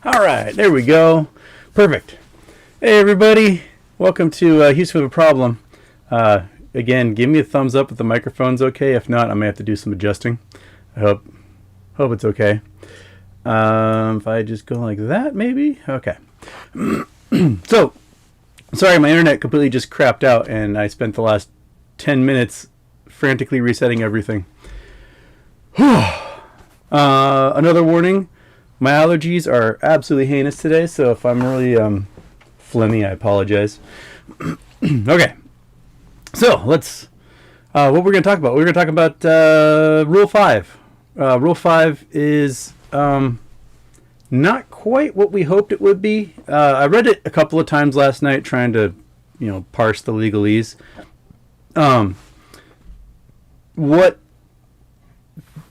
All right, there we go. Perfect. Hey, everybody. Welcome to Houston with a Problem. Again, give me a thumbs up if the microphone's okay. If not, I may have to do some adjusting. I hope it's okay. If I just go like that, maybe? Okay. So, sorry, my internet completely just crapped out, and I spent the last 10 minutes frantically resetting everything. Another warning. My allergies are absolutely heinous today, so if I'm really phlegmy, I apologize. Okay, so let's. What we're going to talk about? We're going to talk about Rule 5. Rule 5 is not quite what we hoped it would be. I read it a couple of times last night, trying to, parse the legalese. What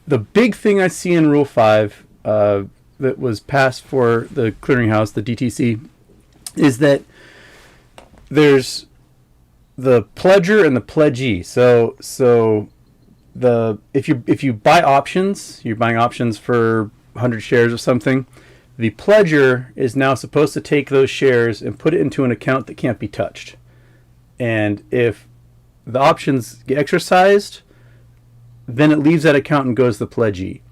the big thing I see in Rule 5. That was passed for the clearinghouse, the DTC, is that there's the pledger and the pledgee. So if you buy options, you're buying options for 100 shares of something. The pledger is now supposed to take those shares and put it into an account that can't be touched. And if the options get exercised, then it leaves that account and goes to the pledgee.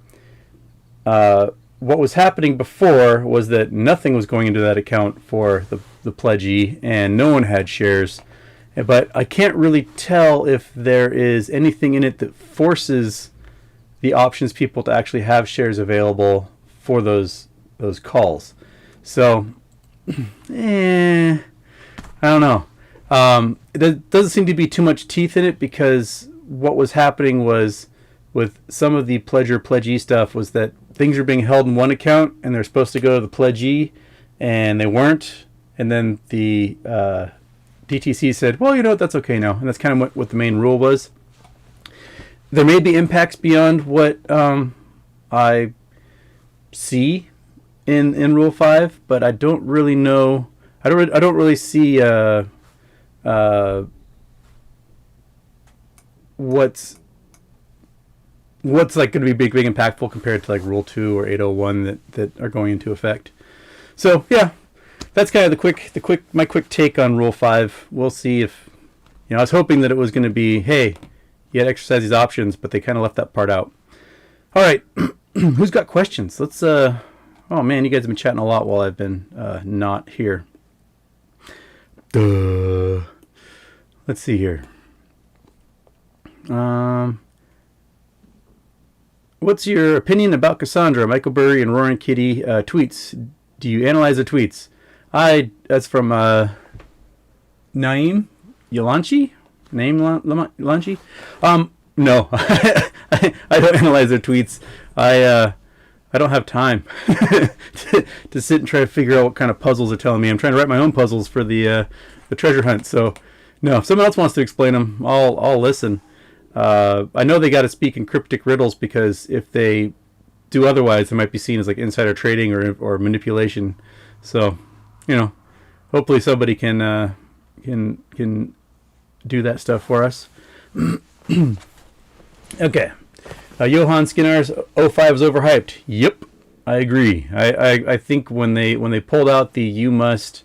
What was happening before was that nothing was going into that account for the pledgee, and no one had shares. But I can't really tell if there is anything in it that forces the options people to actually have shares available for those calls. So, I don't know. There doesn't seem to be too much teeth in it, because what was happening was, with some of the pledgee stuff, was that things are being held in one account and they're supposed to go to the pledgee, and they weren't. And then the DTC said, well, that's okay now. And that's kind of what the main rule was. There may be impacts beyond what I see in Rule 5, but I don't really know. I don't really see what's like going to be big impactful compared to like Rule 2 or 801 that are going into effect. So yeah, that's kind of my quick take on Rule 5. We'll see if, I was hoping that it was going to be, hey, you had to exercise these options, but they kind of left that part out. All right, who's got questions? Let's oh man, you guys have been chatting a lot while I've been not here. Let's see here. What's your opinion about Cassandra, Michael Burry, and Roaring Kitty tweets? Do you analyze the tweets? That's from Naeem Yalanchi? Yalanchi? No. I don't analyze their tweets. I don't have time to sit and try to figure out what kind of puzzles they're telling me. I'm trying to write my own puzzles for the treasure hunt. So, no, if someone else wants to explain them, I'll listen. I know they got to speak in cryptic riddles, because if they do otherwise, they might be seen as like insider trading or manipulation. So, hopefully somebody can do that stuff for us. Okay. Johan Skinner's 05 is overhyped. Yep, I agree. I think when they pulled out the you must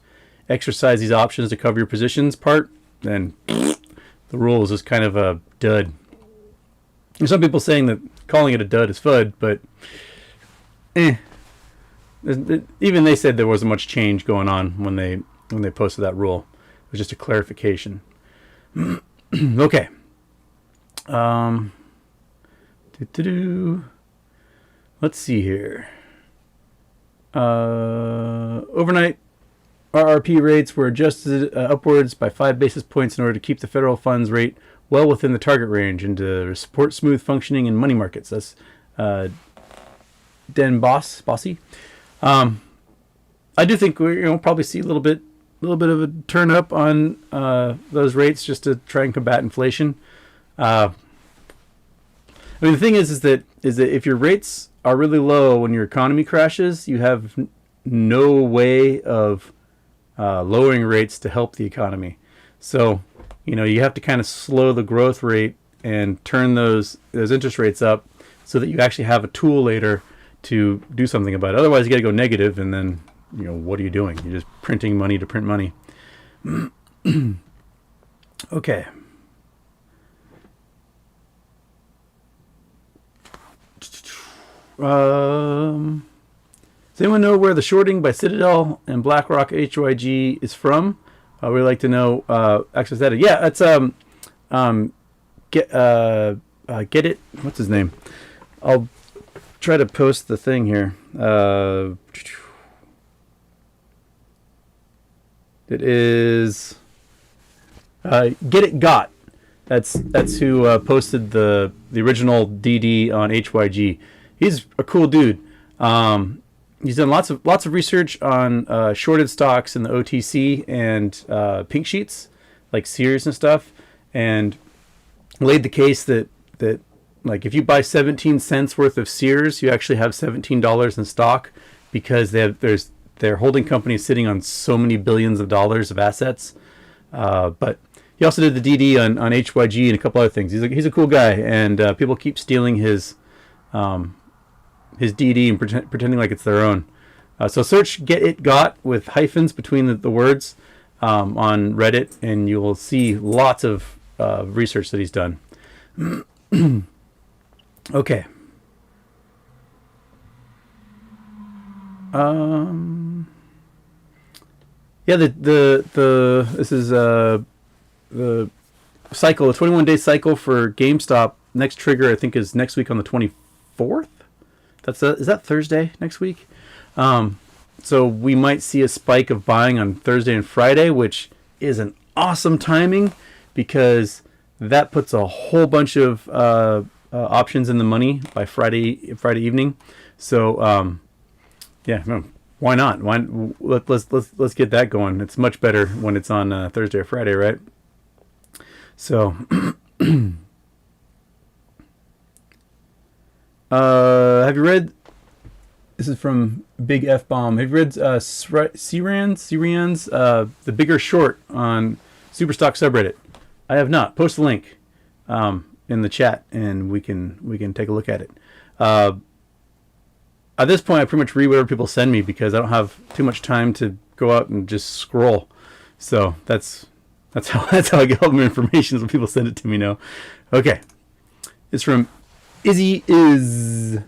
exercise these options to cover your positions part, then the rule is just kind of a dud. There's some people saying that calling it a dud is FUD, but even they said there wasn't much change going on when they posted that rule. It was just a clarification. Okay. Let's see here. Overnight RRP rates were adjusted upwards by 5 basis points in order to keep the federal funds rate well within the target range and to support smooth functioning in money markets. That's Den Bossy. I do think we'll probably see a little bit of a turn up on those rates, just to try and combat inflation. The thing is that if your rates are really low when your economy crashes, you have no way of lowering rates to help the economy. So, you have to kind of slow the growth rate and turn those interest rates up so that you actually have a tool later to do something about it. Otherwise, you got to go negative, and then what are you doing? You're just printing money to print money. Okay. Does anyone know where the shorting by Citadel and BlackRock HYG is from? We'd like to know access data. Yeah, it's get it. What's his name? I'll try to post the thing here. It is Get It Got. That's who posted the original DD on HYG. He's a cool dude. He's done lots of research on shorted stocks in the OTC and pink sheets like Sears and stuff, and laid the case that like if you buy 17 cents worth of Sears, you actually have $17 in stock because their holding company is sitting on so many billions of dollars of assets. But he also did the DD on HYG and a couple other things. He's a cool guy, and people keep stealing his DD and pretending like it's their own. So search Get It Got with hyphens between the words on Reddit, and you will see lots of research that he's done. Okay. Yeah, this is the cycle, the 21-day cycle for GameStop. Next trigger, I think, is next week on the 24th. Is that Thursday next week? So we might see a spike of buying on Thursday and Friday, which is an awesome timing because that puts a whole bunch of options in the money by Friday evening. So yeah, no, why not? Let's get that going. It's much better when it's on Thursday or Friday, right? So have you read? This is from Big F Bomb. Have you read Ciran's The Bigger Short on Superstock subreddit? I have not. Post the link in the chat, and we can take a look at it. At this point, I pretty much read whatever people send me because I don't have too much time to go out and just scroll. So that's how I get all my information is when people send it to me now. Okay, it's from Izzy Is.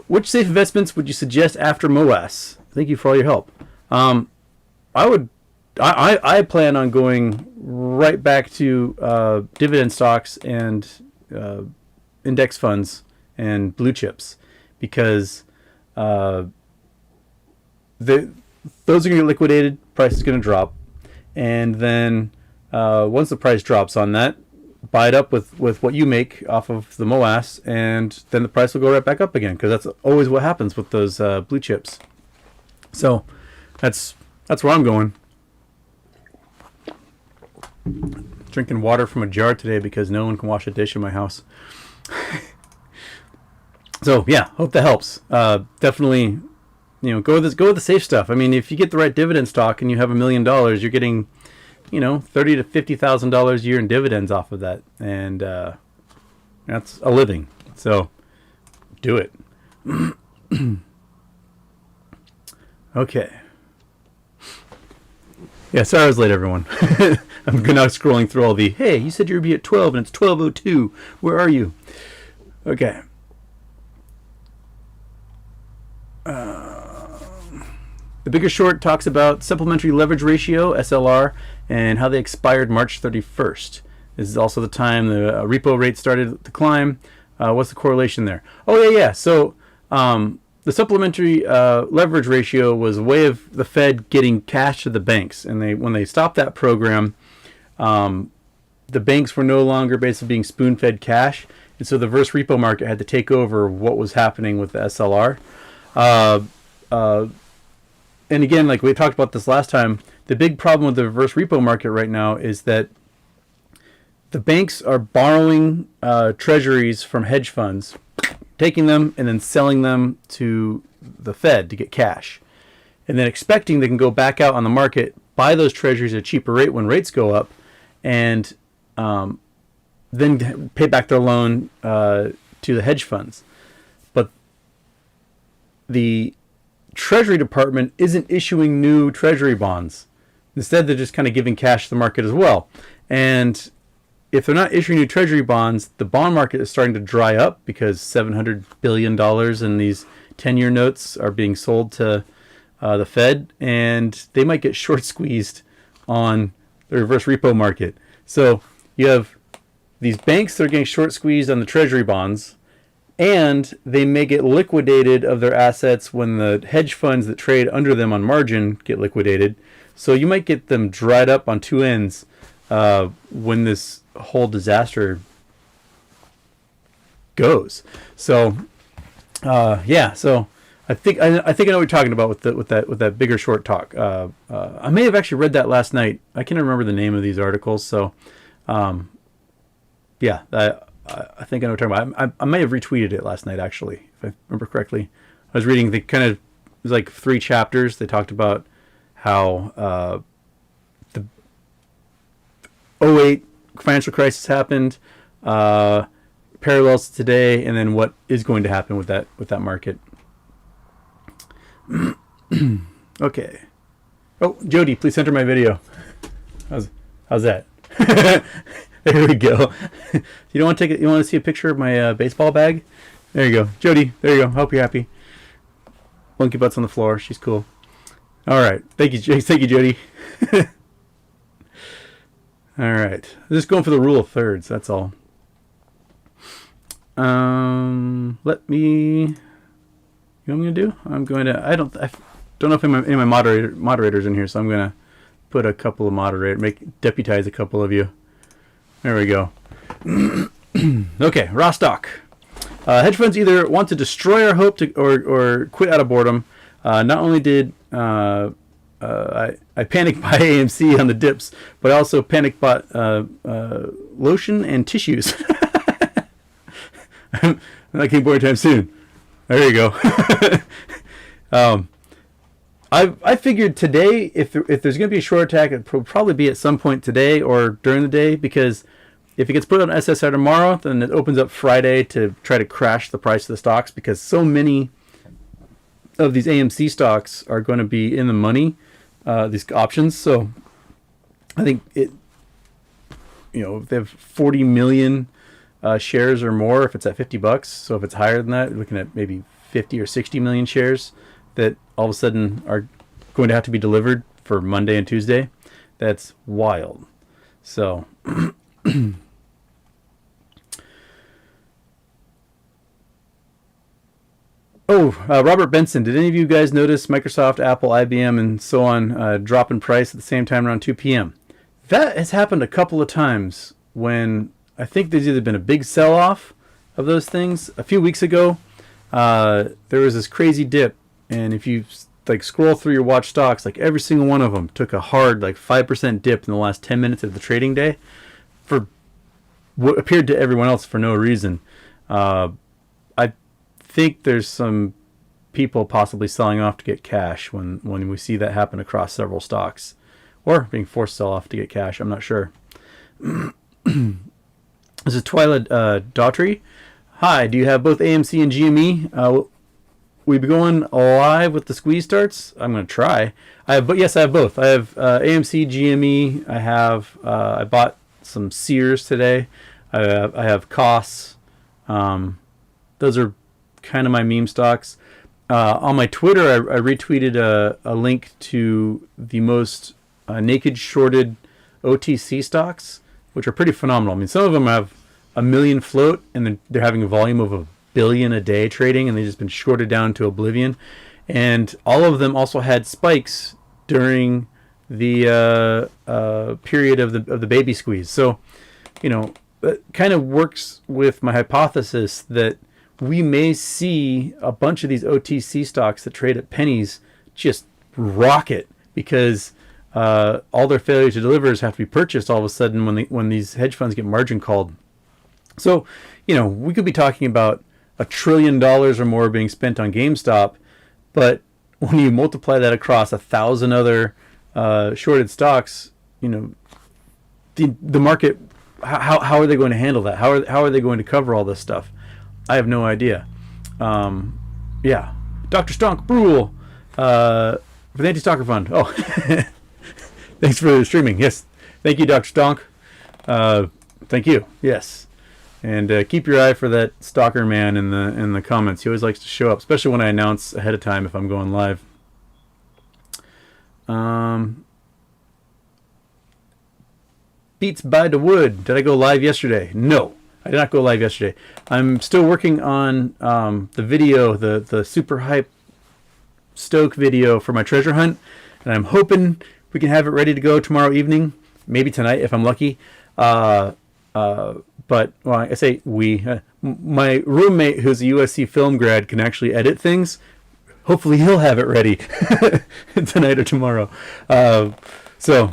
Which safe investments would you suggest after MOASS? Thank you for all your help. I plan on going right back to dividend stocks and index funds and blue chips because those are going to get liquidated. Price is going to drop, and then once the price drops on that, buy it up with what you make off of the MOASS, and then the price will go right back up again because that's always what happens with those blue chips. So that's where I'm going. Drinking water from a jar today because no one can wash a dish in my house. So yeah, hope that helps. Definitely, go with the safe stuff. I mean, if you get the right dividend stock and you have $1 million, you're getting $30,000 to $50,000 a year in dividends off of that, and that's a living. So do it. Okay. Yeah, sorry I was late, everyone. I'm now scrolling through all the, hey, you said you'd be at 12 and it's 12:02. Where are you? Okay. The Bigger Short talks about supplementary leverage ratio, SLR, and how they expired March 31st. This is also the time the repo rate started to climb. What's the correlation there? Oh, yeah. So the supplementary leverage ratio was a way of the Fed getting cash to the banks. And when they stopped that program, the banks were no longer basically being spoon-fed cash. And so the reverse repo market had to take over what was happening with the SLR. And again, like we talked about this last time, the big problem with the reverse repo market right now is that the banks are borrowing treasuries from hedge funds, taking them and then selling them to the Fed to get cash, and then expecting they can go back out on the market, buy those treasuries at a cheaper rate when rates go up, and then pay back their loan to the hedge funds. But the Treasury Department isn't issuing new Treasury bonds. Instead, they're just kind of giving cash to the market as well. And if they're not issuing new Treasury bonds, the bond market is starting to dry up because $700 billion in these 10-year notes are being sold to the Fed, and they might get short squeezed on the reverse repo market. So you have these banks that are getting short squeezed on the Treasury bonds, and they may get liquidated of their assets when the hedge funds that trade under them on margin get liquidated. So you might get them dried up on two ends when this whole disaster goes. So so I think I know what you're talking about with that bigger short talk. I may have actually read that last night. I can't remember the name of these articles. So I think I know what you're talking about. I may have retweeted it last night, actually, if I remember correctly. I was reading it was like 3 chapters. They talked about how the '08 financial crisis happened, parallels to today, and then what is going to happen with that market. Okay. Oh, Jody, please enter my video. How's that? There we go. You don't want to you want to see a picture of my baseball bag? There you go, Jody. There you go. Hope you're happy. Monkey butts on the floor. She's cool. All right. Thank you. Thank you, Jody. All right. I'm just going for the rule of thirds. That's all. Let me. You know what I'm gonna do? I'm going to. I don't know if any of my moderators in here, so I'm gonna put a couple of deputize a couple of you. There we go. Okay, raw stock. Hedge funds either want to destroy our hope or quit out of boredom. Not only did I panic buy AMC on the dips, but I also panic bought lotion and tissues. I'm not getting bored anytime soon. There you go. I figured today, if there's going to be a short attack, it will probably be at some point today or during the day, because if it gets put on SSR tomorrow, then it opens up Friday to try to crash the price of the stocks, because so many of these AMC stocks are going to be in the money, these options. So I think if they have 40 million shares or more, if it's at $50. So if it's higher than that, we're looking at maybe 50 or 60 million shares that all of a sudden are going to have to be delivered for Monday and Tuesday. That's wild. So Robert Benson, did any of you guys notice Microsoft, Apple, IBM, and so on drop in price at the same time around 2 p.m.? That has happened a couple of times when I think there's either been a big sell-off of those things. A few weeks ago, there was this crazy dip, and if you scroll through your watch stocks, every single one of them took a hard 5% dip in the last 10 minutes of the trading day for what appeared to everyone else for no reason. I think there's some people possibly selling off to get cash when we see that happen across several stocks, or being forced to sell off to get cash. I'm not sure. This is Twyla Daughtry. Hi, do you have both AMC and GME? We be going live with the squeeze starts. I'm going to try. Yes, I have both. I have AMC, GME. I bought some Sears today. I have COS. Those are kind of my meme stocks. On my Twitter, I retweeted a link to the most naked shorted OTC stocks, which are pretty phenomenal. I mean, some of them have a million float, and they're having a volume of 1 billion a day trading, and they've just been shorted down to oblivion. And all of them also had spikes during the period of the baby squeeze. So, that kind of works with my hypothesis that we may see a bunch of these OTC stocks that trade at pennies just rocket, because all their failure to delivers have to be purchased all of a sudden when these hedge funds get margin called. So, we could be talking about $1 trillion or more being spent on GameStop, but when you multiply that across 1,000 other shorted stocks, the market, how are they going to handle that? How are they going to cover all this stuff? I have no idea. Dr. Stonk Brule for the Anti-Stalker Fund. Oh, thanks for streaming. Yes, thank you, Dr. Stonk. Thank you. Yes, and keep your eye for that stalker man in the comments. He always likes to show up, especially when I announce ahead of time if I'm going live. Beats by the Wood. Did I go live yesterday? No, I did not go live yesterday. I'm still working on the video, the super hype stoke video for my treasure hunt, and I'm hoping we can have it ready to go tomorrow evening, maybe tonight if I'm lucky. But well, I say we. My roommate, who's a USC film grad, can actually edit things. Hopefully, he'll have it ready tonight or tomorrow. So.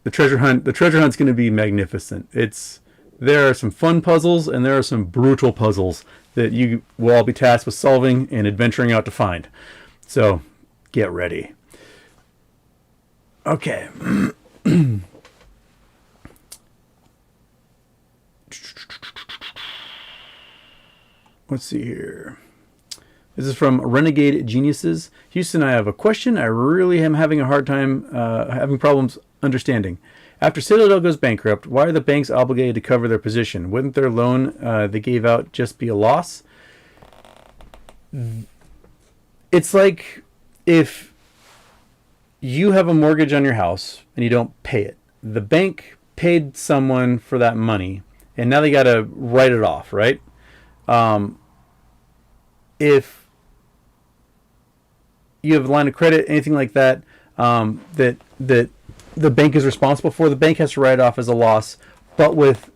The treasure hunt's going to be magnificent. There are some fun puzzles and there are some brutal puzzles that you will all be tasked with solving and adventuring out to find. So get ready. Okay. Let's see here. This is from Renegade Geniuses. Houston, I have a question. I really am having a hard time having problems understanding. After Citadel goes bankrupt, why are the banks obligated to cover their position? Wouldn't their loan they gave out just be a loss? It's like if you have a mortgage on your house and you don't pay it. The bank paid someone for that money, and now they got to write it off, right? If you have a line of credit, anything like that, that the bank is responsible for, the bank has to write it off as a loss. But with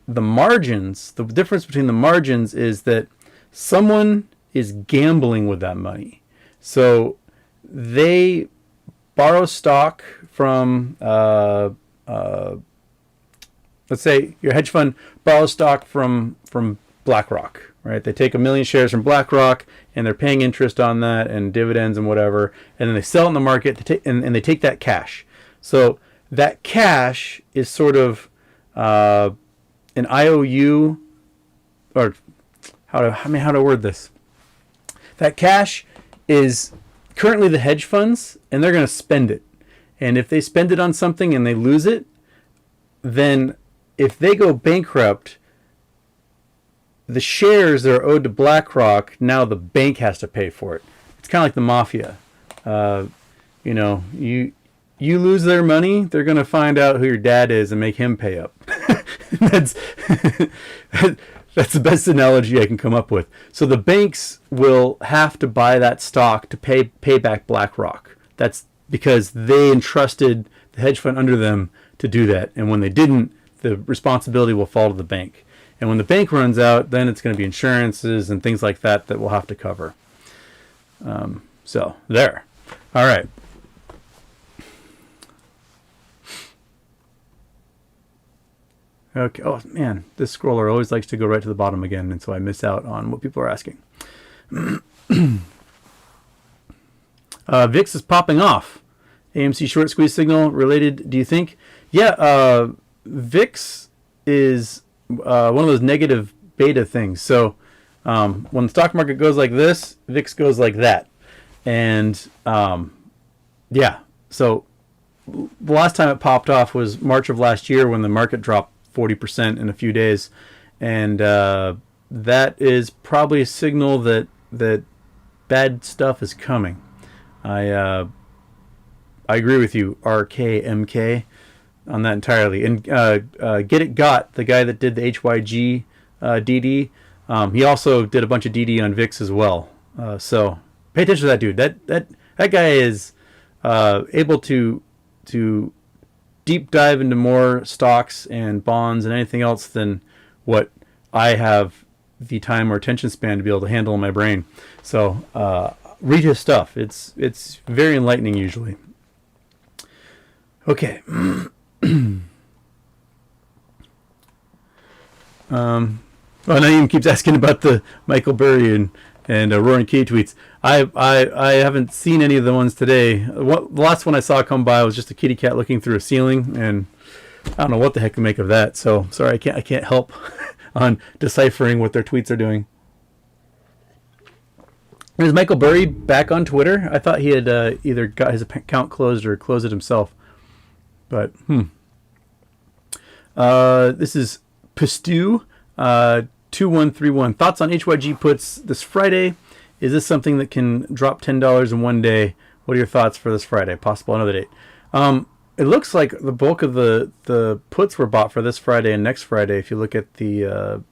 the margins, the difference between the margins is that someone is gambling with that money. So they borrow stock from, let's say your hedge fund borrows stock from BlackRock, right? They take 1 million shares from BlackRock and they're paying interest on that and dividends and whatever. And then they sell it in the market and they take that cash. So that cash is sort of an IOU, or how to word this. That cash is currently the hedge funds, and they're going to spend it. And if they spend it on something and they lose it, then if they go bankrupt, the shares that are owed to BlackRock, now the bank has to pay for it. It's kind of like the mafia. You lose their money, they're going to find out who your dad is and make him pay up. That's the best analogy I can come up with. So the banks will have to buy that stock to pay back BlackRock. That's because they entrusted the hedge fund under them to do that. And when they didn't, the responsibility will fall to the bank. And when the bank runs out, then it's going to be insurances and things like that we'll have to cover. So there. All right. Okay. Oh man, this scroller always likes to go right to the bottom again, and so I miss out on what people are asking. VIX is popping off. AMC short squeeze signal related, do you think? Yeah, VIX is one of those negative beta things. So when the stock market goes like this, VIX goes like that. And yeah, so the last time it popped off was March of last year when the market dropped 40% in a few days. And that is probably a signal that bad stuff is coming. I agree with you, RKMK, on that entirely. And Get It Got, the guy that did the HYG DD, he also did a bunch of DD on VIX as well. So pay attention to that dude. That guy is able to deep dive into more stocks and bonds and anything else than what I have the time or attention span to be able to handle in my brain. So read his stuff. It's very enlightening usually. Okay. Naeem keeps asking about the Michael Burry and Roaring Key tweets. I haven't seen any of the ones today. The last one I saw come by was just a kitty cat looking through a ceiling, and I don't know what the heck to make of that. So sorry, I can't help on deciphering what their tweets are doing. Is Michael Burry back on Twitter? I thought he had either got his account closed or closed it himself. But this is Pistu 2131. Thoughts on HYG puts this Friday? Is this something that can drop $10 in one day? What are your thoughts for this Friday? Possible another date. It looks like the bulk of the puts were bought for this Friday and next Friday. If you look at the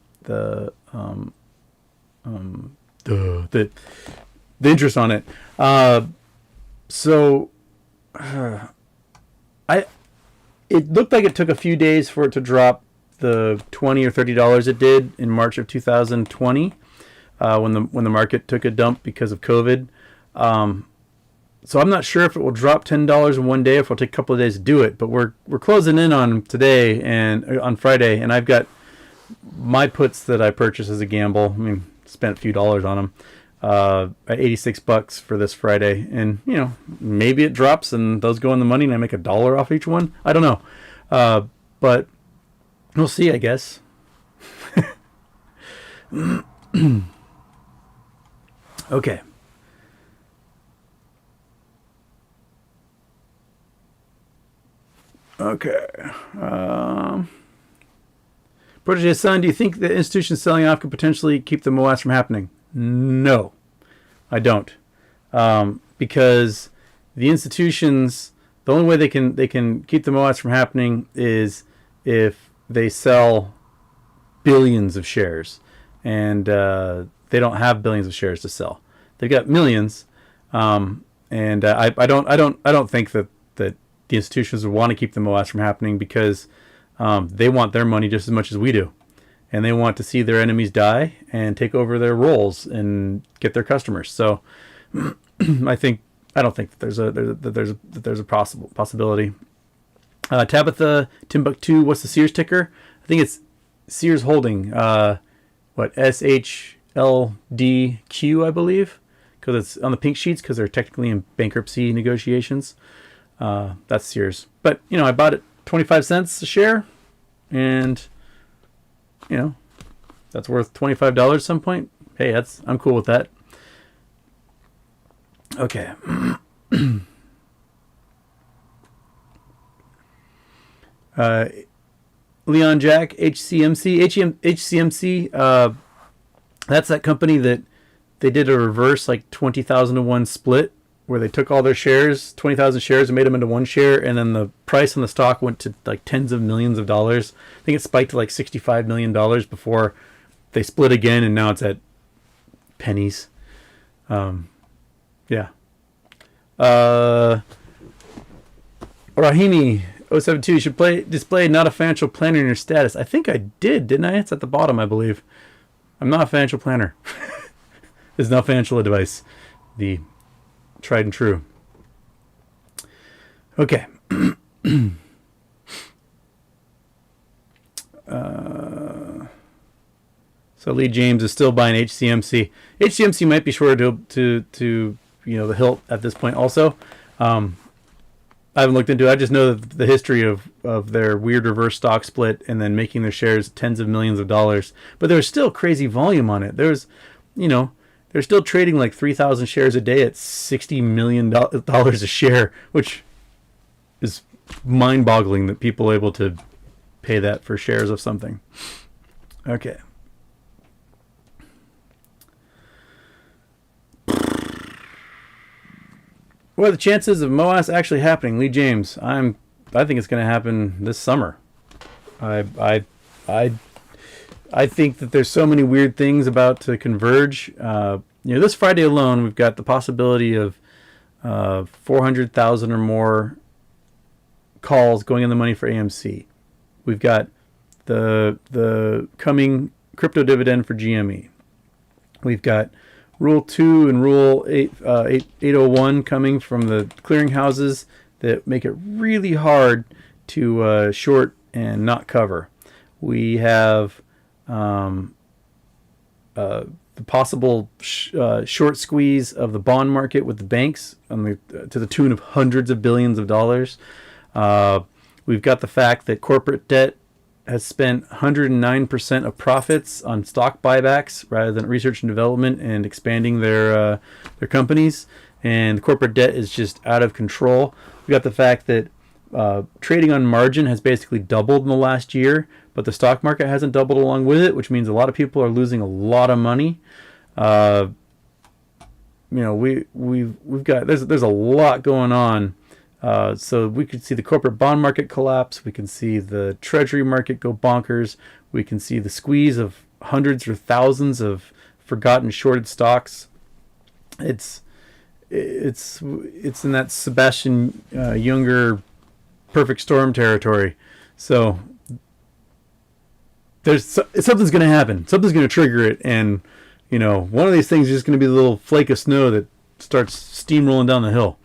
interest on it, it looked like it took a few days for it to drop the $20 or $30 it did in March of 2020, when the market took a dump because of COVID. So I'm not sure if it will drop $10 in one day, or if it'll take a couple of days to do it. But we're closing in on today and on Friday, and I've got my puts that I purchased as a gamble. I mean, spent a few dollars on them at $86 for this Friday, and maybe it drops and those go in the money and I make $1 off each one. I don't know, but we'll see, I guess. Okay. Okay. Brokerage son, do you think the institutions selling off could potentially keep the MOASS from happening? No, I don't. Because the institutions, the only way they can keep the MOASS from happening is if they sell billions of shares, and they don't have billions of shares to sell. They've got millions, and I don't think that the institutions would want to keep the MOASS from happening, because they want their money just as much as we do, and they want to see their enemies die and take over their roles and get their customers. So I don't think that there's a possibility. Tabitha Timbuktu, what's the Sears ticker? I think it's Sears Holding. SHLDQ, I believe, because it's on the pink sheets, because they're technically in bankruptcy negotiations. That's Sears. But, I bought it 25 cents a share, and, that's worth $25 at some point. Hey, I'm cool with that. Okay. Leon Jack, HCMC, that's that company that they did a reverse, like 20,000 to 1 split, where they took all their shares, 20,000 shares, and made them into one share, and then the price on the stock went to like tens of millions of dollars. I think it spiked to like $65 million before they split again, and now it's at pennies. Yeah. Rahimi 072, you should display not a financial planner in your status. I think I did, didn't I? It's at the bottom, I believe. I'm not a financial planner. It's not financial advice. The tried and true. Okay. So Lee James is still buying HCMC. HCMC might be short to the hilt at this point also. I haven't looked into it. I just know the history of their weird reverse stock split and then making their shares tens of millions of dollars. But there's still crazy volume on it. They're still trading like 3,000 shares a day at $60 million a share, which is mind-boggling that people are able to pay that for shares of something. Okay. What are the chances of MOASS actually happening? Lee James, I think it's going to happen this summer. I think that there's so many weird things about to converge. This Friday alone, we've got the possibility of 400,000 or more calls going in the money for AMC. We've got the coming crypto dividend for GME. We've got Rule 2 and Rule 801 coming from the clearinghouses that make it really hard to short and not cover. We have the possible short squeeze of the bond market with the banks to the tune of hundreds of billions of dollars. We've got the fact that corporate debt has spent 109% of profits on stock buybacks rather than research and development and expanding their companies. And the corporate debt is just out of control. We got the fact that trading on margin has basically doubled in the last year, but the stock market hasn't doubled along with it, which means a lot of people are losing a lot of money. We've got there's a lot going on. So we could see the corporate bond market collapse. We can see the treasury market go bonkers. We can see the squeeze of hundreds or thousands of forgotten shorted stocks. It's in that Sebastian Junger perfect storm territory. So something's going to happen. Something's going to trigger it, and one of these things is just going to be the little flake of snow that starts steamrolling down the hill.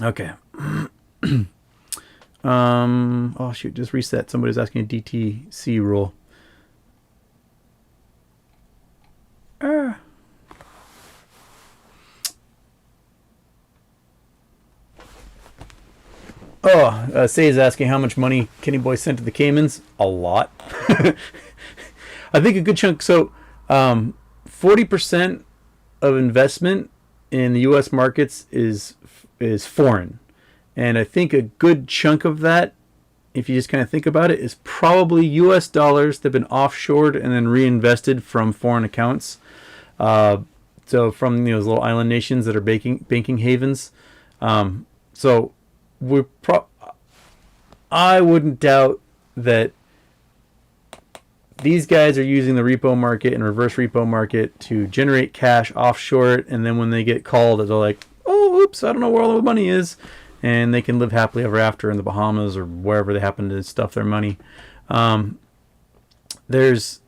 Okay. Oh shoot, just reset. Somebody's asking a DTC rule. Say is asking how much money Kenny Boy sent to the Caymans. A lot. I think a good chunk. So 40% of investment in the U.S. markets is foreign. And I think a good chunk of that, if you just kind of think about it, is probably U.S. dollars that have been offshored and then reinvested from foreign accounts. So from those little island nations that are banking havens. So I wouldn't doubt that these guys are using the repo market and reverse repo market to generate cash offshore it, and then when they get called, they're like, oh, oops, I don't know where all the money is, and they can live happily ever after in the Bahamas or wherever they happen to stuff their money. There's,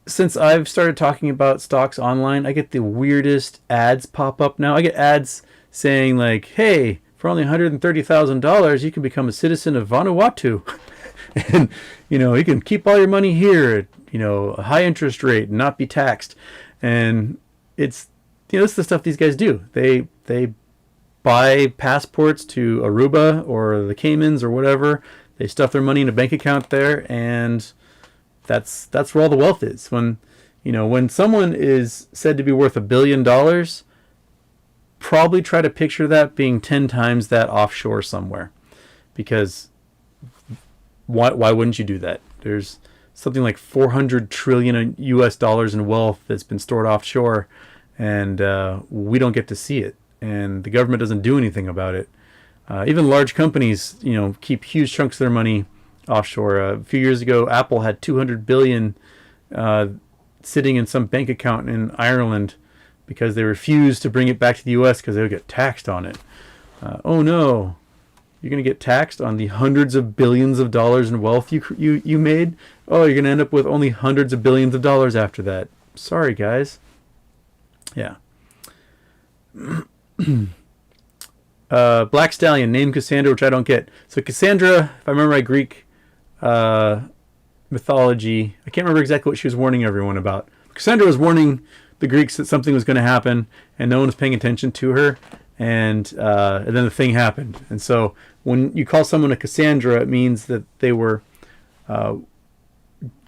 since I've started talking about stocks online, I get the weirdest ads pop up now. I get ads saying like, hey, for only $130,000, you can become a citizen of Vanuatu. And, you can keep all your money here at, a high interest rate and not be taxed. And it's the stuff these guys do. They buy passports to Aruba or the Caymans or whatever. They stuff their money in a bank account there, and that's where all the wealth is. When someone is said to be worth $1 billion, probably try to picture that being 10 times that offshore somewhere, because why wouldn't you do that? There's something like 400 trillion US dollars in wealth that's been stored offshore, and we don't get to see it, and the government doesn't do anything about it. Even large companies, keep huge chunks of their money offshore. A few years ago, Apple had 200 billion sitting in some bank account in Ireland because they refused to bring it back to the US because they would get taxed on it. Oh no, you're going to get taxed on the hundreds of billions of dollars in wealth you made? Oh, you're going to end up with only hundreds of billions of dollars after that. Sorry, guys. Yeah. Black Stallion, name Cassandra, which I don't get. So Cassandra, if I remember my Greek mythology, I can't remember exactly what she was warning everyone about. Cassandra was warning the Greeks that something was going to happen, and no one was paying attention to her, and then the thing happened. And so when you call someone a Cassandra, it means that they were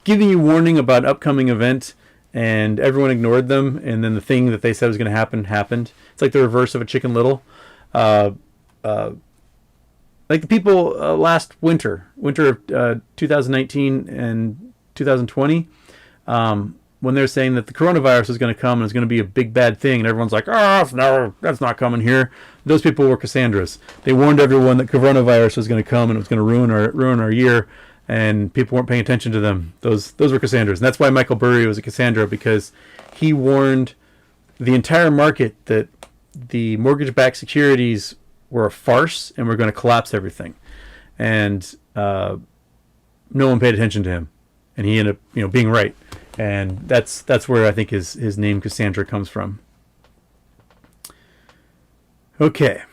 giving you warning about an upcoming event, and everyone ignored them, and then the thing that they said was going to happen happened. It's like the reverse of a Chicken Little. Like the people last winter of 2019 and 2020, when they're saying that the coronavirus is going to come and it's going to be a big bad thing, and everyone's like, no, that's not coming here. Those people were Cassandras. They warned everyone that coronavirus was going to come and it was going to ruin our year, and people weren't paying attention to them. Those were Cassandras, and that's why Michael Burry was a Cassandra, because he warned the entire market that the mortgage-backed securities were a farce and were going to collapse everything, and no one paid attention to him, and he ended up being right. And that's where I think his name Cassandra comes from. Okay.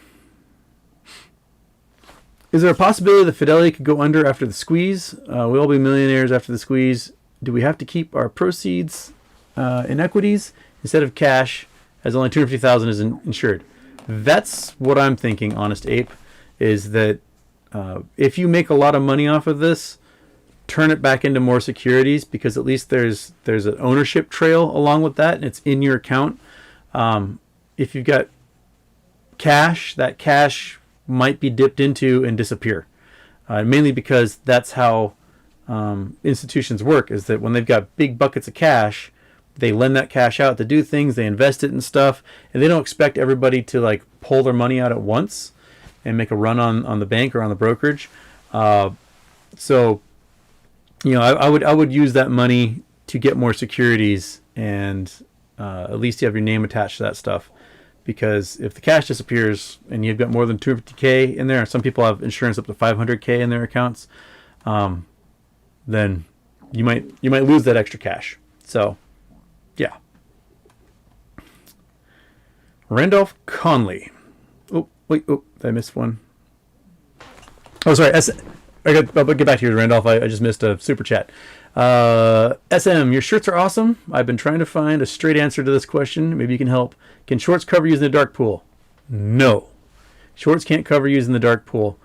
Is there a possibility that Fidelity could go under after the squeeze? We'll all be millionaires after the squeeze. Do we have to keep our proceeds in equities instead of cash, as only $250,000 is insured? That's what I'm thinking, Honest Ape, is that if you make a lot of money off of this, turn it back into more securities, because at least there's an ownership trail along with that, and it's in your account. If you've got cash, that cash might be dipped into and disappear, mainly because that's how institutions work, is that when they've got big buckets of cash, they lend that cash out to do things, they invest it in stuff, and they don't expect everybody to like pull their money out at once and make a run on the bank or on the brokerage. So I would use that money to get more securities, and at least you have your name attached to that stuff. Because if the cash disappears and you've got more than 250K in there, some people have insurance up to 500K in their accounts, then you might lose that extra cash. So, yeah. Randolph Conley. Oh, wait. Oh, did I miss one? Oh, sorry. I'll get back to you, Randolph. I just missed a super chat. SM, your shirts are awesome. I've been trying to find a straight answer to this question. Maybe you can help. Can shorts cover using the dark pool? No. Shorts can't cover using the dark pool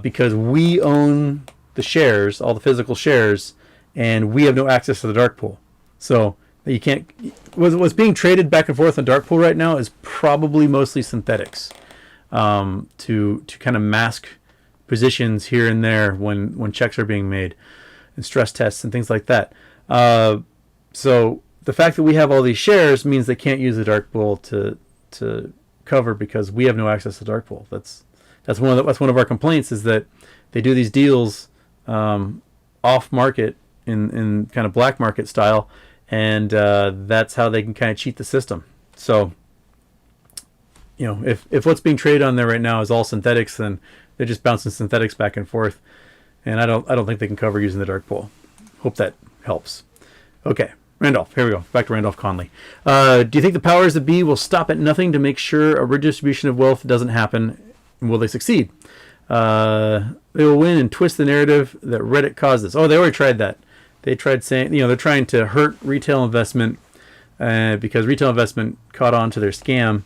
because we own the shares, all the physical shares, and we have no access to the dark pool. So you can't. What's being traded back and forth on dark pool right now is probably mostly synthetics to kind of mask positions here and there when checks are being made and stress tests and things like that. So the fact that we have all these shares means they can't use the dark pool to cover, because we have no access to the dark pool. That's one of our complaints, is that they do these deals off market in kind of black market style, and that's how they can kind of cheat the system. So if what's being traded on there right now is all synthetics, then they're just bouncing synthetics back and forth, and I don't think they can cover using the dark pool. Hope that helps. Okay, Randolph, here we go. Back to Randolph Conley. Do you think the powers that be will stop at nothing to make sure a redistribution of wealth doesn't happen? And will they succeed? They will win and twist the narrative that Reddit caused this. Oh, they already tried that. They tried saying, they're trying to hurt retail investment because retail investment caught on to their scam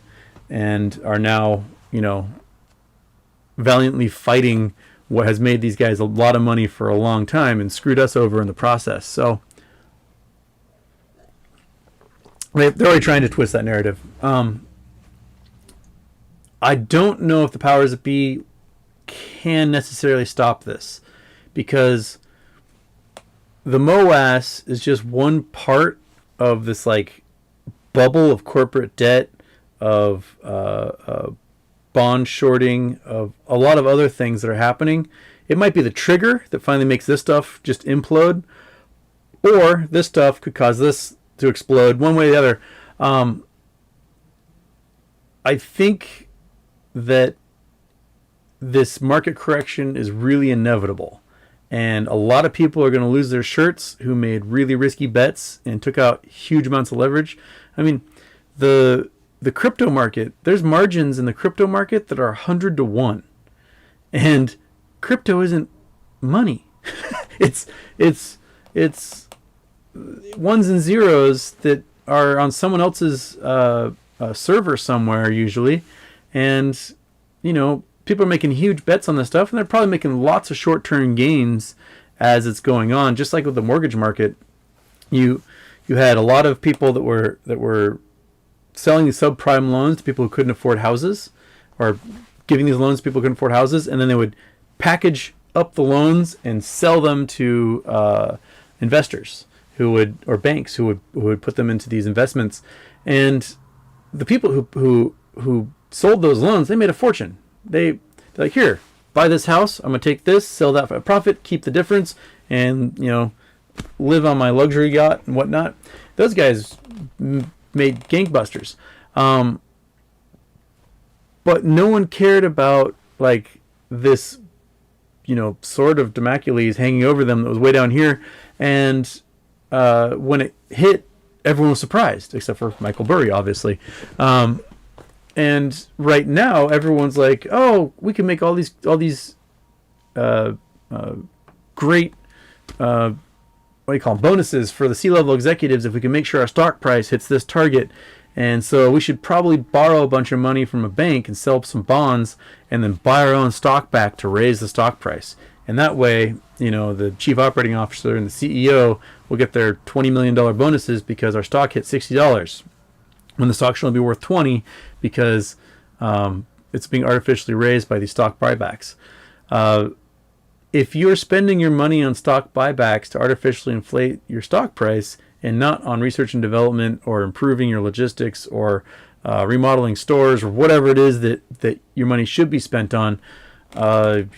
and are now, valiantly fighting what has made these guys a lot of money for a long time and screwed us over in the process. So they're already trying to twist that narrative. I don't know if the powers that be can necessarily stop this, because the MOASS is just one part of this like bubble of corporate debt, of bond shorting, of a lot of other things that are happening. It might be the trigger that finally makes this stuff just implode, or this stuff could cause this to explode, one way or the other. I think that this market correction is really inevitable, and a lot of people are going to lose their shirts who made really risky bets and took out huge amounts of leverage. I mean, the crypto market, there's margins in the crypto market that are 100 to 1, and crypto isn't money. it's ones and zeros that are on someone else's server somewhere usually, and people are making huge bets on this stuff, and they're probably making lots of short-term gains as it's going on. Just like with the mortgage market, you had a lot of people that were selling these subprime loans to people who couldn't afford houses, or giving these loans to people who couldn't afford houses, and then they would package up the loans and sell them to investors or banks who would put them into these investments. And the people who sold those loans, they made a fortune. They're like, here, buy this house. I'm gonna take this, sell that for a profit, keep the difference, and live on my luxury yacht and whatnot. Those guys made gangbusters. But no one cared about like this, sword of Damocles hanging over them that was way down here. And when it hit, everyone was surprised, except for Michael Burry, obviously. And right now, everyone's like, "Oh, we can make all these great what do you call them, bonuses for the C-level executives if we can make sure our stock price hits this target." And so we should probably borrow a bunch of money from a bank and sell some bonds and then buy our own stock back to raise the stock price. And that way, the chief operating officer and the CEO will get their $20 million bonuses because our stock hit $60 when the stock should only be worth 20 because it's being artificially raised by these stock buybacks. If you're spending your money on stock buybacks to artificially inflate your stock price and not on research and development or improving your logistics or remodeling stores or whatever it is that your money should be spent on,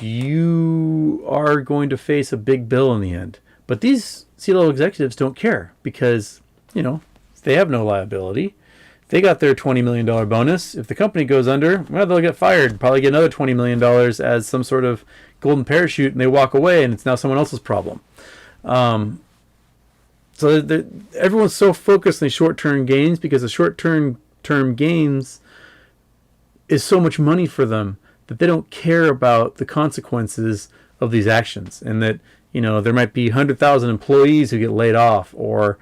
you are going to face a big bill in the end. But these C-level executives don't care because, they have no liability. They got their $20 million bonus. If the company goes under, well, they'll get fired, probably get another $20 million as some sort of golden parachute, and they walk away, and it's now someone else's problem. So everyone's so focused on the short-term gains because the short-term gains is so much money for them that they don't care about the consequences of these actions, and that there might be 100,000 employees who get laid off, or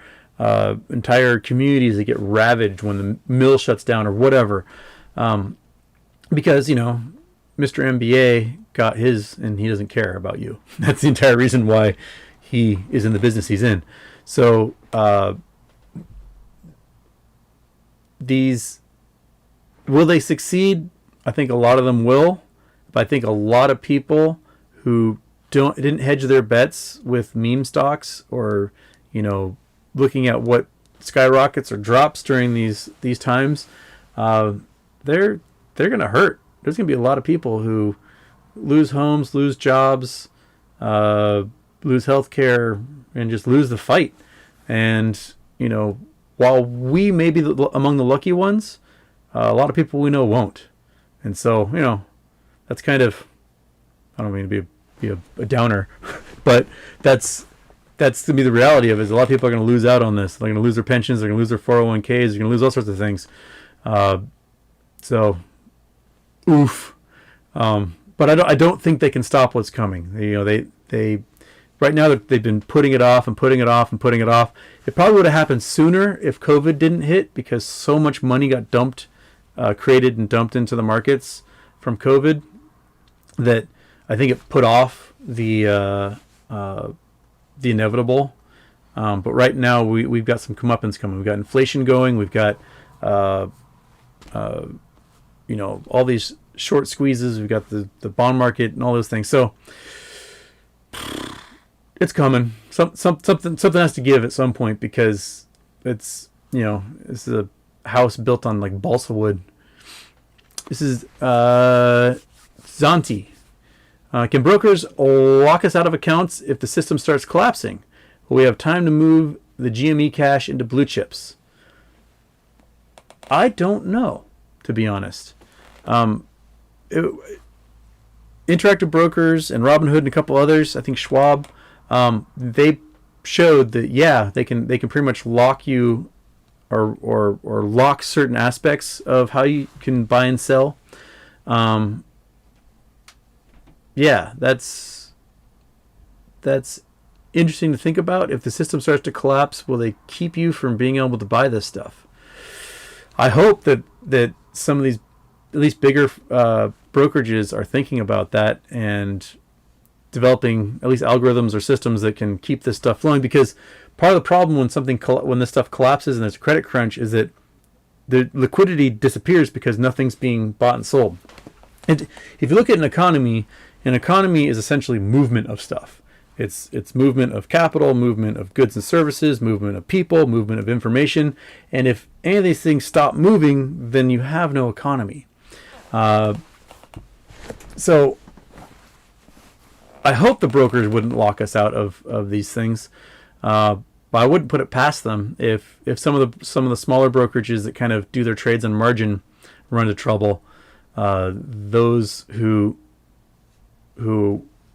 entire communities that get ravaged when the mill shuts down or whatever, because Mr. MBA got his and he doesn't care about you. That's the entire reason why he is in the business he's in. So will they succeed? I think a lot of them will, but I think a lot of people who didn't hedge their bets with meme stocks or looking at what skyrockets or drops during these times, they're going to hurt. There's going to be a lot of people who lose homes, lose jobs, lose health care, and just lose the fight. And, while we may be among the lucky ones, a lot of people we know won't. And so, that's kind of, I don't mean to be a downer, but that's going to be the reality of it. Is a lot of people are going to lose out on this. They're going to lose their pensions. They're going to lose their 401ks. They're going to lose all sorts of things. So, oof. But I don't think they can stop what's coming. They right now they've been putting it off and putting it off and putting it off. It probably would have happened sooner if COVID didn't hit, because so much money got created and dumped into the markets from COVID that I think it put off the inevitable. But right now we've got some comeuppance coming. We've got inflation going. We've got all these short squeezes. We've got the bond market and all those things. So it's coming. Something has to give at some point, because it's this is a house built on like balsa wood. This is Zanti. Can brokers lock us out of accounts if the system starts collapsing? Will we have time to move the GME cash into blue chips? I don't know, to be honest. Interactive Brokers and Robinhood and a couple others, I think Schwab, they showed that they can pretty much lock you or lock certain aspects of how you can buy and sell. That's interesting to think about. If the system starts to collapse, will they keep you from being able to buy this stuff? I hope that some of these, at least bigger brokerages, are thinking about that and developing at least algorithms or systems that can keep this stuff flowing. Because part of the problem when this stuff collapses and there's a credit crunch is that the liquidity disappears because nothing's being bought and sold. And if you look at an economy is essentially movement of stuff. It's movement of capital, movement of goods and services, movement of people, movement of information. And if any of these things stop moving, then you have no economy. So I hope the brokers wouldn't lock us out of these things. But I wouldn't put it past them if some of the smaller brokerages that kind of do their trades on margin run into trouble. Those who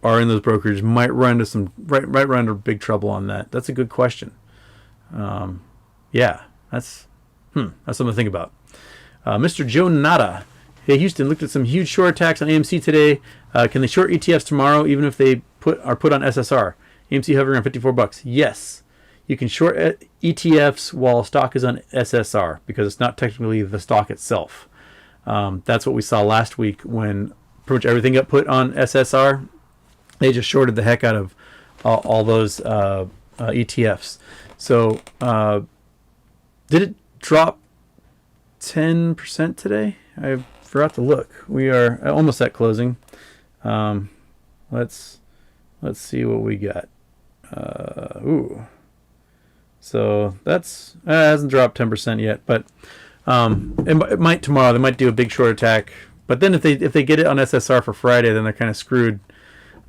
are in those brokerages might run into big trouble on that. That's a good question. That's something to think about. Mr. Joe Nada. Hey, Houston, looked at some huge short attacks on AMC today. Can they short ETFs tomorrow, even if they are put on SSR? AMC hovering around $54. Yes, you can short ETFs while stock is on SSR because it's not technically the stock itself. That's what we saw last week when pretty much everything got put on SSR. They just shorted the heck out of all those ETFs. So did it drop 10% today? I forgot to look. We are almost at closing. Let's see what we got. So that's hasn't dropped 10% yet, but it might tomorrow. They might do a big short attack. But then if they get it on SSR for Friday, then they're kind of screwed.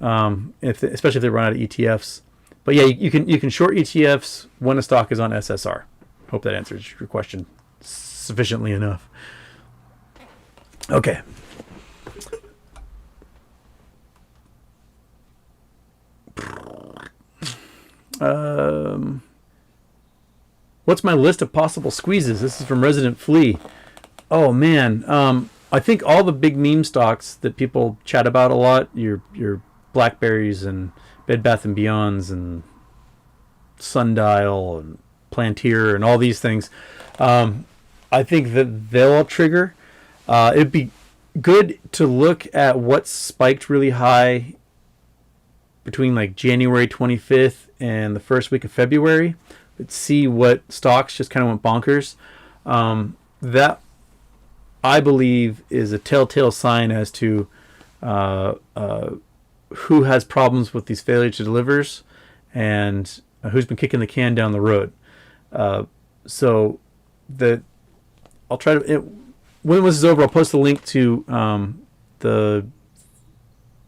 Especially if they run out of ETFs. But yeah, you can short ETFs when a stock is on SSR. Hope that answers your question sufficiently enough. Okay. What's my list of possible squeezes? This is from Resident Flea. Oh man, I think all the big meme stocks that people chat about a lot, your Blackberries and Bed Bath and Beyonds and Sundial and Plantier and all these things, I think that they'll all trigger. It'd be good to look at what spiked really high between like January 25th and the first week of February. Let's see what stocks just kind of went bonkers. That, I believe, is a telltale sign as to who has problems with these failure to delivers and who's been kicking the can down the road. So I'll try to, when this is over, I'll post a link to the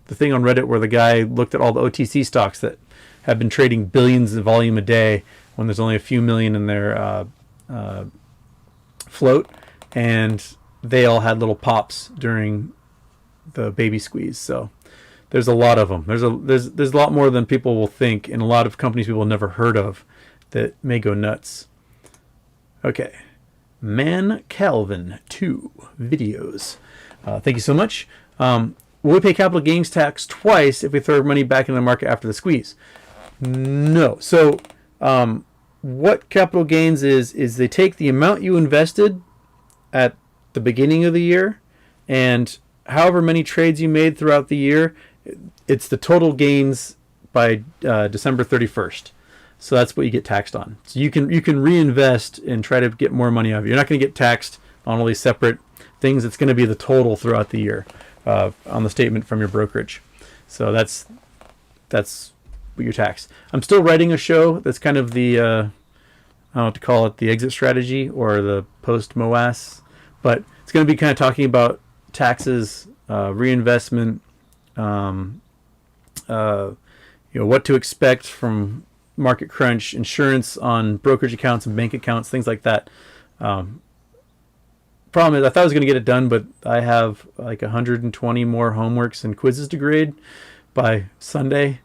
thing on Reddit where the guy looked at all the OTC stocks that have been trading billions of volume a day when there's only a few million in their float, and they all had little pops during the baby squeeze. So there's a lot of them. There's a lot more than people will think, and a lot of companies people have never heard of that may go nuts. Okay, Man Calvin 2 videos. Thank you so much. Will we pay capital gains tax twice if we throw money back in the market after the squeeze? No. So what capital gains is they take the amount you invested at the beginning of the year, and however many trades you made throughout the year, it's the total gains by December 31st. So that's what you get taxed on. So you can reinvest and try to get more money out of it. You're not going to get taxed on all these separate things. It's going to be the total throughout the year on the statement from your brokerage. So that's what you're taxed. I'm still writing a show that's kind of the I don't know what to call it, the exit strategy or the post MOASS, but it's going to be kind of talking about taxes, reinvestment, what to expect from market crunch, insurance on brokerage accounts and bank accounts, things like that. Problem is, I thought I was going to get it done, but I have like 120 more homeworks and quizzes to grade by Sunday,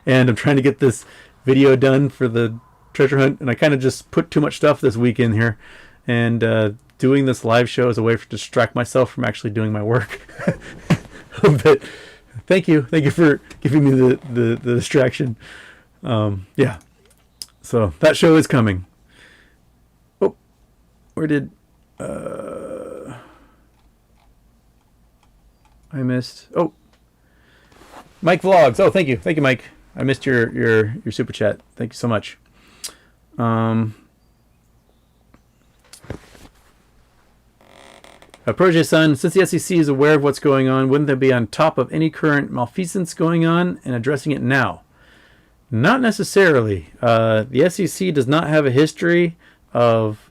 and I'm trying to get this video done for the treasure hunt, and I kind of just put too much stuff this week in here, and doing this live show is a way to distract myself from actually doing my work. But thank you for giving me the distraction. Yeah, so that show is coming. Oh, where did I missed? Oh, Mike Vlogs. Oh, thank you, Mike. I missed your super chat. Thank you so much. Protege Son, since the SEC is aware of what's going on, wouldn't they be on top of any current malfeasance going on and addressing it now? Not necessarily. The SEC does not have a history of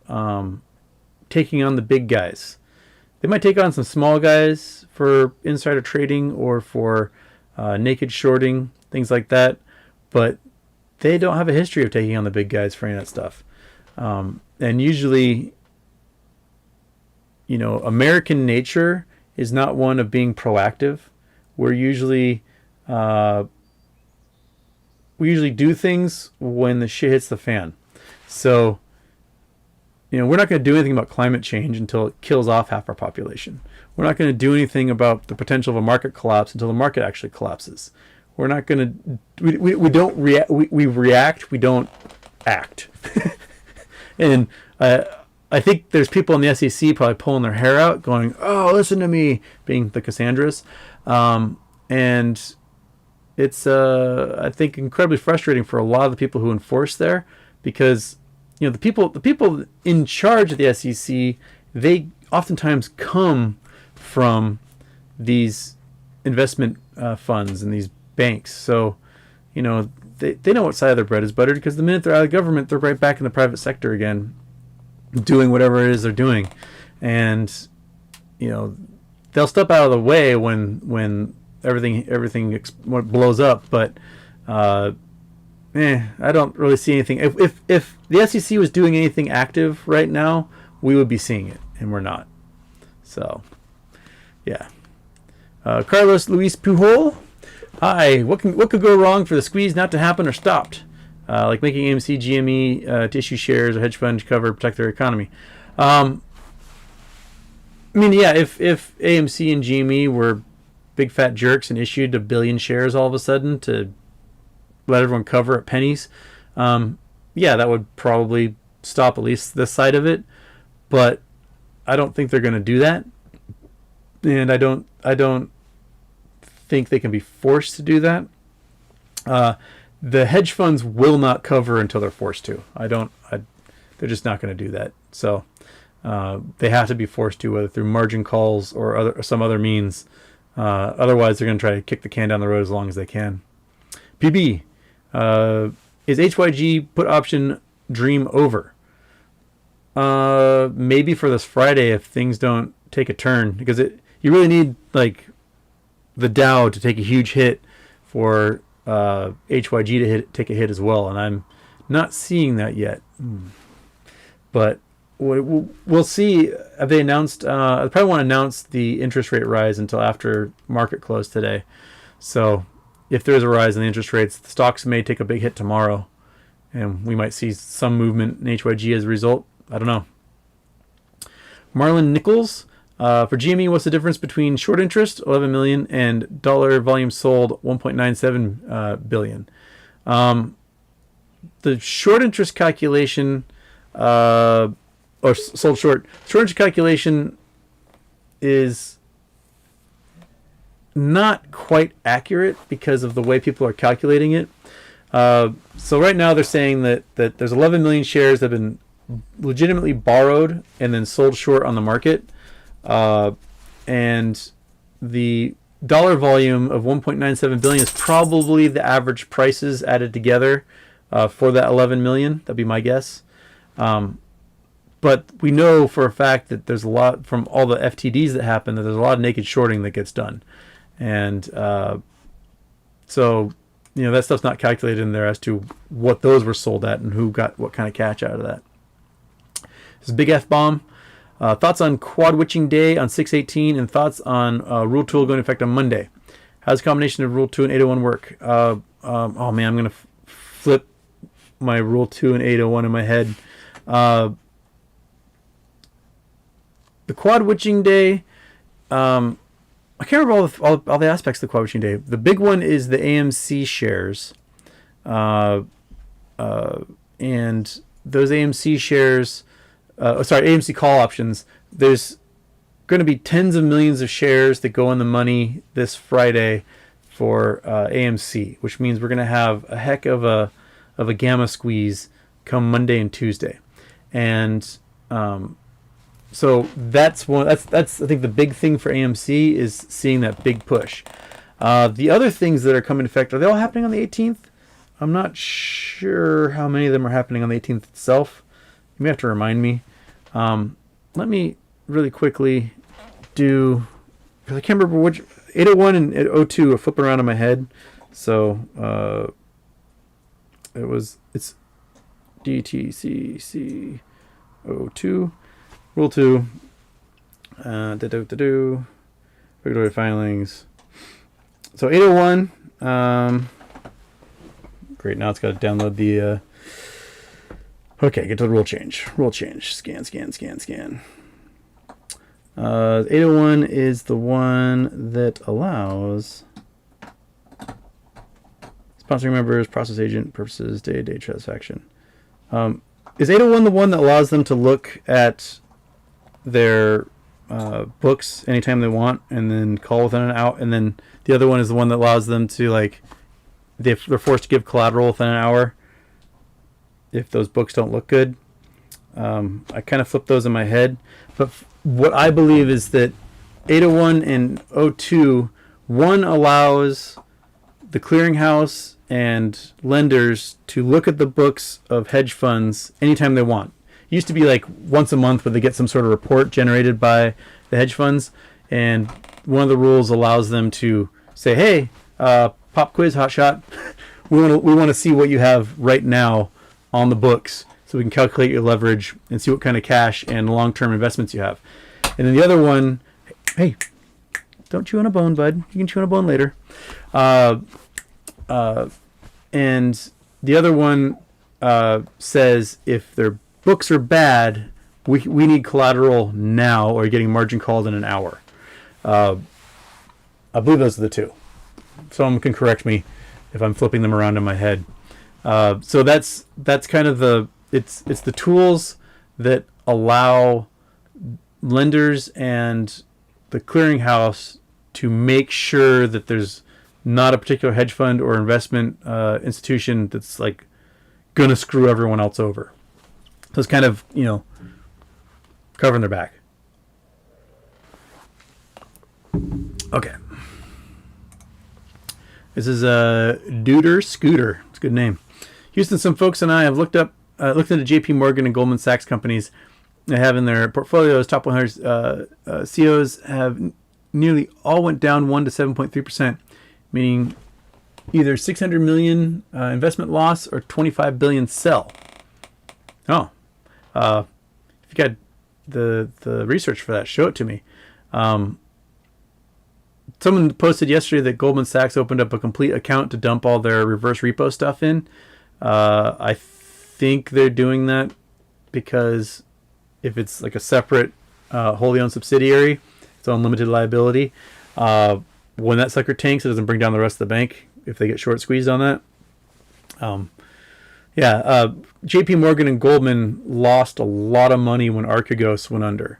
taking on the big guys. They might take on some small guys for insider trading or for naked shorting, things like that, but they don't have a history of taking on the big guys for any of that stuff. And usually, American nature is not one of being proactive. We're usually we usually do things when the shit hits the fan. So, we're not going to do anything about climate change until it kills off half our population. We're not going to do anything about the potential of a market collapse until the market actually collapses. We're not going to, we don't react, we react, we don't act. And I think there's people in the SEC probably pulling their hair out, going, "Oh, listen to me," being the Cassandras, and it's I think incredibly frustrating for a lot of the people who enforce there, because the people in charge of the SEC, they oftentimes come from these investment funds and these banks, so they know what side of their bread is buttered, because the minute they're out of government, they're right back in the private sector again, doing whatever it is they're doing. And they'll step out of the way when everything blows up, but I don't really see anything. If the SEC was doing anything active right now, we would be seeing it, and we're not. So yeah. Carlos Luis Pujol, hi. What could go wrong for the squeeze not to happen or stopped? Like making AMC, GME to issue shares or hedge fund to cover protect their economy. I mean, yeah, if AMC and GME were big fat jerks and issued 1 billion shares all of a sudden to let everyone cover at pennies, yeah, that would probably stop at least this side of it. But I don't think they're going to do that, and I don't think they can be forced to do that. The hedge funds will not cover until they're forced to. They're just not going to do that. So they have to be forced to, whether through margin calls or some other means. Otherwise, they're going to try to kick the can down the road as long as they can. PB, is HYG put option dream over? Maybe for this Friday if things don't take a turn, because you really need like the Dow to take a huge hit for HYG to take a hit as well, and I'm not seeing that yet. But we'll see. Have they announced? I probably won't announce the interest rate rise until after market close today. So if there is a rise in the interest rates, the stocks may take a big hit tomorrow, and we might see some movement in HYG as a result. I don't know. Marlon Nichols, for GME, what's the difference between short interest, 11 million, and dollar volume sold, 1.97 billion? The short interest calculation, or sold short interest calculation is not quite accurate because of the way people are calculating it. So right now they're saying that there's 11 million shares that have been legitimately borrowed and then sold short on the market. And the dollar volume of 1.97 billion is probably the average prices added together for that 11 million. That'd be my guess. But we know for a fact that there's a lot from all the FTDs that happen, that there's a lot of naked shorting that gets done. And so, that stuff's not calculated in there as to what those were sold at and who got what kind of cash out of that. This is Big F Bomb. Thoughts on quad witching day on 6/18 and thoughts on Rule 2 going into effect on Monday. How does the combination of Rule 2 and 801 work? Oh man, I'm going to flip my Rule 2 and 801 in my head. The quad witching day, I can't remember all the aspects of the quad witching day. The big one is the AMC shares. And those AMC shares... AMC call options. There's going to be tens of millions of shares that go in the money this Friday for AMC, which means we're going to have a heck of a gamma squeeze come Monday and Tuesday, and so that's I think the big thing for AMC is seeing that big push. The other things that are coming into effect, are they all happening on the 18th? I'm not sure how many of them are happening on the 18th itself. You may have to remind me. Let me really quickly do, because I can't remember which 801 and 802 are flipping around in my head. So it's DTCC 02 Rule 2 regulatory filings. So 801. Great. Now it's got to download the. Okay, get to the rule change. Rule change. Scan. 801 is the one that allows sponsoring members, process agent purposes, day-to-day transaction. Is 801 the one that allows them to look at their books anytime they want and then call within an hour? And then the other one is the one that allows them to, like, they're forced to give collateral within an hour if those books don't look good. I kind of flip those in my head. But what I believe is that 801 and 02, one allows the clearinghouse and lenders to look at the books of hedge funds anytime they want. It used to be like once a month where they get some sort of report generated by the hedge funds, and one of the rules allows them to say, hey, pop quiz, hotshot, we want to see what you have right now on the books so we can calculate your leverage and see what kind of cash and long-term investments you have. And then the other one, hey, don't chew on a bone, bud. You can chew on a bone later. And the other one says if their books are bad, we need collateral now, or you're getting margin called in an hour. I believe those are the two. Someone can correct me if I'm flipping them around in my head. So that's kind of it's the tools that allow lenders and the clearinghouse to make sure that there's not a particular hedge fund or investment institution that's like gonna screw everyone else over. So it's kind of, covering their back. Okay. This is a Duder Scooter. It's a good name. Houston, some folks and I have looked into JP Morgan and Goldman Sachs companies they have in their portfolios. Top 100 CEOs have nearly all went down 1 to 7.3%, meaning either 600 million investment loss or 25 billion sell. Oh, if you got the research for that, show it to me. Someone posted yesterday that Goldman Sachs opened up a complete account to dump all their reverse repo stuff in. I think they're doing that because if it's like a separate wholly owned subsidiary, it's unlimited liability. When that sucker tanks, it doesn't bring down the rest of the bank if they get short squeezed on that. JP Morgan and Goldman lost a lot of money when Archegos went under.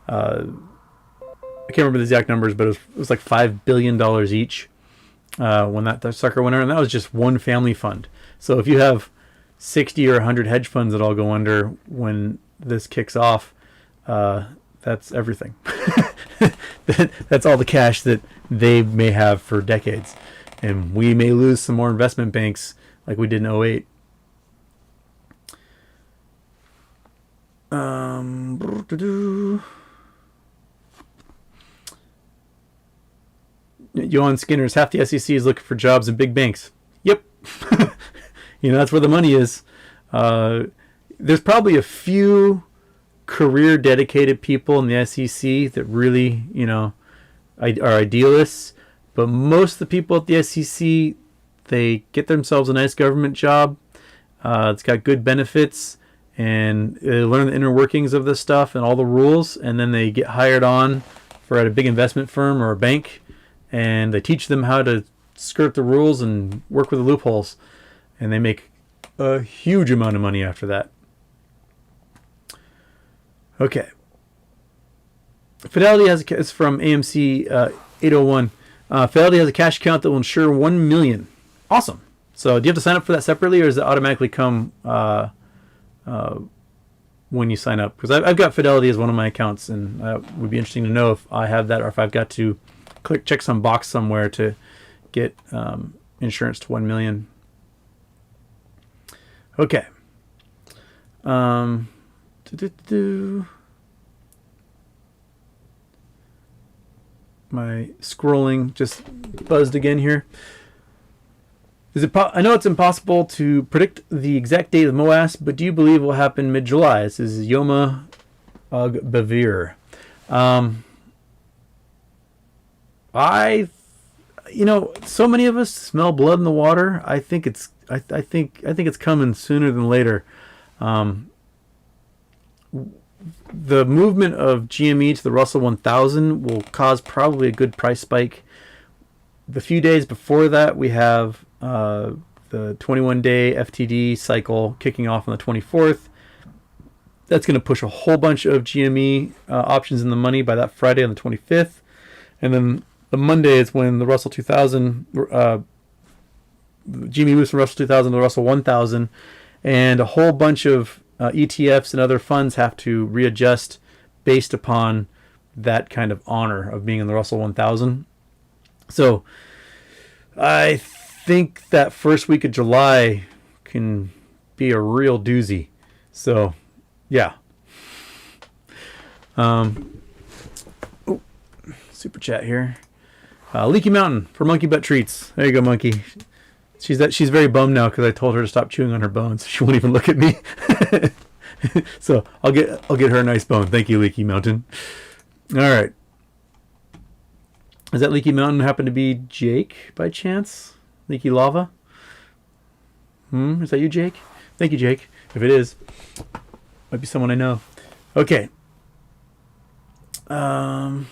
I can't remember the exact numbers, but it was like $5 billion each when that sucker went under, and that was just one family fund. So if you have 60 or 100 hedge funds that all go under when this kicks off, that's everything. That's all the cash that they may have for decades. And we may lose some more investment banks like we did in 08. Johan Skinner's half the SEC is looking for jobs in big banks. Yep. That's where the money is. There's probably a few career dedicated people in the SEC that really, are idealists. But most of the people at the SEC, they get themselves a nice government job. It's got good benefits, and they learn the inner workings of this stuff and all the rules, and then they get hired on at a big investment firm or a bank, and they teach them how to skirt the rules and work with the loopholes, and they make a huge amount of money after that. Okay. Fidelity it's from AMC 801. Fidelity has a cash account that will insure $1 million. Awesome. So do you have to sign up for that separately, or does it automatically come when you sign up? Because I've got Fidelity as one of my accounts, and it would be interesting to know if I have that or if I've got to check some box somewhere to get insurance to $1 million. Okay. My scrolling just buzzed again here. I know it's impossible to predict the exact date of MOASS, but do you believe it will happen mid-July? This is Yoma Bavir. So many of us smell blood in the water. I think it's coming sooner than later. The movement of GME to the Russell 1000 will cause probably a good price spike. The few days before that, we have the 21-day FTD cycle kicking off on the 24th. That's going to push a whole bunch of GME options in the money by that Friday on the 25th. And then the Monday is when the Russell 2000, GME moves from Russell 2000 to the Russell 1000. And a whole bunch of ETFs and other funds have to readjust based upon that kind of honor of being in the Russell 1000. So I think that first week of July can be a real doozy. So, yeah. Super chat here. Leaky Mountain for Monkey Butt Treats. There you go, Monkey. She's very bummed now because I told her to stop chewing on her bones. She won't even look at me. So I'll get her a nice bone. Thank you, Leaky Mountain. All right. Does that Leaky Mountain happen to be Jake by chance? Leaky Lava? Is that you, Jake? Thank you, Jake. If it is, might be someone I know. Okay. How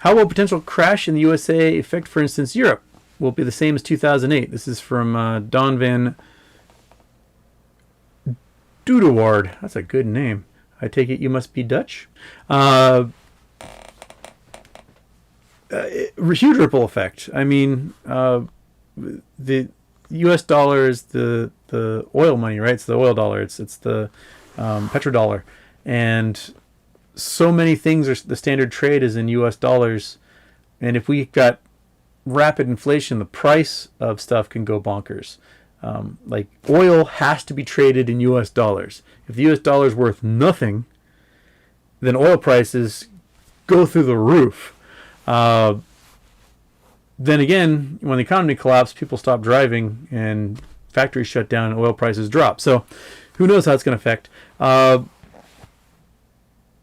will potential crash in the USA affect, for instance, Europe? Will it be the same as 2008? This is from Don Van Dudeward. That's a good name. I take it you must be Dutch. Huge ripple effect. I mean, the U.S. dollar is the oil money, right? It's the oil dollar. It's the petrodollar, and so many things are the standard trade is in U.S. dollars, and if we got rapid inflation, the price of stuff can go bonkers. Like oil has to be traded in U.S. dollars. If the U.S. dollar is worth nothing, then oil prices go through the roof. Then again, when the economy collapsed, people stop driving and factories shut down and oil prices drop. So who knows how it's going to affect.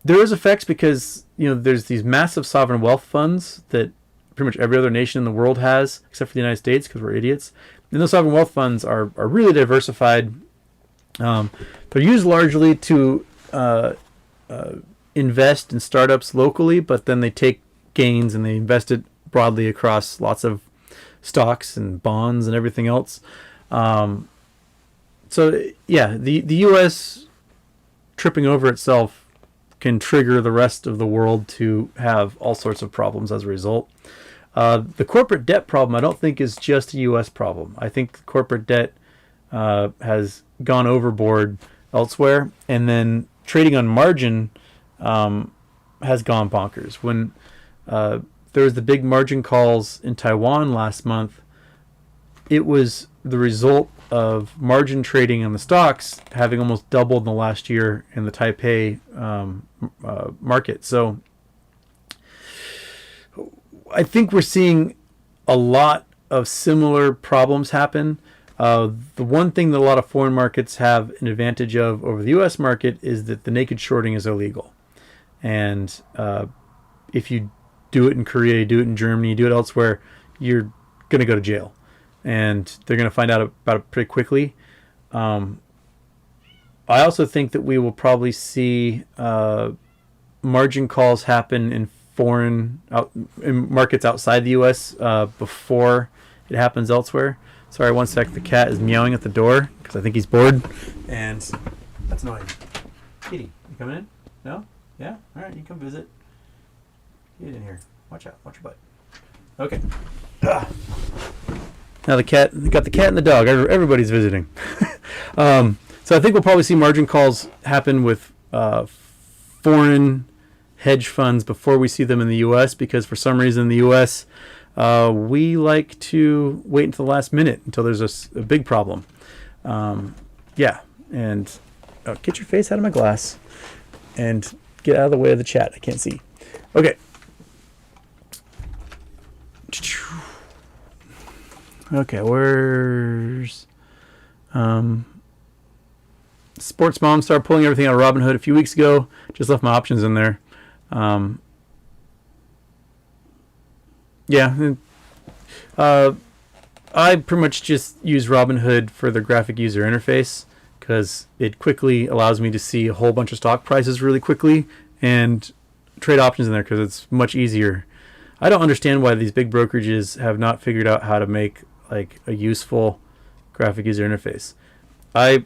There is effects because, there's these massive sovereign wealth funds that pretty much every other nation in the world has, except for the United States because we're idiots. And those sovereign wealth funds are really diversified. They're used largely to invest in startups locally, but then they take gains and they invest it broadly across lots of stocks and bonds and everything else. So yeah, the U.S. tripping over itself can trigger the rest of the world to have all sorts of problems as a result. The corporate debt problem, I don't think, is just a U.S. problem. I think corporate debt has gone overboard elsewhere, and then trading on margin has gone bonkers. When there was the big margin calls in Taiwan last month, it was the result of margin trading on the stocks having almost doubled in the last year in the Taipei market. So I think we're seeing a lot of similar problems happen. The one thing that a lot of foreign markets have an advantage of over the U.S. market is that the naked shorting is illegal. And if you do it in Korea, you do it in Germany, you do it elsewhere, you're going to go to jail. And they're going to find out about it pretty quickly. I also think that we will probably see margin calls happen in in markets outside the U.S. Before it happens elsewhere. Sorry, one sec. The cat is meowing at the door because I think he's bored, and that's annoying. Kitty, you coming in? No? Yeah? All right, you come visit. Get in here. Watch out. Watch your butt. Okay. Now we got the cat and the dog. Everybody's visiting. So I think we'll probably see margin calls happen with foreign hedge funds before we see them in the U.S. because for some reason in the U.S. We like to wait until the last minute until there's a big problem. Yeah, and get your face out of my glass and get out of the way of the chat. I can't see. Okay. Okay, where's Sports Mom started pulling everything out of Robinhood a few weeks ago. Just left my options in there. Yeah, I pretty much just use Robinhood for the graphic user interface because it quickly allows me to see a whole bunch of stock prices really quickly and trade options in there because it's much easier. I don't understand why these big brokerages have not figured out how to make like a useful graphic user interface. I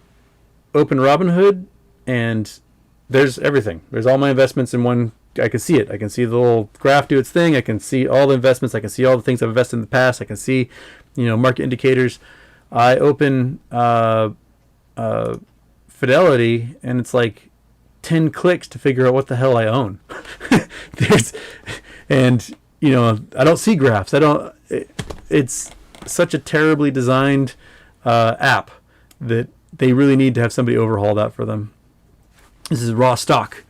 open Robinhood and there's everything. There's all my investments in one. I can see it. I can see the little graph do its thing. I can see all the investments. I can see all the things I've invested in the past. I can see, market indicators. I open Fidelity and it's like 10 clicks to figure out what the hell I own. I don't see graphs. It's such a terribly designed app that they really need to have somebody overhaul that for them. This is raw stock.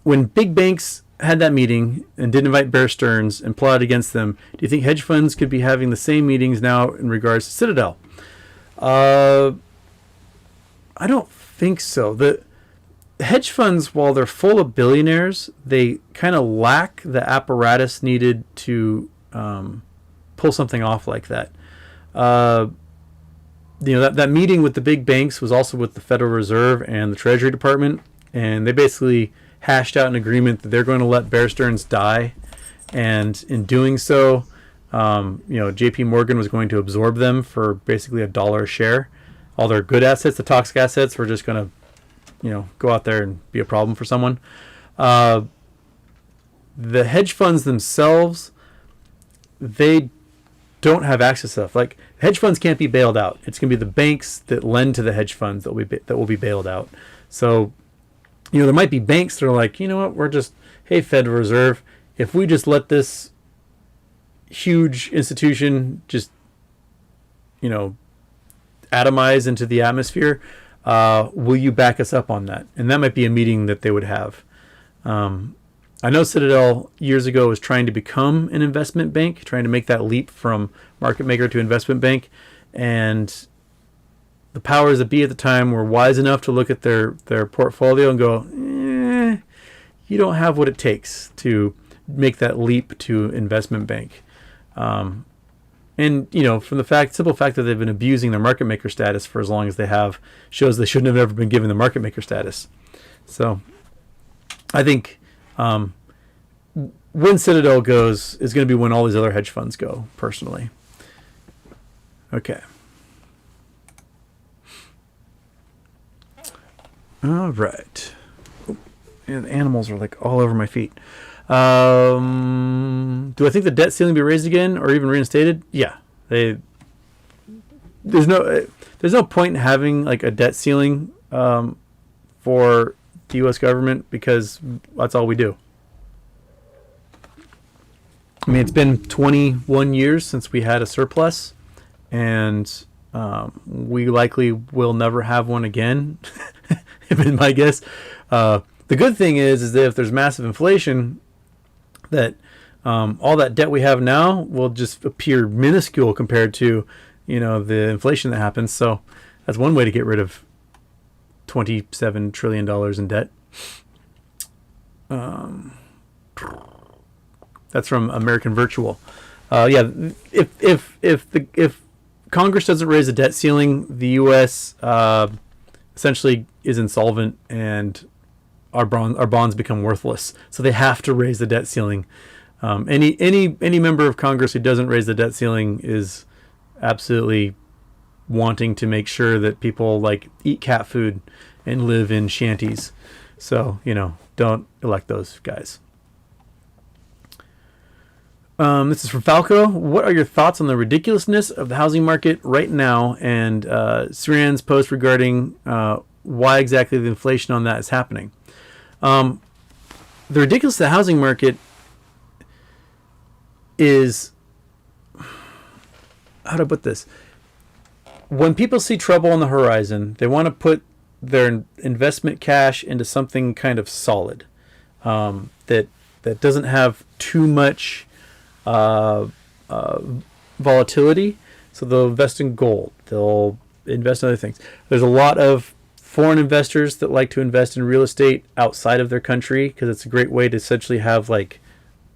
When big banks had that meeting and didn't invite Bear Stearns and plotted against them, do you think hedge funds could be having the same meetings now in regards to Citadel? I don't think so. The hedge funds, while they're full of billionaires, they kind of lack the apparatus needed to pull something off like that. That meeting with the big banks was also with the Federal Reserve and the Treasury Department, and they basically hashed out an agreement that they're going to let Bear Stearns die, and in doing so, J.P. Morgan was going to absorb them for basically $1 a share. All their good assets, the toxic assets, were just going to, go out there and be a problem for someone. The hedge funds themselves, they don't have access to stuff. Like, hedge funds can't be bailed out. It's going to be the banks that lend to the hedge funds that will be bailed out. So, there might be banks that are like, you know what, we're just, hey, Federal Reserve, if we just let this huge institution just, atomize into the atmosphere, will you back us up on that? And that might be a meeting that they would have. I know Citadel years ago was trying to become an investment bank, trying to make that leap from market maker to investment bank. And the powers that be at the time were wise enough to look at their portfolio and go, you don't have what it takes to make that leap to investment bank. From the simple fact that they've been abusing their market maker status for as long as they have, shows they shouldn't have ever been given the market maker status. So I think when Citadel goes is going to be when all these other hedge funds go, personally. Okay. All right. And the animals are like all over my feet. Do I think the debt ceiling be raised again or even reinstated? Yeah. There's no point in having like a debt ceiling for the U.S. government because that's all we do. I mean, it's been 21 years since we had a surplus, and we likely will never have one again, in my guess. The good thing is that if there's massive inflation, that all that debt we have now will just appear minuscule compared to, the inflation that happens. So that's one way to get rid of $27 trillion in debt. That's from American Virtual. If Congress doesn't raise the debt ceiling, the U.S. Essentially is insolvent and our bonds become worthless. So they have to raise the debt ceiling. Any member of Congress who doesn't raise the debt ceiling is absolutely wanting to make sure that people like eat cat food and live in shanties. So, don't elect those guys. This is from Falco. What are your thoughts on the ridiculousness of the housing market right now, and Suran's post regarding why exactly the inflation on that is happening? The ridiculousness of the housing market is, how do I put this? When people see trouble on the horizon, they want to put their investment cash into something kind of solid, that doesn't have too much volatility. So they'll invest in gold. They'll invest in other things. There's a lot of foreign investors that like to invest in real estate outside of their country because it's a great way to essentially have like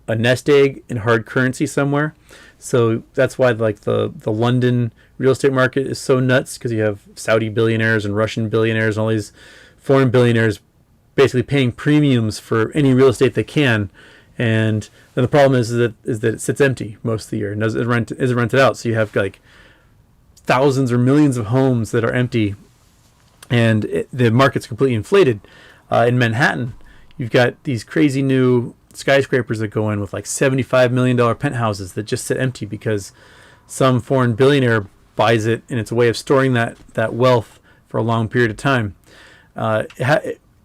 a nest egg in hard currency somewhere. So that's why like the London real estate market is so nuts, because you have Saudi billionaires and Russian billionaires and all these foreign billionaires basically paying premiums for any real estate they can. And then the problem is that it sits empty most of the year and isn't rented out. So you have like thousands or millions of homes that are empty, and the market's completely inflated. In Manhattan, you've got these crazy new skyscrapers that go in with like $75 million penthouses that just sit empty because some foreign billionaire buys it, and it's a way of storing that wealth for a long period of time.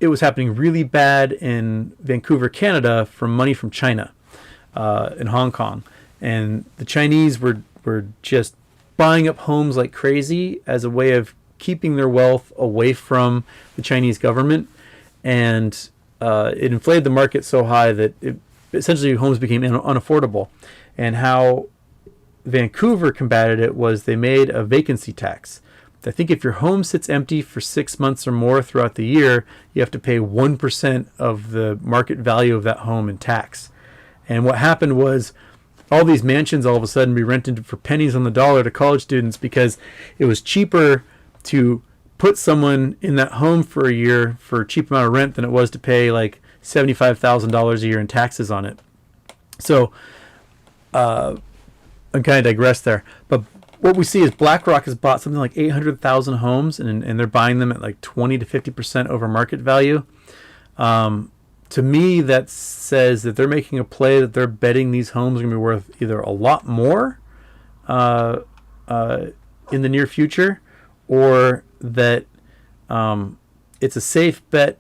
It was happening really bad in Vancouver, Canada, from money from China, in Hong Kong, and the Chinese were just buying up homes like crazy as a way of keeping their wealth away from the Chinese government, and it inflated the market so high that essentially homes became unaffordable. And how Vancouver combated it was they made a vacancy tax. I think if your home sits empty for 6 months or more throughout the year, you have to pay 1% of the market value of that home in tax. And what happened was all these mansions all of a sudden be rented for pennies on the dollar to college students because it was cheaper to put someone in that home for a year for a cheap amount of rent than it was to pay like $75,000 a year in taxes on it. So I'm kind of digress there. But what we see is BlackRock has bought something like 800,000 homes, and they're buying them at like 20 to 50% over market value. To me, that says that they're making a play that they're betting these homes are going to be worth either a lot more in the near future, or that it's a safe bet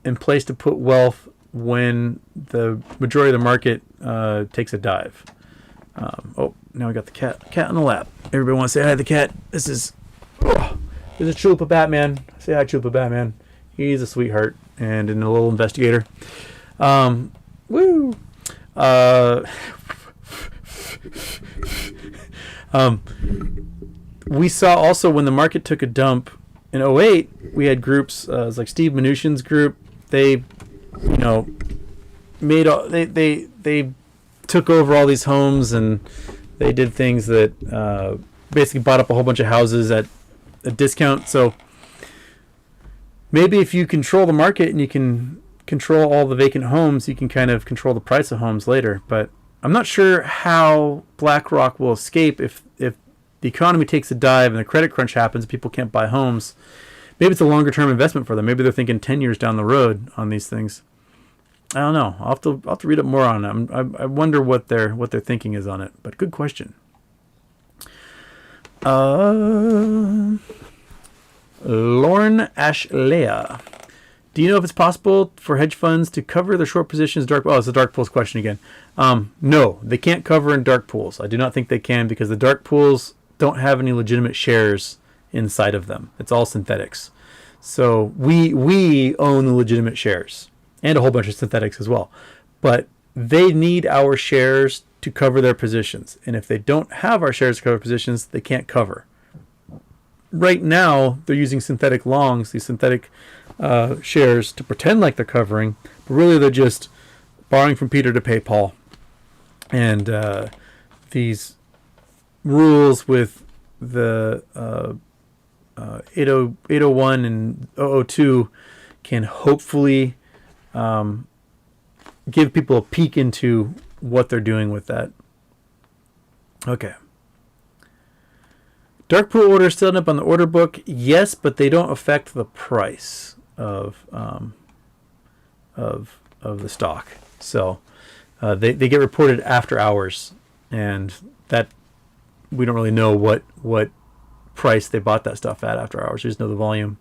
and place to put wealth when the majority of the market takes a dive. Now we got the cat on the lap. Everybody wants to say hi to the cat. This is Chalupa Batman. Say hi, Chalupa Batman. He's a sweetheart and a little investigator. Woo! We saw also when the market took a dump in 2008, we had groups, it was like Steve Mnuchin's group. They, they took over all these homes, and they did things that basically bought up a whole bunch of houses at a discount. So maybe if you control the market and you can control all the vacant homes, you can kind of control the price of homes later. But I'm not sure how BlackRock will escape if the economy takes a dive and the credit crunch happens, people can't buy homes. Maybe it's a longer term investment for them. Maybe they're thinking 10 years down the road on these things. I don't know. I'll have to read up more on it. I wonder what their thinking is on it. But good question. Lauren Ashlea. Do you know if it's possible for hedge funds to cover their short positions dark? Oh, it's a dark pools question again. No, they can't cover in dark pools. I do not think they can, because the dark pools don't have any legitimate shares inside of them. It's all synthetics. So we own the legitimate shares and a whole bunch of synthetics as well. But they need our shares to cover their positions. And if they don't have our shares to cover positions, they can't cover. Right now, they're using synthetic longs, these synthetic shares, to pretend like they're covering, but really they're just borrowing from Peter to pay Paul. And these rules with the 801 and 002 can hopefully give people a peek into what they're doing with that. Okay. Dark pool orders still end up on the order book, yes, but they don't affect the price of the stock. So they get reported after hours, and that we don't really know what price they bought that stuff at after hours. We just know the volume.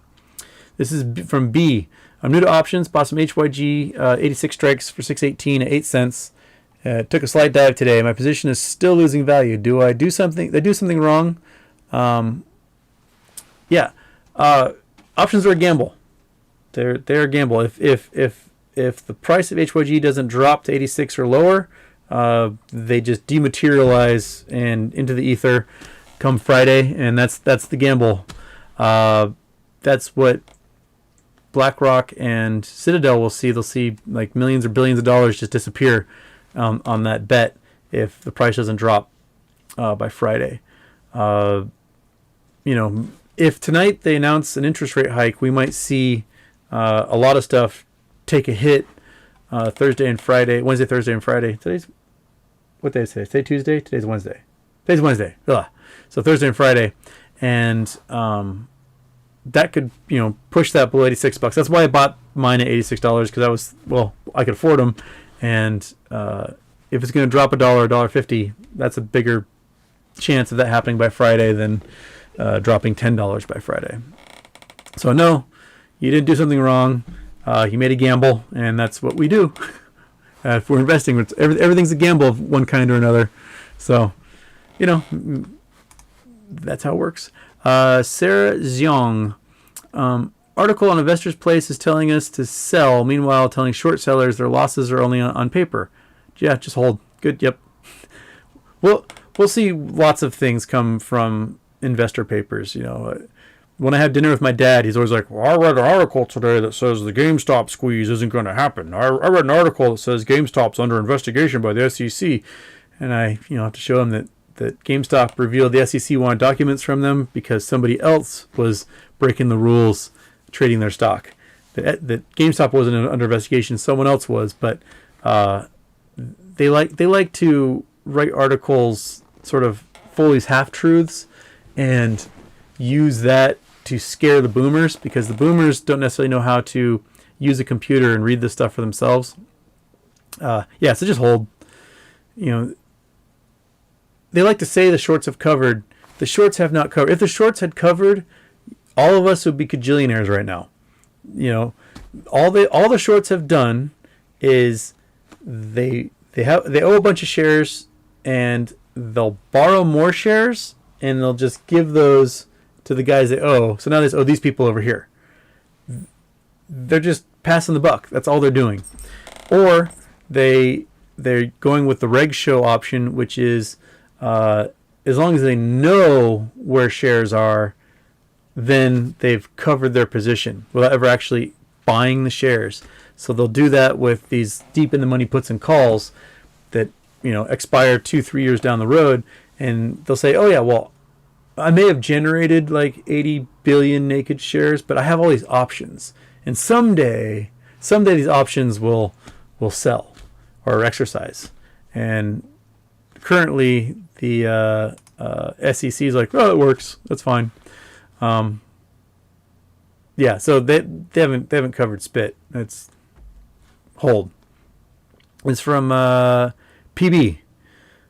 This is from B. I'm new to options. Bought some HYG 86 strikes for 618 at 8 cents. Took a slight dive today. My position is still losing value. Do I do something? Did I do something wrong? Yeah. Options are a gamble. They're a gamble. If the price of HYG doesn't drop to 86 or lower, they just dematerialize and into the ether come Friday, and that's the gamble. That's what BlackRock and Citadel will see. They'll see like millions or billions of dollars just disappear on that bet if the price doesn't drop by Friday. If tonight they announce an interest rate hike, we might see a lot of stuff take a hit Thursday and Friday, Wednesday, Thursday, and Friday. What day is today? Today Tuesday? Today's Wednesday. Today's Wednesday. Ugh. So Thursday and Friday. And that could, push that below $86. That's why I bought mine at $86 because I could afford them. And if it's going to drop $1.50, that's a bigger chance of that happening by Friday than dropping $10 by Friday. So no, you didn't do something wrong. You made a gamble, and that's what we do. If we're investing, everything's a gamble of one kind or another. So, that's how it works. Sarah Xiong. Article on Investor's Place is telling us to sell, meanwhile telling short sellers their losses are only on paper. Yeah, just hold. Good, yep. We'll see lots of things come from investor papers. When I have dinner with my dad, he's always like, well, I read an article today that says the GameStop squeeze isn't going to happen. I read an article that says GameStop's under investigation by the SEC. And I have to show him that GameStop revealed the SEC wanted documents from them because somebody else was breaking the rules trading their stock. That GameStop wasn't under investigation, someone else was, but they like to write articles sort of full of half-truths and use that to scare the boomers, because the boomers don't necessarily know how to use a computer and read this stuff for themselves. So just hold. They like to say the shorts have covered. The shorts have not covered. If the shorts had covered, all of us would be cajillionaires right now. All the shorts have done is they owe a bunch of shares and they'll borrow more shares and they'll just give those to the guys they owe. So now they owe these people over here. They're just passing the buck. That's all they're doing. Or they're going with the reg show option, which is as long as they know where shares are, then they've covered their position without ever actually buying the shares. So they'll do that with these deep in the money puts and calls that expire 2-3 years down the road, and they'll say, oh yeah, well, I may have generated like 80 billion naked shares, but I have all these options, and someday these options will sell or exercise. And currently the SEC is like, oh, it works, that's fine. So they haven't covered spit. It's hold. It's from PB.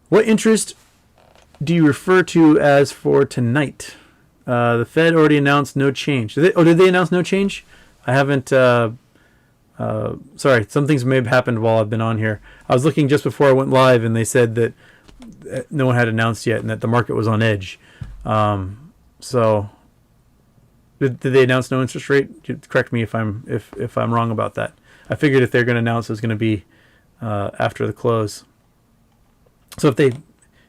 What interest do you refer to as for tonight? The Fed already announced no change. Did they announce no change? I haven't. Sorry, some things may have happened while I've been on here. I was looking just before I went live, and they said that no one had announced yet, and that the market was on edge. So, did they announce no interest rate? Correct me if I'm wrong about that. I figured if they're going to announce, it was going to be after the close. So if they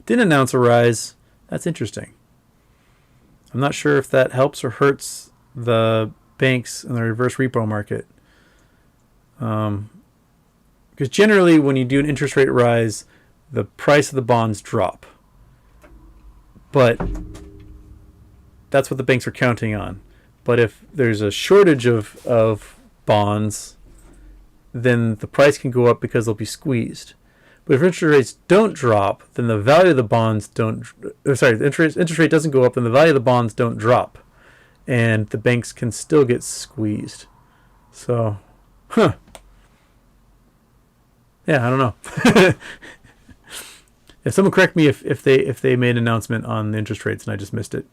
didn't announce a rise, that's interesting. I'm not sure if that helps or hurts the banks in the reverse repo market. Because generally when you do an interest rate rise, the price of the bonds drop. But that's what the banks are counting on. But if there's a shortage of bonds, then the price can go up because they'll be squeezed. But if interest rates don't drop, then the value of the bonds interest rate doesn't go up, then the value of the bonds don't drop. And the banks can still get squeezed. So, Yeah, I don't know. Yeah, someone correct me if they made an announcement on the interest rates and I just missed it.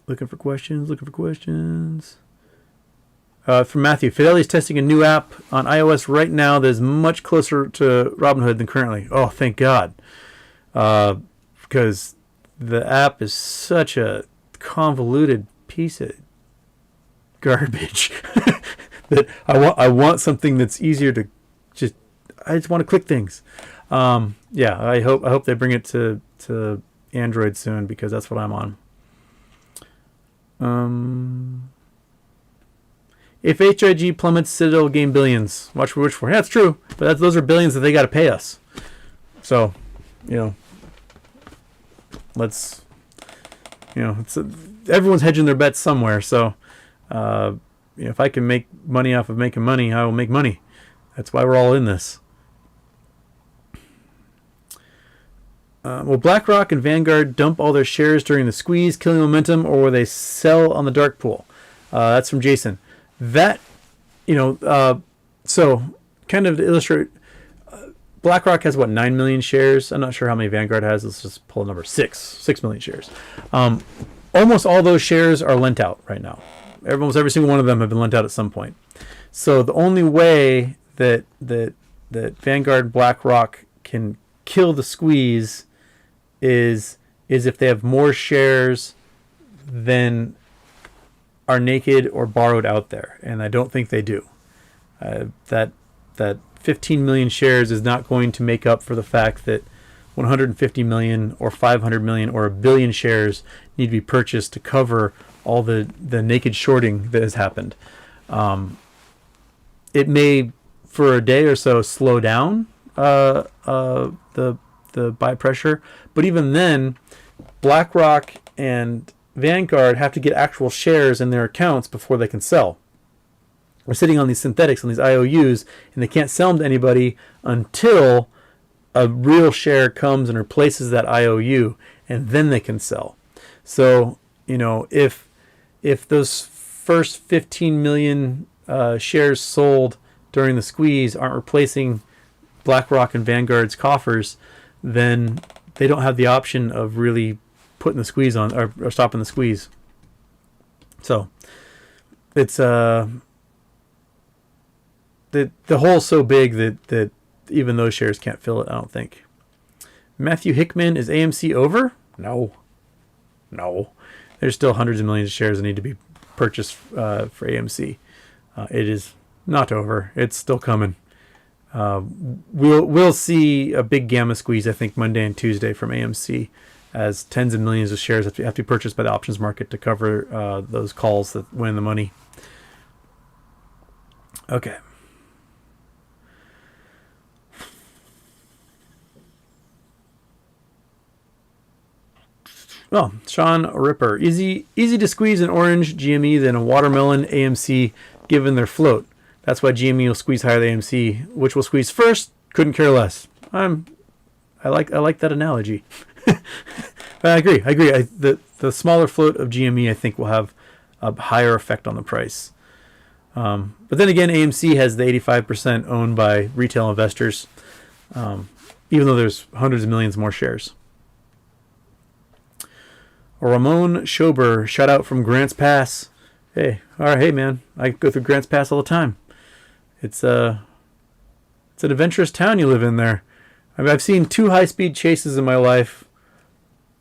Looking for questions. From Matthew, Fidelity is testing a new app on iOS right now that is much closer to Robinhood than currently. Oh, thank God. Because the app is such a convoluted piece of garbage that I want something that's easier to I just want to click things. I hope they bring it to Android soon, because that's what I'm on. If HIG plummets, Citadel will gain billions. Watch for which for. Yeah, that's true. But those are billions that they got to pay us. So, let's Everyone's hedging their bets somewhere. So, if I can make money off of making money, I will make money. That's why we're all in this. Will BlackRock and Vanguard dump all their shares during the squeeze, killing momentum, or will they sell on the dark pool? That's from Jason. That, so kind of to illustrate, BlackRock has 9 million shares. I'm not sure how many Vanguard has. Let's just pull a number 6 million shares. Almost all those shares are lent out right now. Almost every single one of them have been lent out at some point. So the only way that Vanguard and BlackRock can kill the squeeze is if they have more shares than are naked or borrowed out there, and I don't think they do. That 15 million shares is not going to make up for the fact that 150 million or 500 million or 1 billion shares need to be purchased to cover all the naked shorting that has happened. It may, for a day or so, slow down the buy pressure, but even then, BlackRock and Vanguard have to get actual shares in their accounts before they can sell. We're sitting on these synthetics, on these IOUs, and they can't sell them to anybody until a real share comes and replaces that IOU, and then they can sell. So, if those first 15 million shares sold during the squeeze aren't replacing BlackRock and Vanguard's coffers, then they don't have the option of really putting the squeeze on or stopping the squeeze. So it's the hole's so big that even those shares can't fill it, I don't think. Matthew Hickman, is AMC over? No. There's still hundreds of millions of shares that need to be purchased for AMC. It is not over. It's still coming. We'll see a big gamma squeeze, I think, Monday and Tuesday from AMC, as tens of millions of shares have to be purchased by the options market to cover those calls that win the money. Okay. Well, Sean Ripper, easy to squeeze an orange GME than a watermelon AMC given their float. That's why GME will squeeze higher than AMC. Which will squeeze first? Couldn't care less. I like that analogy. I agree. The smaller float of GME, I think, will have a higher effect on the price. But then again, AMC has the 85% owned by retail investors, even though there's hundreds of millions more shares. Ramon Schober, shout out from Grants Pass. Hey, all right, hey man, I go through Grants Pass all the time. It's an adventurous town you live in there. I mean, I've seen 2 high-speed chases in my life.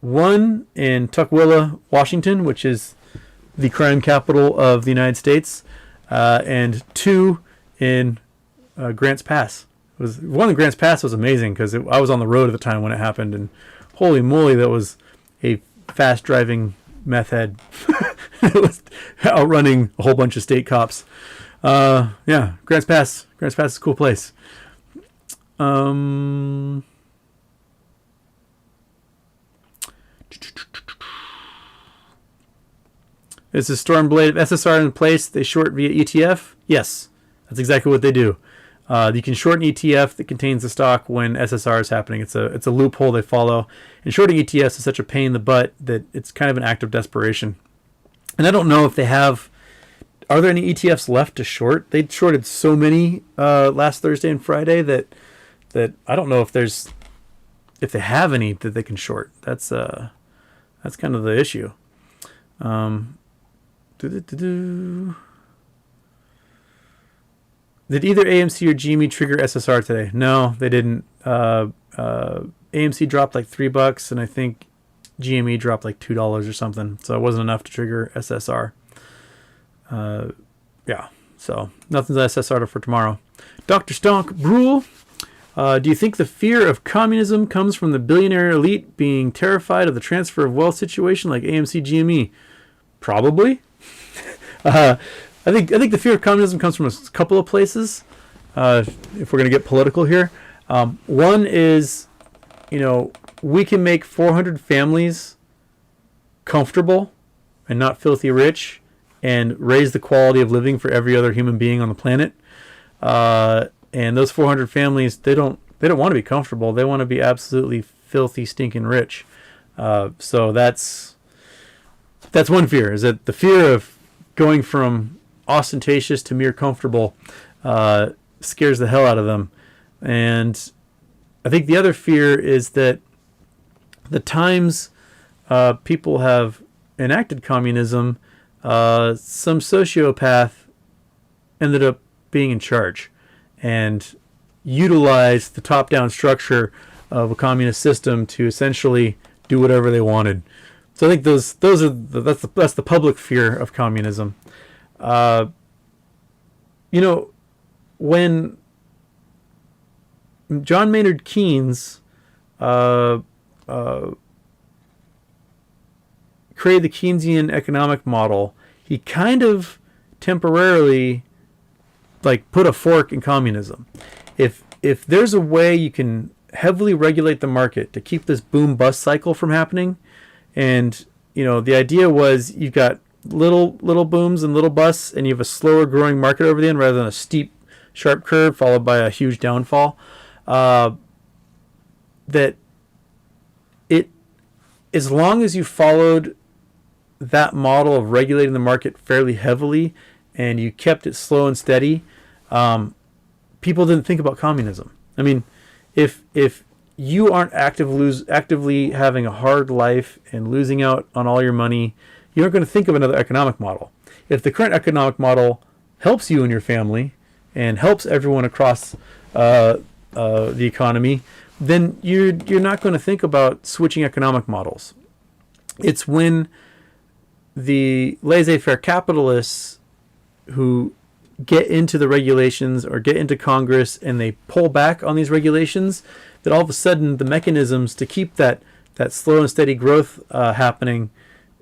One in Tukwila, Washington, which is the crime capital of the United States, and 2 in Grants Pass. One in Grants Pass was amazing because I was on the road at the time when it happened, and holy moly, that was a fast-driving meth head. It was outrunning a whole bunch of state cops. Yeah, Grants Pass. Grants Pass is a cool place. Is the Stormblade SSR in place? They short via ETF? Yes, that's exactly what they do. You can short an ETF that contains the stock when SSR is happening. It's a loophole they follow. And shorting ETFs is such a pain in the butt that it's kind of an act of desperation. And I don't know if they have. Are there any ETFs left to short? They shorted so many last Thursday and Friday that I don't know if they have any that they can short. That's kind of the issue. Did either AMC or GME trigger SSR today? No, they didn't. AMC dropped like $3, and I think GME dropped like $2 or something. So it wasn't enough to trigger SSR. Yeah, so nothing's SSR for tomorrow. Dr. Stonk Brule, do you think the fear of communism comes from the billionaire elite being terrified of the transfer of wealth situation like AMC GME? Probably. I think the fear of communism comes from a couple of places. If we're going to get political here, one is, we can make 400 families comfortable and not filthy rich, and raise the quality of living for every other human being on the planet. And those 400 families, they don't want to be comfortable. They want to be absolutely filthy, stinking rich. So that's one fear, is that the fear of going from ostentatious to mere comfortable scares the hell out of them. And I think the other fear is that the times people have enacted communism, some sociopath ended up being in charge and utilized the top-down structure of a communist system to essentially do whatever they wanted. So I think that's the public fear of communism. When John Maynard Keynes created the Keynesian economic model, he kind of temporarily put a fork in communism. If there's a way you can heavily regulate the market to keep this boom bust cycle from happening, and the idea was you've got little booms and little busts, and you have a slower growing market over the end rather than a steep sharp curve followed by a huge downfall. That as long as you followed that model of regulating the market fairly heavily and you kept it slow and steady, people didn't think about communism. I mean, if you aren't actively having a hard life and losing out on all your money, you aren't going to think of another economic model. If the current economic model helps you and your family and helps everyone across the economy, then you're not going to think about switching economic models. It's when the laissez-faire capitalists who get into the regulations or get into Congress and they pull back on these regulations that all of a sudden the mechanisms to keep that slow and steady growth happening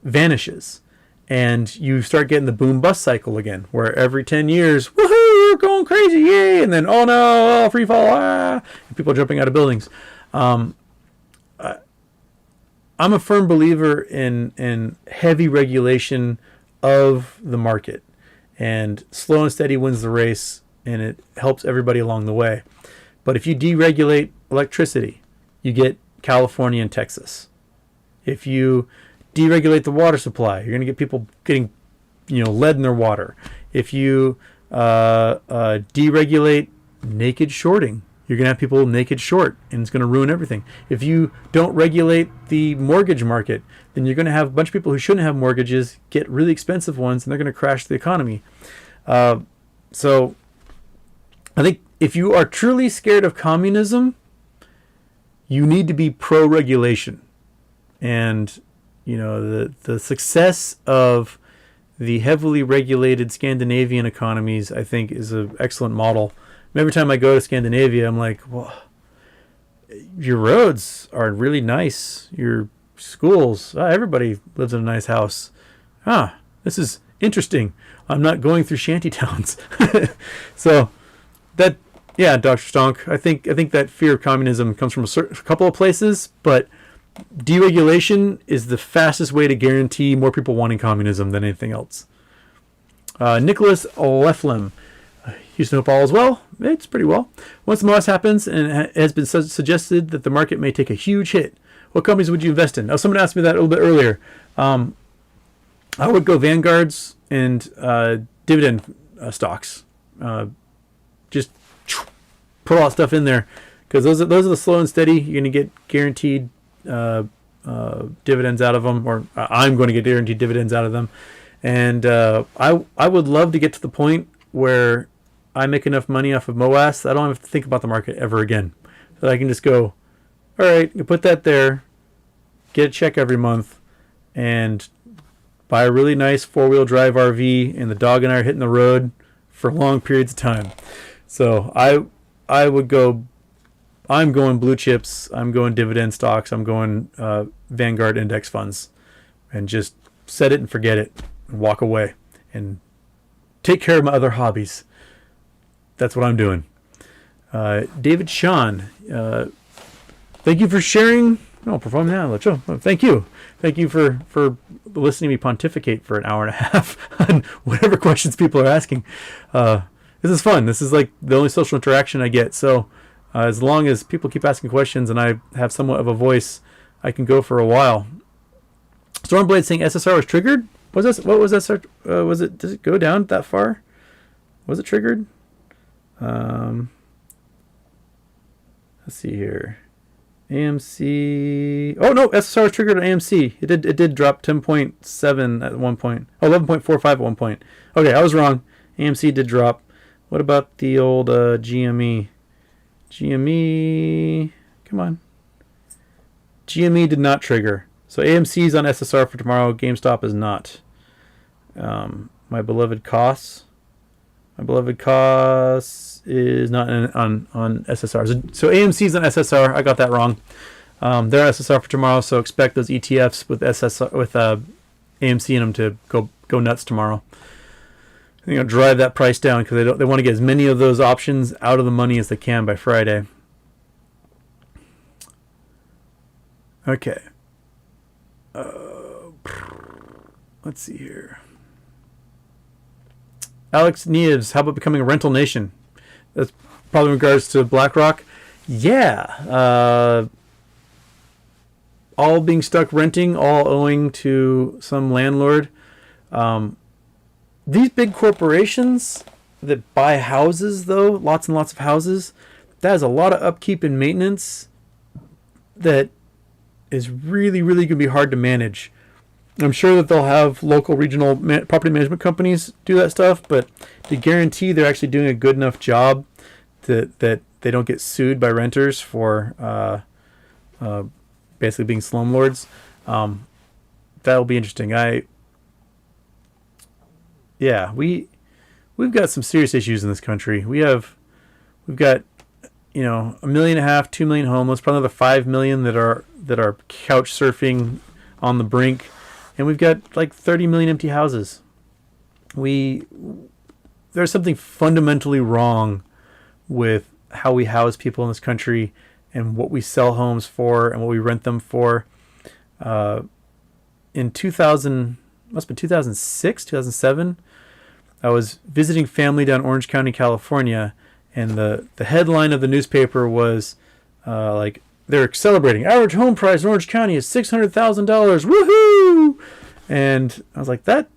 vanishes. And you start getting the boom bust cycle again, where every 10 years, woohoo, we're going crazy, yay, and then, oh no, free fall, and people are jumping out of buildings. I'm a firm believer in heavy regulation of the market, and slow and steady wins the race, and it helps everybody along the way. But if you deregulate electricity, you get California and Texas. If you deregulate the water supply, you're going to get people getting, lead in their water. If you deregulate naked shorting, you're going to have people naked short, and it's going to ruin everything. If you don't regulate the mortgage market, then you're going to have a bunch of people who shouldn't have mortgages get really expensive ones, and they're going to crash the economy. So I think if you are truly scared of communism, you need to be pro-regulation. And the success of the heavily regulated Scandinavian economies, I think, is an excellent model. And every time I go to Scandinavia, I'm like, well, your roads are really nice. Your schools, everybody lives in a nice house. This is interesting. I'm not going through shanty towns. So Dr. Stonk, I think that fear of communism comes from a couple of places, but deregulation is the fastest way to guarantee more people wanting communism than anything else. Nicholas Leflem, Houston hope all is well. It's pretty well. Once the MOASS happens, and it has been suggested that the market may take a huge hit, what companies would you invest in? Now, someone asked me that a little bit earlier. I would go Vanguards and dividend stocks. Just put all that stuff in there, because those are the slow and steady. You're going to get guaranteed dividends out of them, or I'm going to get guaranteed dividends out of them. And I would love to get to the point where I make enough money off of MOASS that I don't have to think about the market ever again. That I can just go, all right, you put that there, get a check every month, and buy a really nice 4-wheel drive RV, and the dog and I are hitting the road for long periods of time. So I would go, I'm going blue chips, I'm going dividend stocks, I'm going Vanguard index funds, and just set it and forget it and walk away and take care of my other hobbies. That's what I'm doing. David Sean, thank you for sharing No, perform knowledge. Oh, thank you. Thank you for listening to me pontificate for an hour and a half on whatever questions people are asking. This is fun. This is like the only social interaction I get. So as long as people keep asking questions and I have somewhat of a voice, I can go for a while. Stormblade saying SSR was triggered. What was that? Was it? Did it go down that far? Was it triggered? Let's see here. AMC. Oh no, SSR was triggered on AMC. It did drop 10.7 at one point. Oh, 11.45 at one point. Okay, I was wrong. AMC did drop. What about the old GME? GME. Come on. GME did not trigger. So AMC is on SSR for tomorrow. GameStop is not. My beloved costs. My beloved costs is not on SSR. So AMC is on SSR. I got that wrong. They're on SSR for tomorrow. So expect those ETFs with SSR with AMC in them to go nuts tomorrow. They're going to drive that price down because they want to get as many of those options out of the money as they can by Friday. Okay. Let's see here. Alex Nieves, how about becoming a rental nation? That's probably in regards to BlackRock. Yeah. All being stuck renting, all owing to some landlord. These big corporations that buy houses, though, lots and lots of houses, that has a lot of upkeep and maintenance that is really, really going to be hard to manage. I'm sure that they'll have local regional property management companies do that stuff, but to guarantee they're actually doing a good enough job that they don't get sued by renters for basically being slumlords, that'll be interesting. We've got some serious issues in this country. We've got 1.5 million, 2 million homeless, probably another 5 million that are couch surfing on the brink, and we've got like 30 million empty houses. There's something fundamentally wrong with how we house people in this country and what we sell homes for and what we rent them for. In 2006, 2007, I was visiting family down Orange County, California, and the headline of the newspaper was like, they're celebrating average home price in Orange County is $600,000. Woohoo! And I was like, that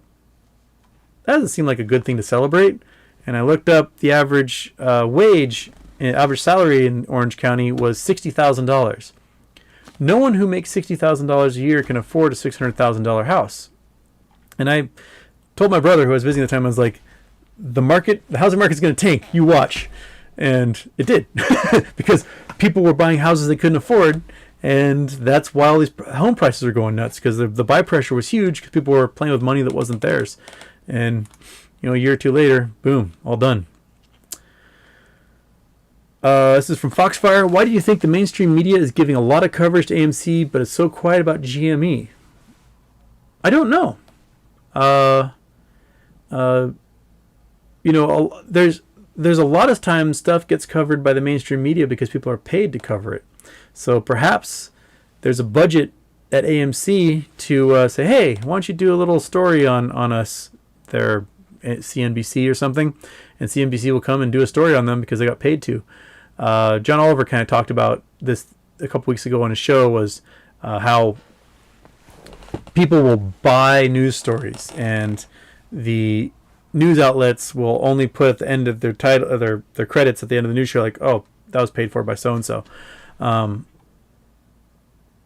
doesn't seem like a good thing to celebrate. And I looked up the average average salary in Orange County was $60,000. No one who makes $60,000 a year can afford a $600,000 house. And I told my brother, who I was visiting at the time, I was like, the housing market's going to tank. You watch. And it did. Because people were buying houses they couldn't afford. And that's why all these home prices are going nuts. Because the buy pressure was huge because people were playing with money that wasn't theirs. And, a year or two later, boom, all done. This is from Foxfire. Why do you think the mainstream media is giving a lot of coverage to AMC, but it's so quiet about GME? I don't know. There's a lot of times stuff gets covered by the mainstream media because people are paid to cover it. So perhaps there's a budget at AMC to say, hey, why don't you do a little story on us there at CNBC or something, and CNBC will come and do a story on them because they got paid to. John Oliver kind of talked about this a couple weeks ago on his show, was how people will buy news stories, and the news outlets will only put at the end of their title, their credits at the end of the news show, like, oh, that was paid for by so and so. I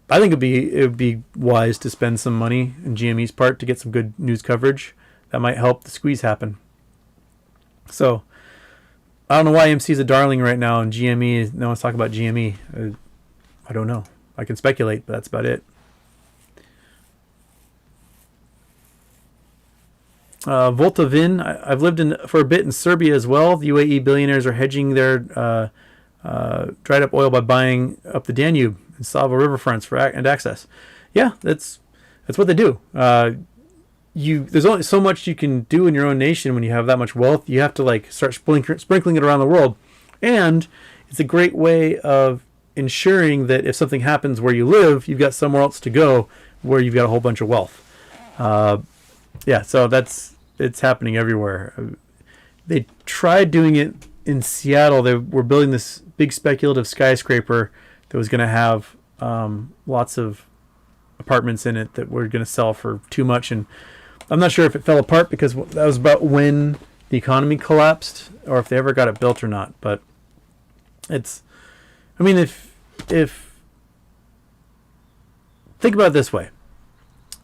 think it would be wise to spend some money in GME's part to get some good news coverage. That might help the squeeze happen. So I don't know why AMC is a darling right now and GME, no one's talking about GME. I don't know. I can speculate, but that's about it. Volta Vin, I've lived for a bit in Serbia as well. The UAE billionaires are hedging their dried up oil by buying up the Danube and Sava riverfronts and access. Yeah, that's what they do. There's only so much you can do in your own nation when you have that much wealth. You have to start sprinkling it around the world, and it's a great way of ensuring that if something happens where you live, you've got somewhere else to go where you've got a whole bunch of wealth. So it's happening everywhere. They tried doing it in Seattle. They were building this big speculative skyscraper that was going to have lots of apartments in it that were going to sell for too much. And I'm not sure if it fell apart because that was about when the economy collapsed, or if they ever got it built or not. But if think about it this way.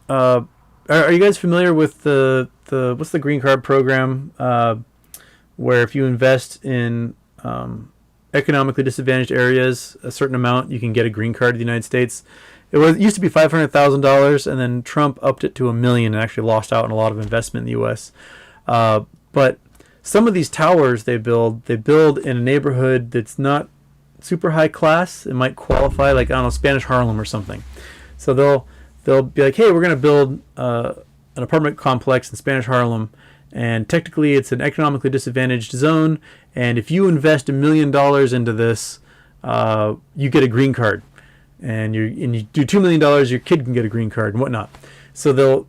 Are you guys familiar with the what's the green card program, where if you invest in economically disadvantaged areas a certain amount, you can get a green card in the United States? It used to be $500,000, and then Trump upped it to $1 million and actually lost out on a lot of investment in the U.S. But some of these towers they build in a neighborhood that's not super high class. It might qualify, like, I don't know, Spanish Harlem or something. So they'll be like, hey, we're going to build an apartment complex in Spanish Harlem, and technically it's an economically disadvantaged zone, and if you invest $1 million into this, you get a green card. And you do $2 million, your kid can get a green card and whatnot. So they'll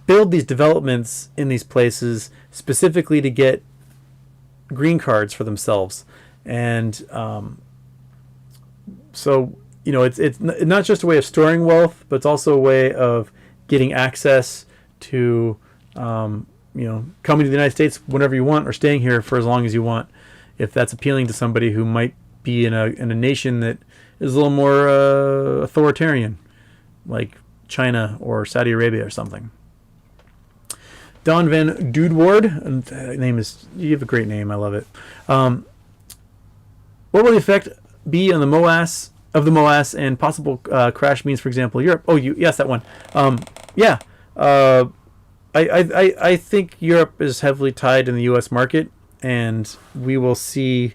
build these developments in these places specifically to get green cards for themselves. And so it's not just a way of storing wealth, but it's also a way of getting access to coming to the United States whenever you want, or staying here for as long as you want, if that's appealing to somebody who might be in a nation that is a little more authoritarian, like China or Saudi Arabia or something. Don Van Dudewoord, you have a great name, I love it. What will the effect be on the MOASS and possible crash means, for example, Europe? Oh, yes, that one. I think Europe is heavily tied in the U.S. market, and we will see.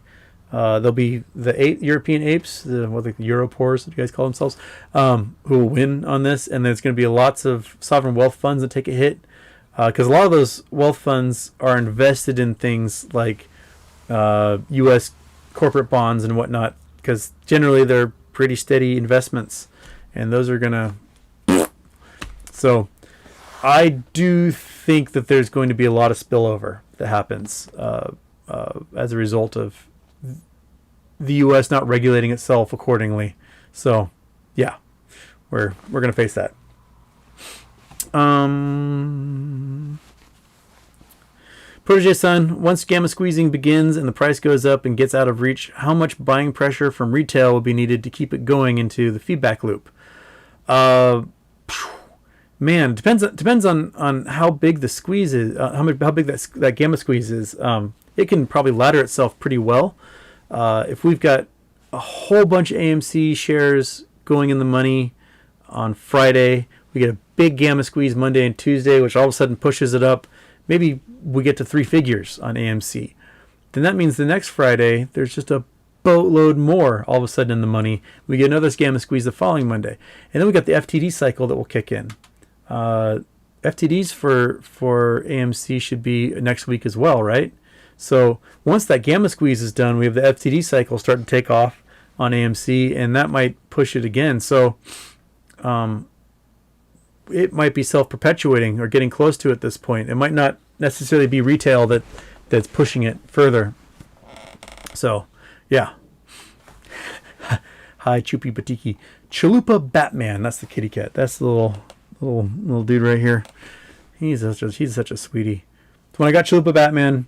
There'll be the European apes, the Europors, that you guys call themselves, who will win on this, and there's going to be lots of sovereign wealth funds that take a hit, because a lot of those wealth funds are invested in things like U.S. corporate bonds and whatnot, because generally they're pretty steady investments, and those are going to. So I do think that there's going to be a lot of spillover that happens as a result of the U.S. not regulating itself accordingly. So, yeah, we're going to face that. Protege's son, once gamma squeezing begins and the price goes up and gets out of reach, how much buying pressure from retail will be needed to keep it going into the feedback loop? Man, depends on how big the squeeze is, how big that gamma squeeze is. It can probably ladder itself pretty well. If we've got a whole bunch of AMC shares going in the money on Friday, we get a big gamma squeeze Monday and Tuesday, which all of a sudden pushes it up. Maybe we get to 3 figures on AMC. Then that means the next Friday, there's just a boatload more all of a sudden in the money. We get another gamma squeeze the following Monday. And then we got the FTD cycle that will kick in. FTDs for AMC should be next week as well, right? So once that gamma squeeze is done, we have the FTD cycle starting to take off on AMC, and that might push it again. So it might be self-perpetuating or getting close to it at this point. It might not necessarily be retail that's pushing it further. So, yeah. Hi, Chupi Batiki. Chalupa Batman. That's the kitty cat. That's the little dude right here. He's such a sweetie. So when I got Chalupa Batman,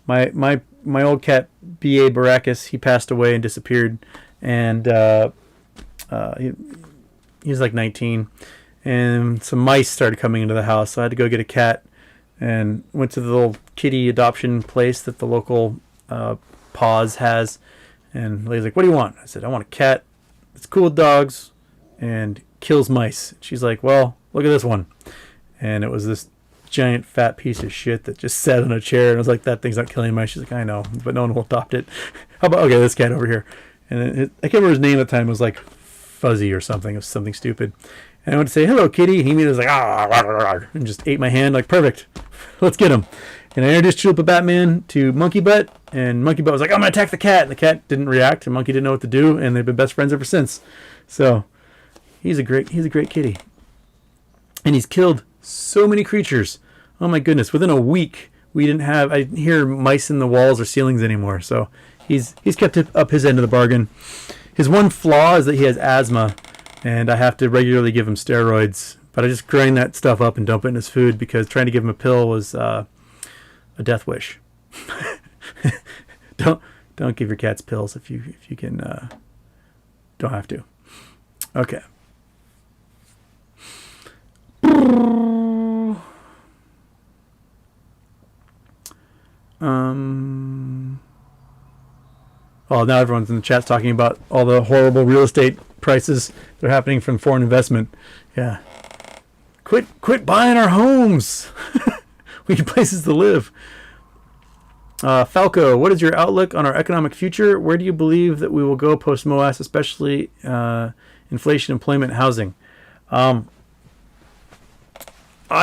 my old cat B.A. Baracus, he passed away and disappeared, and he was like 19, and some mice started coming into the house, so I had to go get a cat, and went to the little kitty adoption place that the local Paws has, and Lay's like, what do you want? I said, I want a cat that's cool with dogs and kills mice. She's like, well, look at this one. And it was this giant fat piece of shit that just sat on a chair, and I was like, that thing's not killing mice. She's like, I know, but no one will adopt it. How about, okay, this cat over here. And I can't remember his name at the time. It was like Fuzzy or something. It was something stupid. And I went to say, hello, kitty. And he was like, and just ate my hand. Like, perfect. Let's get him. And I introduced Chalupa Batman to Monkey Butt, And Monkey Butt was like, I'm going to attack the cat. And the cat didn't react, and Monkey didn't know what to do, and they've been best friends ever since. So he's a great kitty. And he's killed so many creatures. Oh my goodness. Within a week, I didn't hear mice in the walls or ceilings anymore. So he's kept up his end of the bargain. His one flaw is that he has asthma, and I have to regularly give him steroids. But I just grind that stuff up and dump it in his food because trying to give him a pill was a death wish. Don't give your cats pills if you can. Don't have to. Okay. Well, now everyone's in the chat talking about all the horrible real estate prices that are happening from foreign investment. Yeah. Quit buying our homes. We need places to live. Falco, what is your outlook on our economic future? Where do you believe that we will go post MOASS, especially inflation, employment, housing? I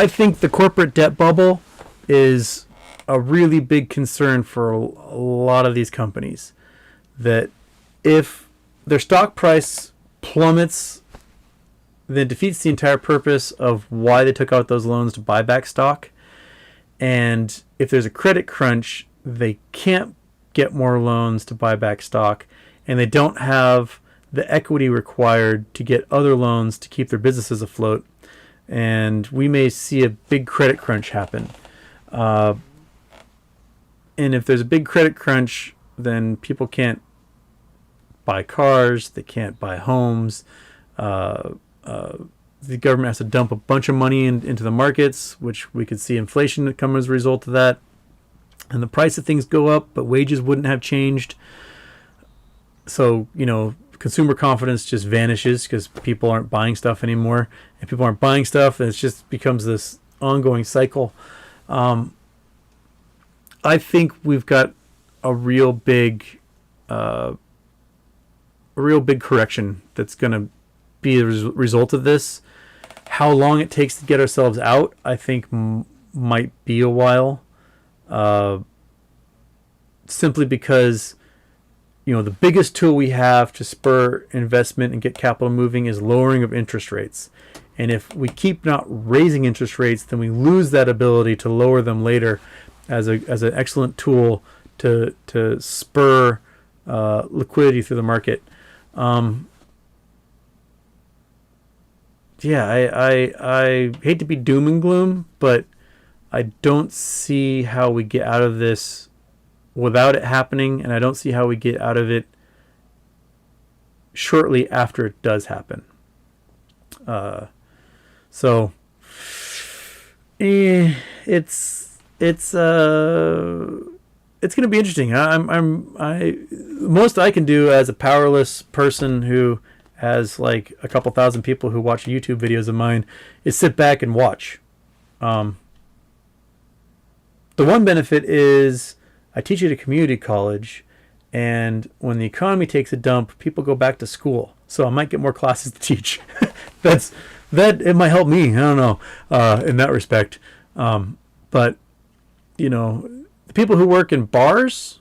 think the corporate debt bubble is a really big concern for a lot of these companies. That if their stock price plummets, then it defeats the entire purpose of why they took out those loans to buy back stock. And if there's a credit crunch, they can't get more loans to buy back stock, and they don't have the equity required to get other loans to keep their businesses afloat. And we may see a big credit crunch happen. And if there's a big credit crunch, then people can't buy cars, they can't buy homes. The government has to dump a bunch of money into the markets, which we could see inflation come as a result of that. And the price of things go up, but wages wouldn't have changed. So, consumer confidence just vanishes because people aren't buying stuff anymore. And people aren't buying stuff, and it just becomes this ongoing cycle. I think we've got a real big correction that's going to be a result of this. How long it takes to get ourselves out, I think might be a while. Simply because, the biggest tool we have to spur investment and get capital moving is lowering of interest rates. And if we keep not raising interest rates, then we lose that ability to lower them later as an excellent tool to spur liquidity through the market. I hate to be doom and gloom, but I don't see how we get out of this without it happening, and I don't see how we get out of it shortly after it does happen. It's going to be interesting. Most I can do as a powerless person who has like a couple thousand people who watch YouTube videos of mine is sit back and watch. The one benefit is I teach at a community college, and when the economy takes a dump, people go back to school. So I might get more classes to teach. It might help me. I don't know in that respect. But the people who work in bars,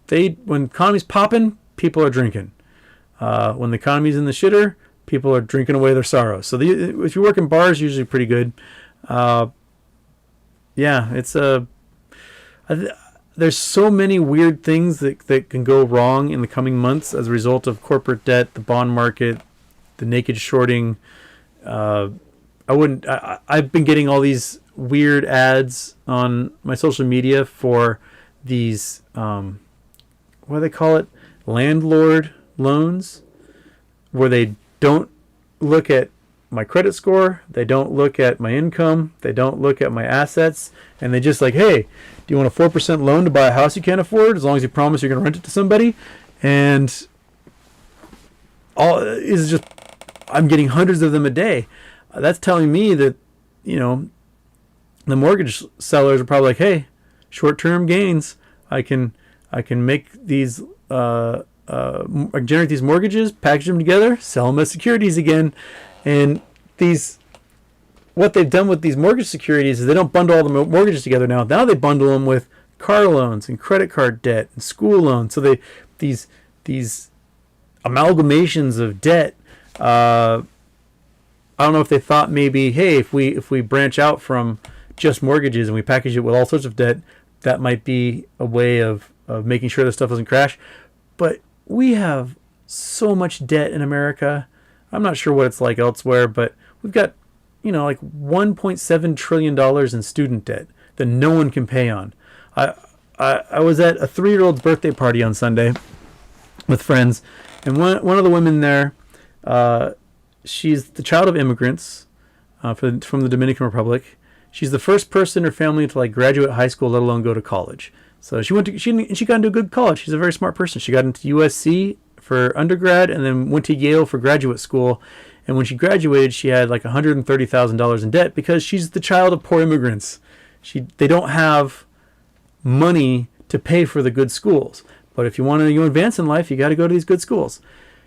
when economy's popping, people are drinking. When the economy's in the shitter, people are drinking away their sorrows. So if you work in bars, usually pretty good. There's so many weird things that can go wrong in the coming months as a result of corporate debt, the bond market, the naked shorting. I've been getting all these weird ads on my social media for these, what do they call it? Landlord loans, where they don't look at my credit score, they don't look at my income, they don't look at my assets, and they just like, hey, do you want a 4% loan to buy a house you can't afford as long as you promise you're going to rent it to somebody? And I'm getting hundreds of them a day. That's telling me that, the mortgage sellers are probably like, hey, short-term gains. I can make these, generate these mortgages, package them together, sell them as securities again. And what they've done with these mortgage securities is they don't bundle all the mortgages together now. Now they bundle them with car loans and credit card debt and school loans. So these amalgamations of debt. I don't know if they thought maybe, hey, if we branch out from just mortgages and we package it with all sorts of debt, that might be a way of making sure this stuff doesn't crash. But we have so much debt in America. I'm not sure what it's like elsewhere, but we've got, like $1.7 trillion in student debt that no one can pay on. I was at a 3-year-old's birthday party on Sunday with friends, and one of the women there, she's the child of immigrants from the Dominican Republic. She's the first person in her family to graduate high school, let alone go to college. So she got into a good college. She's a very smart person. She got into USC for undergrad and then went to Yale for graduate school. And when she graduated, she had $130,000 in debt because she's the child of poor immigrants. They don't have money to pay for the good schools. But if you want to advance in life, you got to go to these good schools.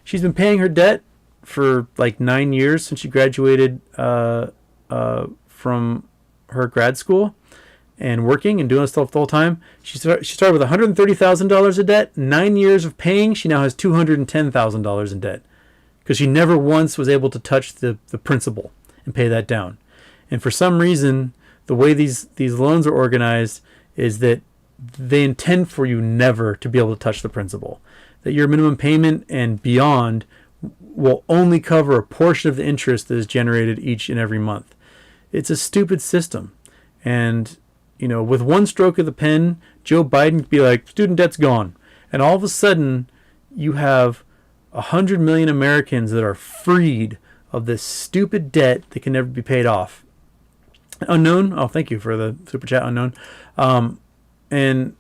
She's been paying her debt for 9 years since she graduated from her grad school and working and doing stuff the whole time. She started with $130,000 of debt. 9 years of paying, she now has $210,000 in debt because she never once was able to touch the principal and pay that down. And for some reason, the way these loans are organized is that they intend for you never to be able to touch the principal. That your minimum payment and beyond will only cover a portion of the interest that is generated each and every month. It's a stupid system. And, with one stroke of the pen, Joe Biden could be like, student debt's gone. And all of a sudden, you have 100 million Americans that are freed of this stupid debt that can never be paid off. Unknown, oh, thank you for the super chat, Unknown. And,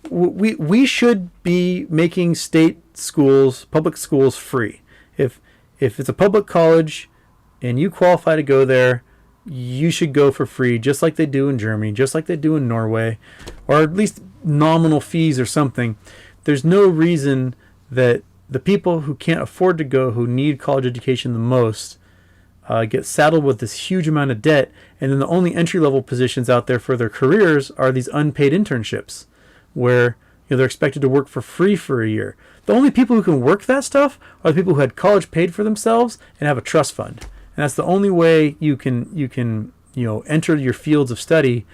we should be making state schools, public schools free. If it's a public college and you qualify to go there, you should go for free, just like they do in Germany, just like they do in Norway, or at least nominal fees or something. There's no reason that the people who can't afford to go, who need college education the most, get saddled with this huge amount of debt, and then the only entry-level positions out there for their careers are these unpaid internships, where they're expected to work for free for a year. The only people who can work that stuff are the people who had college paid for themselves and have a trust fund. And that's the only way you can enter your fields of study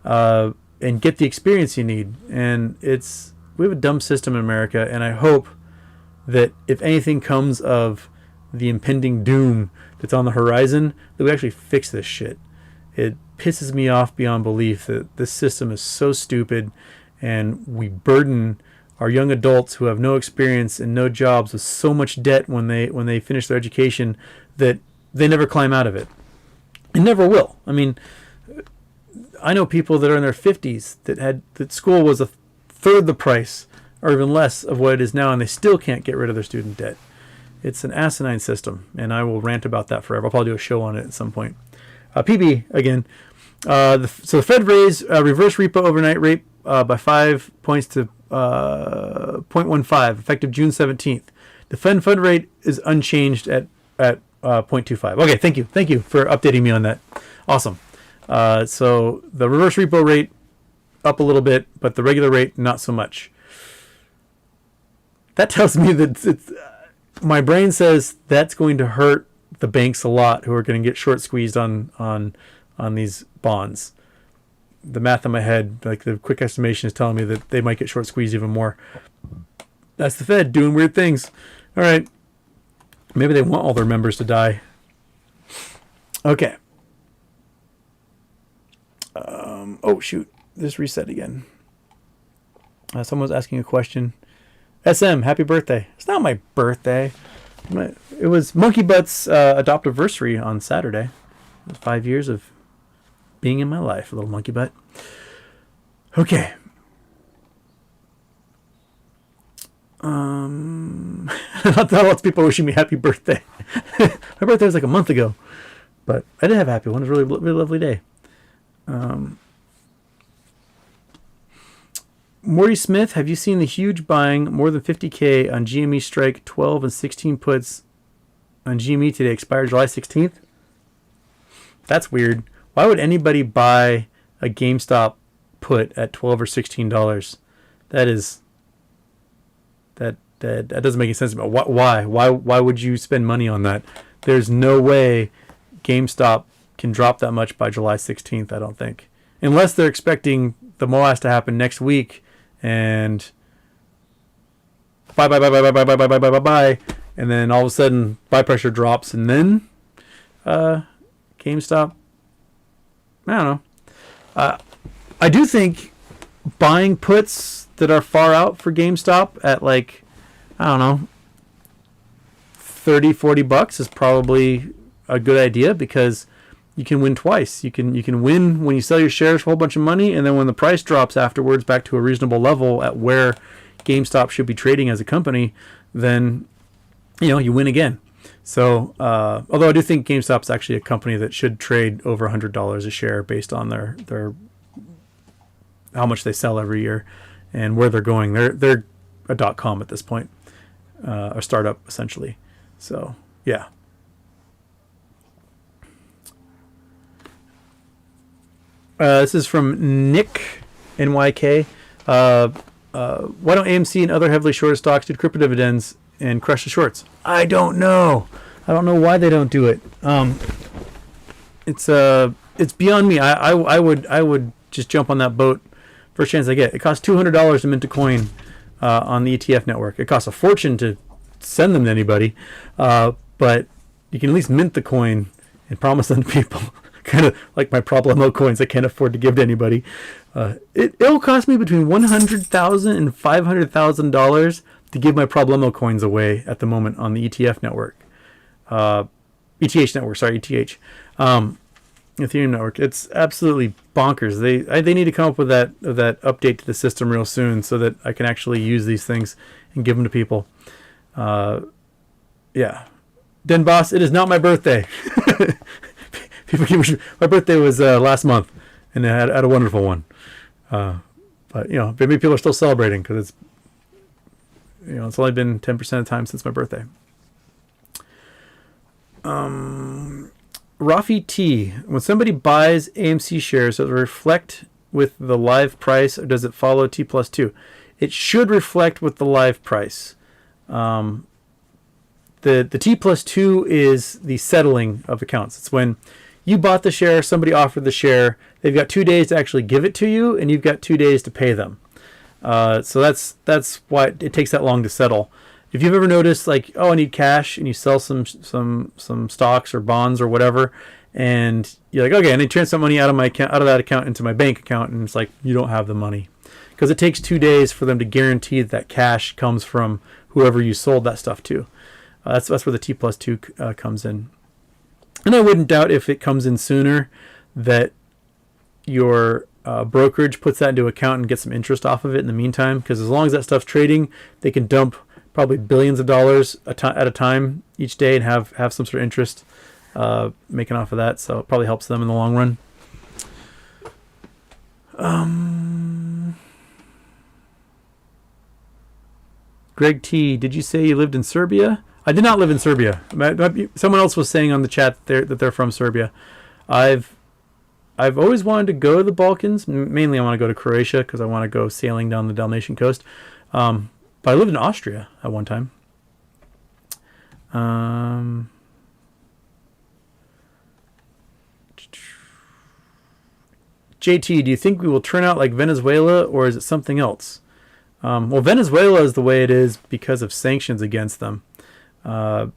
and get the experience you need. And we have a dumb system in America, and I hope that if anything comes of the impending doom that's on the horizon, that we actually fix this shit. It pisses me off beyond belief that this system is so stupid, and we burden our young adults who have no experience and no jobs with so much debt when they finish their education that they never climb out of it. And never will. I mean, I know people that are in their 50s that school was a third the price or even less of what it is now, and they still can't get rid of their student debt. It's an asinine system, and I will rant about that forever. I'll probably do a show on it at some point. PB, again. So the Fed raised reverse repo overnight rate by 5 points to 0.15, effective June 17th. The Fed fund rate is unchanged at 0.25. Okay, thank you for updating me on that. Awesome. So the reverse repo rate up a little bit, but the regular rate not so much. That tells me that my brain says that's going to hurt the banks a lot, who are going to get short squeezed on these bonds. The math in my head, the quick estimation, is telling me that they might get short squeezed even more. That's the Fed doing weird things. All right. Maybe they want all their members to die. Okay. Oh, shoot. This reset again. Someone was asking a question. SM, happy birthday. It's not my birthday. It was Monkey Butt's adoptiversary on Saturday. It was 5 years of being in my life, a little monkey butt. Okay. Lots of people wishing me happy birthday. My birthday was a month ago, but I did have a happy one. It was a really lovely day. Morty Smith, have you seen the huge buying, more than 50K on GME strike 12 and 16 puts on GME today, expired July 16th? That's weird. Why would anybody buy a GameStop put at $12 or $16. That doesn't make any sense. Why would you spend money on that? There's no way GameStop can drop that much by July 16th. I don't think, unless they're expecting the MOASS to happen next week and buy, and then all of a sudden buy pressure drops, and then GameStop. I don't know. I do think buying puts that are far out for GameStop at like, I don't know, $30-$40 is probably a good idea, because you can win twice. You can win when you sell your shares for a whole bunch of money, and then when the price drops afterwards back to a reasonable level at where GameStop should be trading as a company, then you win again. So although I do think GameStop's actually a company that should trade over $100 a share based on their how much they sell every year and where they're going. They're a .com at this point, a startup essentially. So yeah. This is from Nick NYK. Why don't AMC and other heavily shorted stocks do crypto dividends and crush the shorts? I don't know. I don't know why they don't do it. It's beyond me. I would just jump on that boat first chance I get. It costs $200 to mint a coin on the ETF network. It costs a fortune to send them to anybody, but you can at least mint the coin and promise them to people. Kind of like my Problemo coins I can't afford to give to anybody. It'll cost me between $100,000 and $500,000 to give my Problemo coins away at the moment on the ETF network. ETH network, sorry, ETH. Ethereum network. It's absolutely bonkers. They need to come up with that update to the system real soon so that I can actually use these things and give them to people. Yeah. Den Boss, it is not my birthday. My birthday was last month, and I had a wonderful one. But maybe people are still celebrating because it's only been 10% of the time since my birthday. Rafi T, when somebody buys AMC shares, does it reflect with the live price, or does it follow T+2? It should reflect with the live price. The T+2 is the settling of accounts. It's when you bought the share, somebody offered the share, they've got 2 days to actually give it to you, and you've got 2 days to pay them. So that's why it takes that long to settle. If you've ever noticed, like, I need cash, and you sell some stocks or bonds or whatever, and you're like, okay, I need to transfer some money out of my account, out of that account into my bank account, and it's like you don't have the money because it takes 2 days for them to guarantee that cash comes from whoever you sold that stuff to. That's where the T+2 comes in. And I wouldn't doubt if it comes in sooner that your brokerage puts that into account and gets some interest off of it in the meantime, because as long as that stuff's trading, they can dump probably billions of dollars at a time each day and have some sort of interest making off of that. So it probably helps them in the long run. Greg T, did you say you lived in Serbia? I did not live in Serbia. Someone else was saying on the chat that they're from Serbia. I've always wanted to go to the Balkans. Mainly I want to go to Croatia because I want to go sailing down the Dalmatian coast. But I lived in Austria at one time. JT, do you think we will turn out like Venezuela, or is it something else? Well, Venezuela is the way it is because of sanctions against them. Up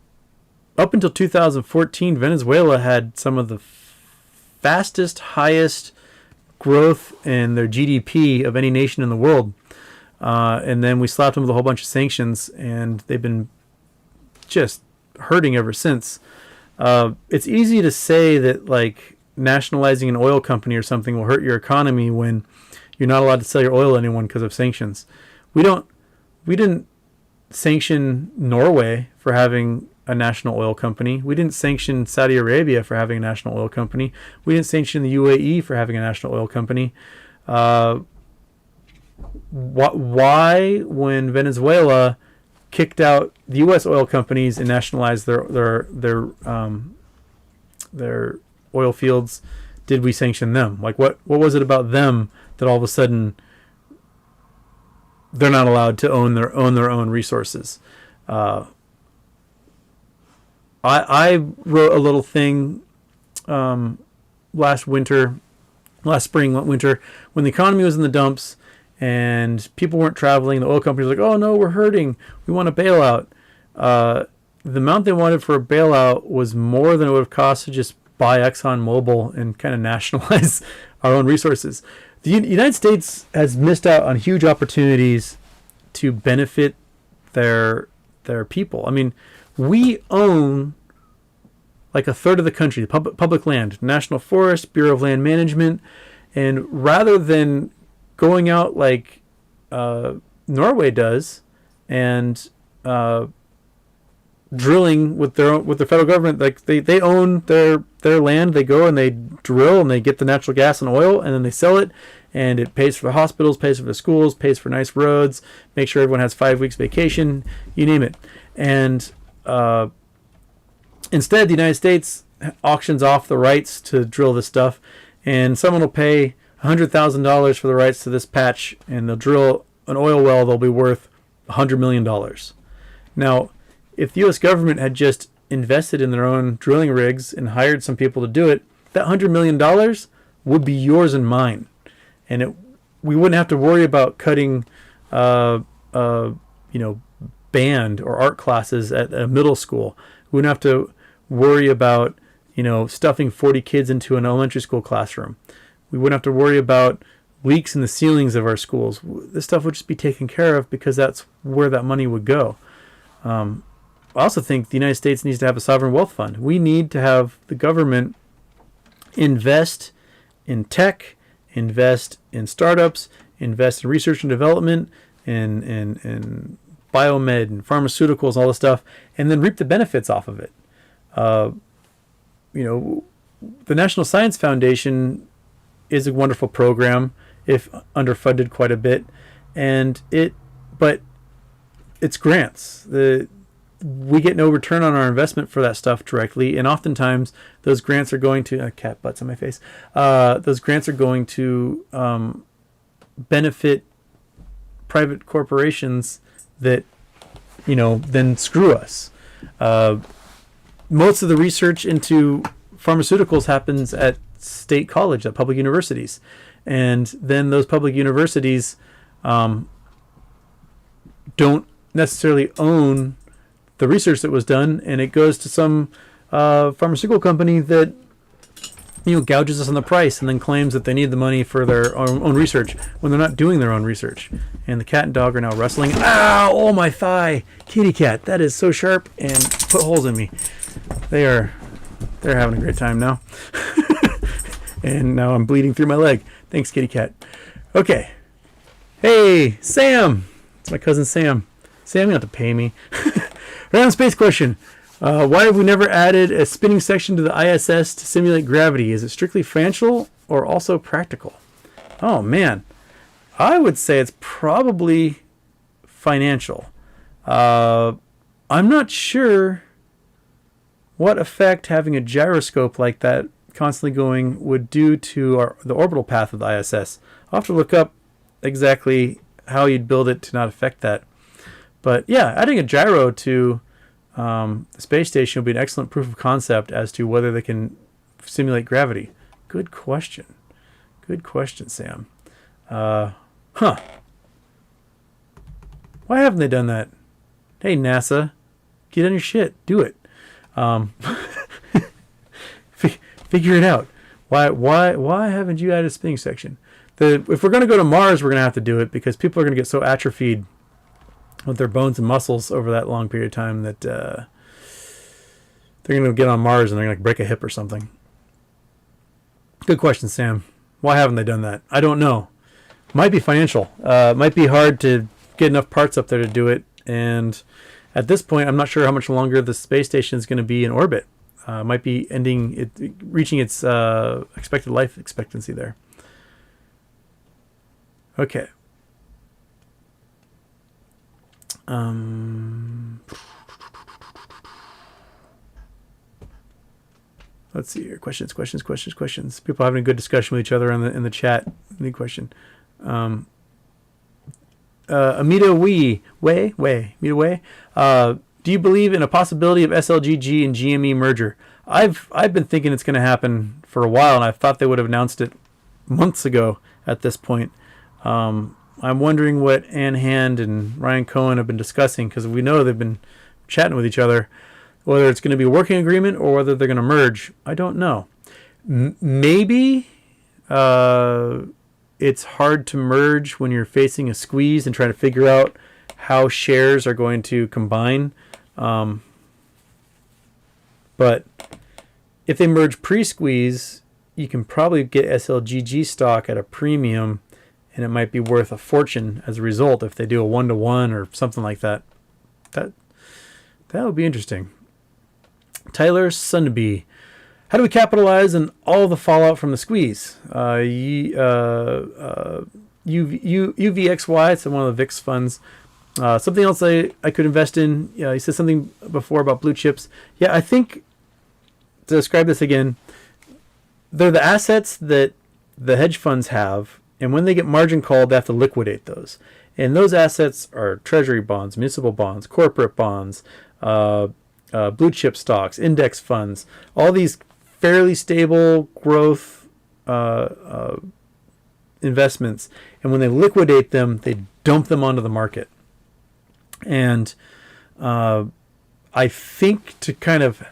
until 2014, Venezuela had some of the fastest, highest growth in their GDP of any nation in the world. And then we slapped them with a whole bunch of sanctions, and they've been just hurting ever since. It's easy to say that like nationalizing an oil company or something will hurt your economy when you're not allowed to sell your oil to anyone because of sanctions. We didn't sanction Norway for having a national oil company. We didn't sanction Saudi Arabia for having a national oil company. We didn't sanction the UAE for having a national oil company. Why, when Venezuela kicked out the U.S. oil companies and nationalized their oil fields, did we sanction them? Like, what was it about them that all of a sudden they're not allowed to own their own resources? I wrote a little thing last spring, winter, when the economy was in the dumps and people weren't traveling. The oil companies were like, oh no, we're hurting. We want a bailout. The amount they wanted for a bailout was more than it would have cost to just buy ExxonMobil and kind of nationalize our own resources. The United States has missed out on huge opportunities to benefit their people. I mean, we own like a third of the country, public land, National Forest, Bureau of Land Management, and rather than going out like Norway does and drilling with the federal government, like they own their land. They go and they drill and they get the natural gas and oil, and then they sell it, and it pays for the hospitals, pays for the schools, pays for nice roads, make sure everyone has 5 weeks vacation, you name it. And instead, the United States auctions off the rights to drill this stuff, and someone will pay $100,000 for the rights to this patch, and they'll drill an oil well that'll be worth $100 million. Now, if the U.S. government had just invested in their own drilling rigs and hired some people to do it, that $100 million would be yours and mine. And we wouldn't have to worry about cutting, band or art classes at a middle school. We wouldn't have to worry about, stuffing 40 kids into an elementary school classroom. We wouldn't have to worry about leaks in the ceilings of our schools. This stuff would just be taken care of because that's where that money would go. I also think the United States needs to have a sovereign wealth fund. We need to have the government invest in tech, invest in startups, invest in research and development, in biomed and pharmaceuticals, all this stuff, and then reap the benefits off of it. The National Science Foundation is a wonderful program, if underfunded quite a bit, but it's grants. We get no return on our investment for that stuff directly, and oftentimes those grants are going to cat butts on my face. Those grants are going to benefit private corporations that then screw us. Most of the research into pharmaceuticals happens at state college, at public universities, and then those public universities don't necessarily own the research that was done, and it goes to some pharmaceutical company that gouges us on the price and then claims that they need the money for their own research when they're not doing their own research. And the cat and dog are now wrestling. Ow! Oh, my thigh! Kitty cat, that is so sharp and put holes in me. They're having a great time now. And now I'm bleeding through my leg. Thanks, kitty cat. Okay. Hey, Sam! It's my cousin Sam. Sam, you don't have to pay me. Random space question. Why have we never added a spinning section to the ISS to simulate gravity? Is it strictly financial or also practical? Oh, man. I would say it's probably financial. I'm not sure what effect having a gyroscope like that constantly going would do to the orbital path of the ISS. I'll have to look up exactly how you'd build it to not affect that. But yeah, adding a gyro to the space station will be an excellent proof of concept as to whether they can simulate gravity. Good question. Good question, Sam. Why haven't they done that? Hey, NASA, get on your shit. Do it. Figure it out. Why haven't you added a spinning section? If we're going to go to Mars, we're going to have to do it because people are going to get so atrophied with their bones and muscles over that long period of time that they're going to get on Mars and they're going to break a hip or something. Good question, Sam. Why haven't they done that? I don't know. Might be financial. Might be hard to get enough parts up there to do it. And at this point, I'm not sure how much longer the space station is going to be in orbit. Might be reaching its expected life expectancy there. Okay. Let's see here. Questions. People having a good discussion with each other in the chat. New question. Amita Way. Do you believe in a possibility of SLGG and GME merger? I've been thinking it's going to happen for a while, and I thought they would have announced it months ago at this point. I'm wondering what Ann Hand and Ryan Cohen have been discussing, because we know they've been chatting with each other. Whether it's going to be a working agreement or whether they're going to merge, I don't know. Maybe it's hard to merge when you're facing a squeeze and trying to figure out how shares are going to combine. But if they merge pre-squeeze, you can probably get SLGG stock at a premium, and it might be worth a fortune as a result if they do a 1-to-1 or something like that. That would be interesting. Tyler Sunby. How do we capitalize on all the fallout from the squeeze? UVXY, it's one of the VIX funds. Something else I could invest in. You said something before about blue chips. Yeah, I think, to describe this again, they're the assets that the hedge funds have, and when they get margin called, they have to liquidate those. And those assets are treasury bonds, municipal bonds, corporate bonds, blue chip stocks, index funds, all these fairly stable growth investments. And when they liquidate them, they dump them onto the market. And I think to kind of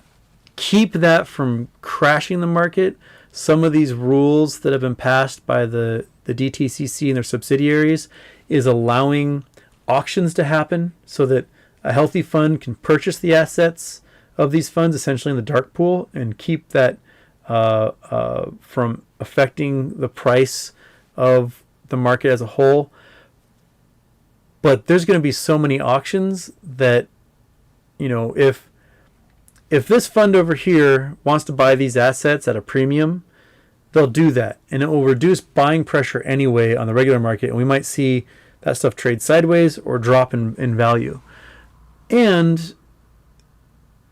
keep that from crashing the market, some of these rules that have been passed by the DTCC and their subsidiaries is allowing auctions to happen so that a healthy fund can purchase the assets of these funds essentially in the dark pool and keep that from affecting the price of the market as a whole. But there's going to be so many auctions that, if this fund over here wants to buy these assets at a premium, they'll do that. And it will reduce buying pressure anyway on the regular market. And we might see that stuff trade sideways or drop in value. And,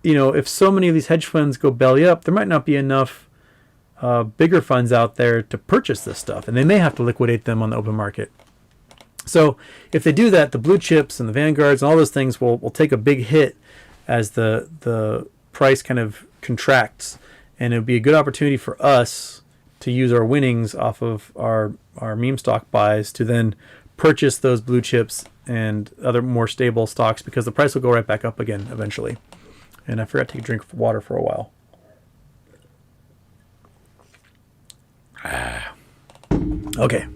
if so many of these hedge funds go belly up, there might not be enough bigger funds out there to purchase this stuff. And they may have to liquidate them on the open market. So if they do that, the blue chips and the Vanguards and all those things will take a big hit as the price kind of contracts. And it would be a good opportunity for us to use our winnings off of our meme stock buys to then purchase those blue chips and other more stable stocks, because the price will go right back up again eventually. And I forgot to take a drink of water for a while. Okay.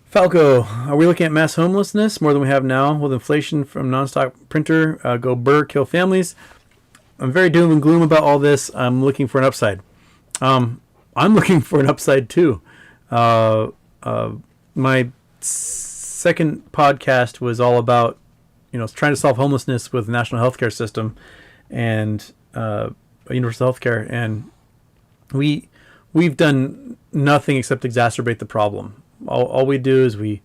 Falco, are we looking at mass homelessness more than we have now? Will inflation from non-stock printer go burr, kill families? I'm very doom and gloom about all this. I'm looking for an upside. I'm looking for an upside too. My second podcast was all about, trying to solve homelessness with the national healthcare system and universal healthcare, and we've done nothing except exacerbate the problem. All we do is we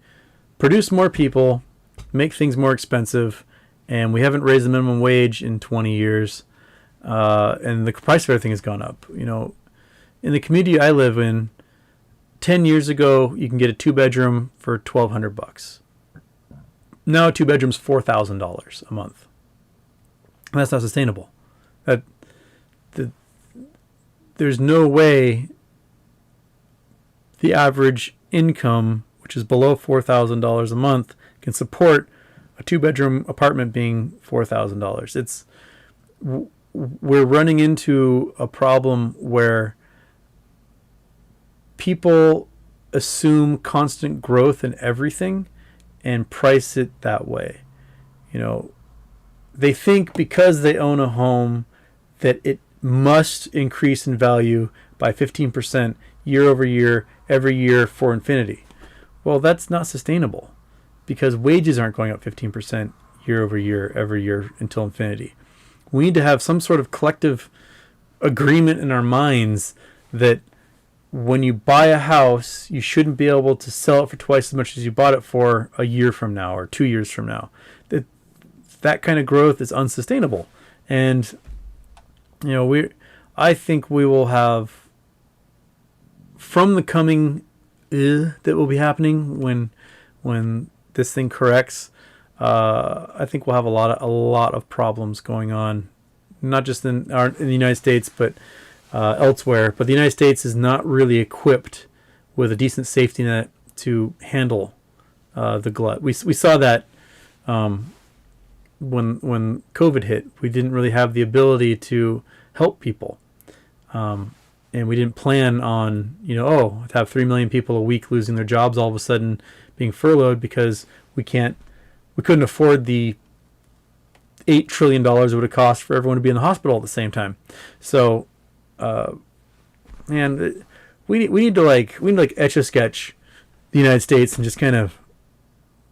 produce more people, make things more expensive, and we haven't raised the minimum wage in 20 years. And the price of everything has gone up. In the community I live in, 10 years ago, you can get a 2-bedroom for $1,200. Now a 2-bedroom's $4,000 a month. And that's not sustainable. There's no way the average income, which is below $4,000 a month, can support a 2-bedroom apartment being $4,000. We're running into a problem where people assume constant growth in everything and price it that way. They think because they own a home that it must increase in value by 15% year over year, every year for infinity. Well, that's not sustainable, because wages aren't going up 15% year over year, every year until infinity. We need to have some sort of collective agreement in our minds that when you buy a house, you shouldn't be able to sell it for twice as much as you bought it for a year from now or 2 years from now. That kind of growth is unsustainable. And, I think we will have, from the coming that will be happening when this thing corrects, I think we'll have a lot of problems going on, not just in the United States, but elsewhere. But the United States is not really equipped with a decent safety net to handle the glut. We saw that when COVID hit. We didn't really have the ability to help people, and we didn't plan on to have 3 million people a week losing their jobs all of a sudden, being furloughed because we couldn't afford the $8 trillion it would have cost for everyone to be in the hospital at the same time. So, and we need to etch a sketch the United States and just kind of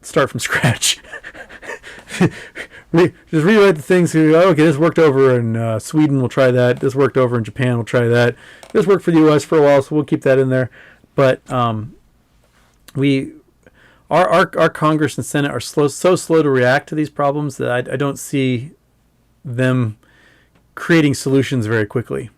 start from scratch. Just rewrite the things. Okay, this worked over in Sweden. We'll try that. This worked over in Japan. We'll try that. This worked for the U.S. for a while, so we'll keep that in there. But our Congress and Senate are so slow to react to these problems that I don't see them creating solutions very quickly.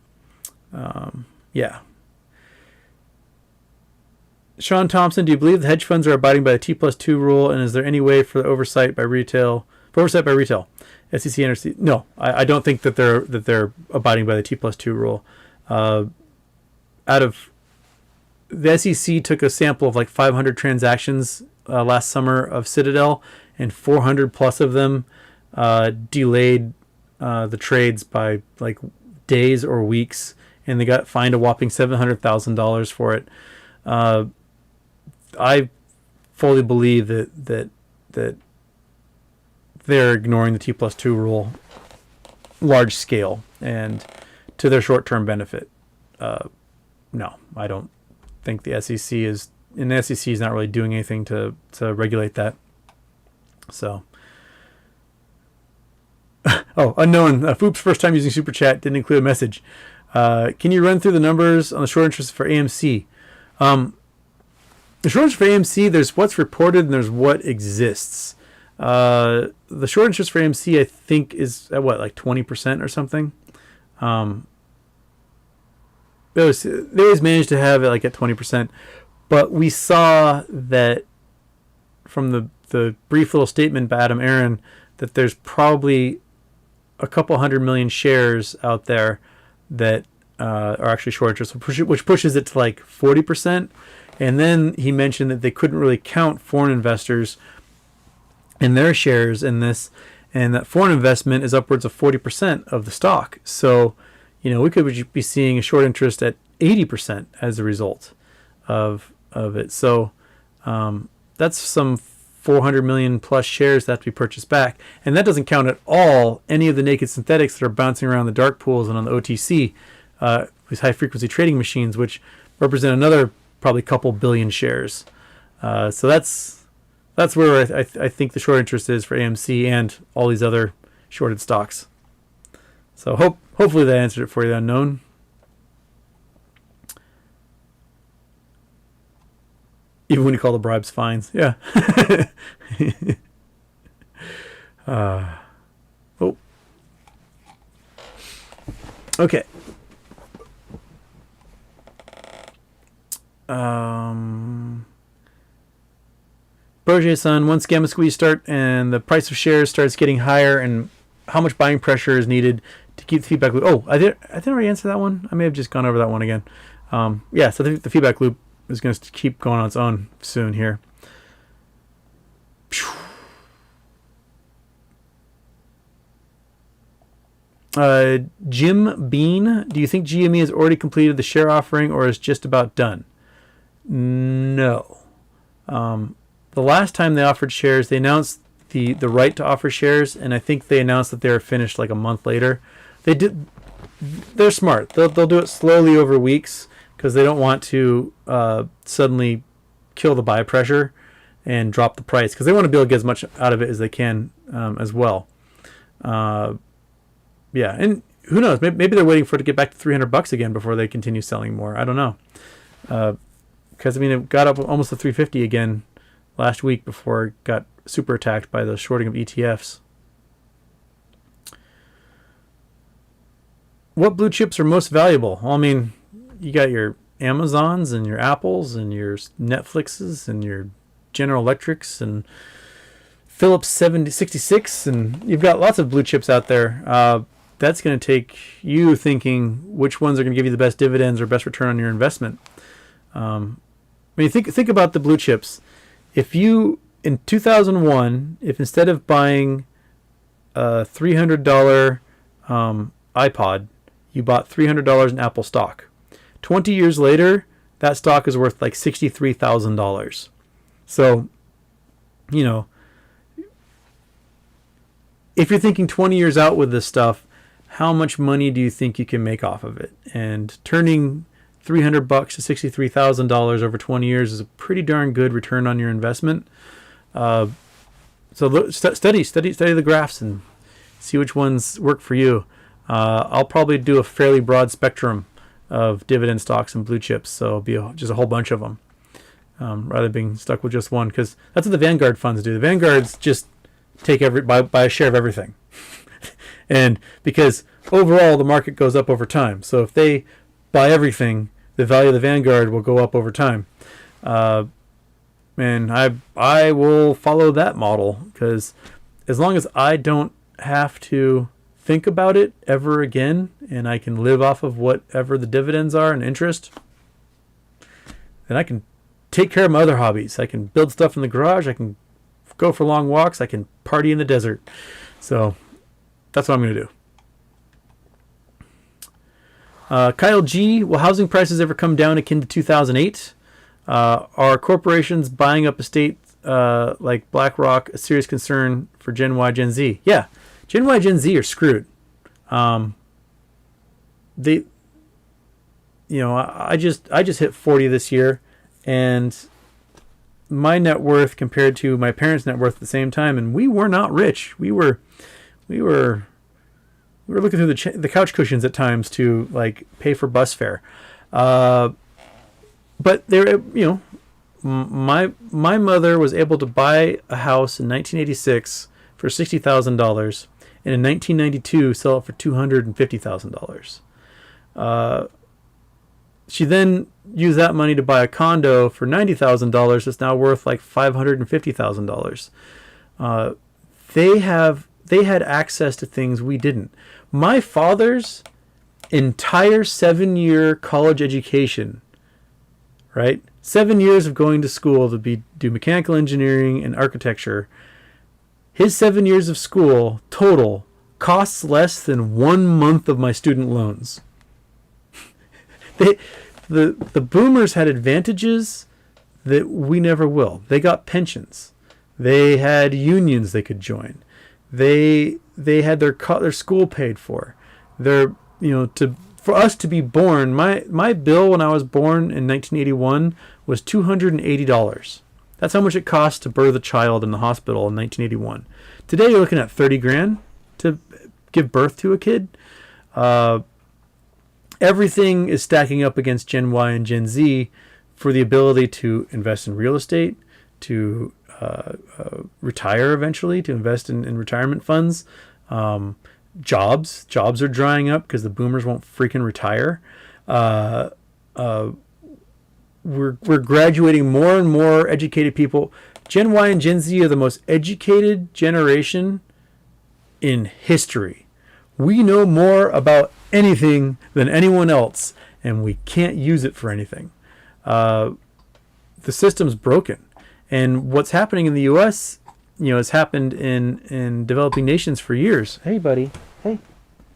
Sean Thompson, do you believe the hedge funds are abiding by the T+2 rule, and is there any way for oversight by retail? SEC, NRC? No, I don't think that they're abiding by the T+2 rule. The SEC took a sample of like 500 transactions last summer of Citadel, and 400 plus of them delayed the trades by like days or weeks, and they got fined a whopping $700,000 for it. I fully believe that they're ignoring the T+2 rule large scale and to their short-term benefit. No, I don't think the SEC is, and the SEC is not really doing anything to regulate that. So, unknown. Foop's first time using Super Chat didn't include a message. Can you run through the numbers on the short interest for AMC? The short interest for AMC, there's what's reported and there's what exists. The short interest for AMC, I think, is at like 20% or something. They always managed to have it like at 20%, but we saw that from the brief little statement by Adam Aaron that there's probably a couple 100 million shares out there that are actually short interest, which pushes it to like 40%. And then he mentioned that they couldn't really count foreign investors in their shares in this, and that foreign investment is upwards of 40% of the stock. So, we could be seeing a short interest at 80% as a result of it. So that's some 400 million plus shares that have to be purchased back. And that doesn't count at all any of the naked synthetics that are bouncing around the dark pools and on the OTC, these high frequency trading machines, which represent another probably couple billion shares. So that's where I think the short interest is for AMC and all these other shorted stocks. So hopefully that answered it for you, unknown. Even when you call the bribes fines. Yeah. Okay. Broger's-san, once Gamma Squeeze start and the price of shares starts getting higher, and how much buying pressure is needed to keep the feedback loop? Oh, I didn't already answer that one. I may have just gone over that one again. So the feedback loop is going to keep going on its own soon here. Jim Bean, do you think GME has already completed the share offering or is just about done? No. The last time they offered shares, they announced the right to offer shares, and I think they announced that they were finished like a month later. They're smart. They'll do it slowly over weeks because they don't want to suddenly kill the buy pressure and drop the price, because they want to be able to get as much out of it as they can as well. And who knows? Maybe they're waiting for it to get back to $300 again before they continue selling more. I don't know. Because, it got up almost to 350 again last week before it got super attacked by the shorting of ETFs. What blue chips are most valuable? Well, you got your Amazons and your Apples and your Netflixes and your General Electrics and Philips 66, and you've got lots of blue chips out there. That's going to take you thinking which ones are going to give you the best dividends or best return on your investment. Think about the blue chips. If you, in 2001, if instead of buying a $300 iPod, you bought $300 in Apple stock, 20 years later, that stock is worth like $63,000. So, if you're thinking 20 years out with this stuff, how much money do you think you can make off of it? And turning $300 to $63,000 over 20 years is a pretty darn good return on your investment. So study the graphs and see which ones work for you. I'll probably do a fairly broad spectrum of dividend stocks and blue chips, so it'll be just a whole bunch of them, rather than being stuck with just one, because that's what the Vanguard funds do. The Vanguards just take buy a share of everything. And because overall the market goes up over time, so if they buy everything, the value of the Vanguard will go up over time. And I will follow that model, because as long as I don't have to think about it ever again, and I can live off of whatever the dividends are and interest, then I can take care of my other hobbies. I can build stuff in the garage. I can go for long walks. I can party in the desert. So that's what I'm going to do. Kyle G, will housing prices ever come down akin to 2008? Are corporations buying up estates like BlackRock a serious concern for Gen Y, Gen Z? Yeah, Gen Y, Gen Z are screwed. I just hit 40 this year, and my net worth compared to my parents' net worth at the same time, and we were not rich. We were looking through the couch cushions at times to like pay for bus fare. But there, my mother was able to buy a house in 1986 for $60,000, and in 1992 sell it for $250,000. She then used that money to buy a condo for $90,000 that's now worth like $550,000. They had access to things we didn't. My father's entire 7-year college education, right? 7 years of going to school to do mechanical engineering and architecture. His 7 years of school total costs less than 1 month of my student loans. The boomers had advantages that we never will. They got pensions. They had unions they could join. They had their school paid for. For us to be born, my bill when I was born in 1981 was $280. That's how much it cost to birth a child in the hospital in 1981. Today you're looking at $30,000 to give birth to a kid. Everything is stacking up against Gen Y and Gen Z for the ability to invest in real estate, to retire eventually, to invest in retirement funds. Jobs are drying up because the boomers won't freaking retire. We're graduating more and more educated people. Gen Y and Gen Z are the most educated generation in history. We know more about anything than anyone else, and we can't use it for anything. The system's broken. And what's happening in the U.S., has happened in developing nations for years. Hey, buddy. Hey,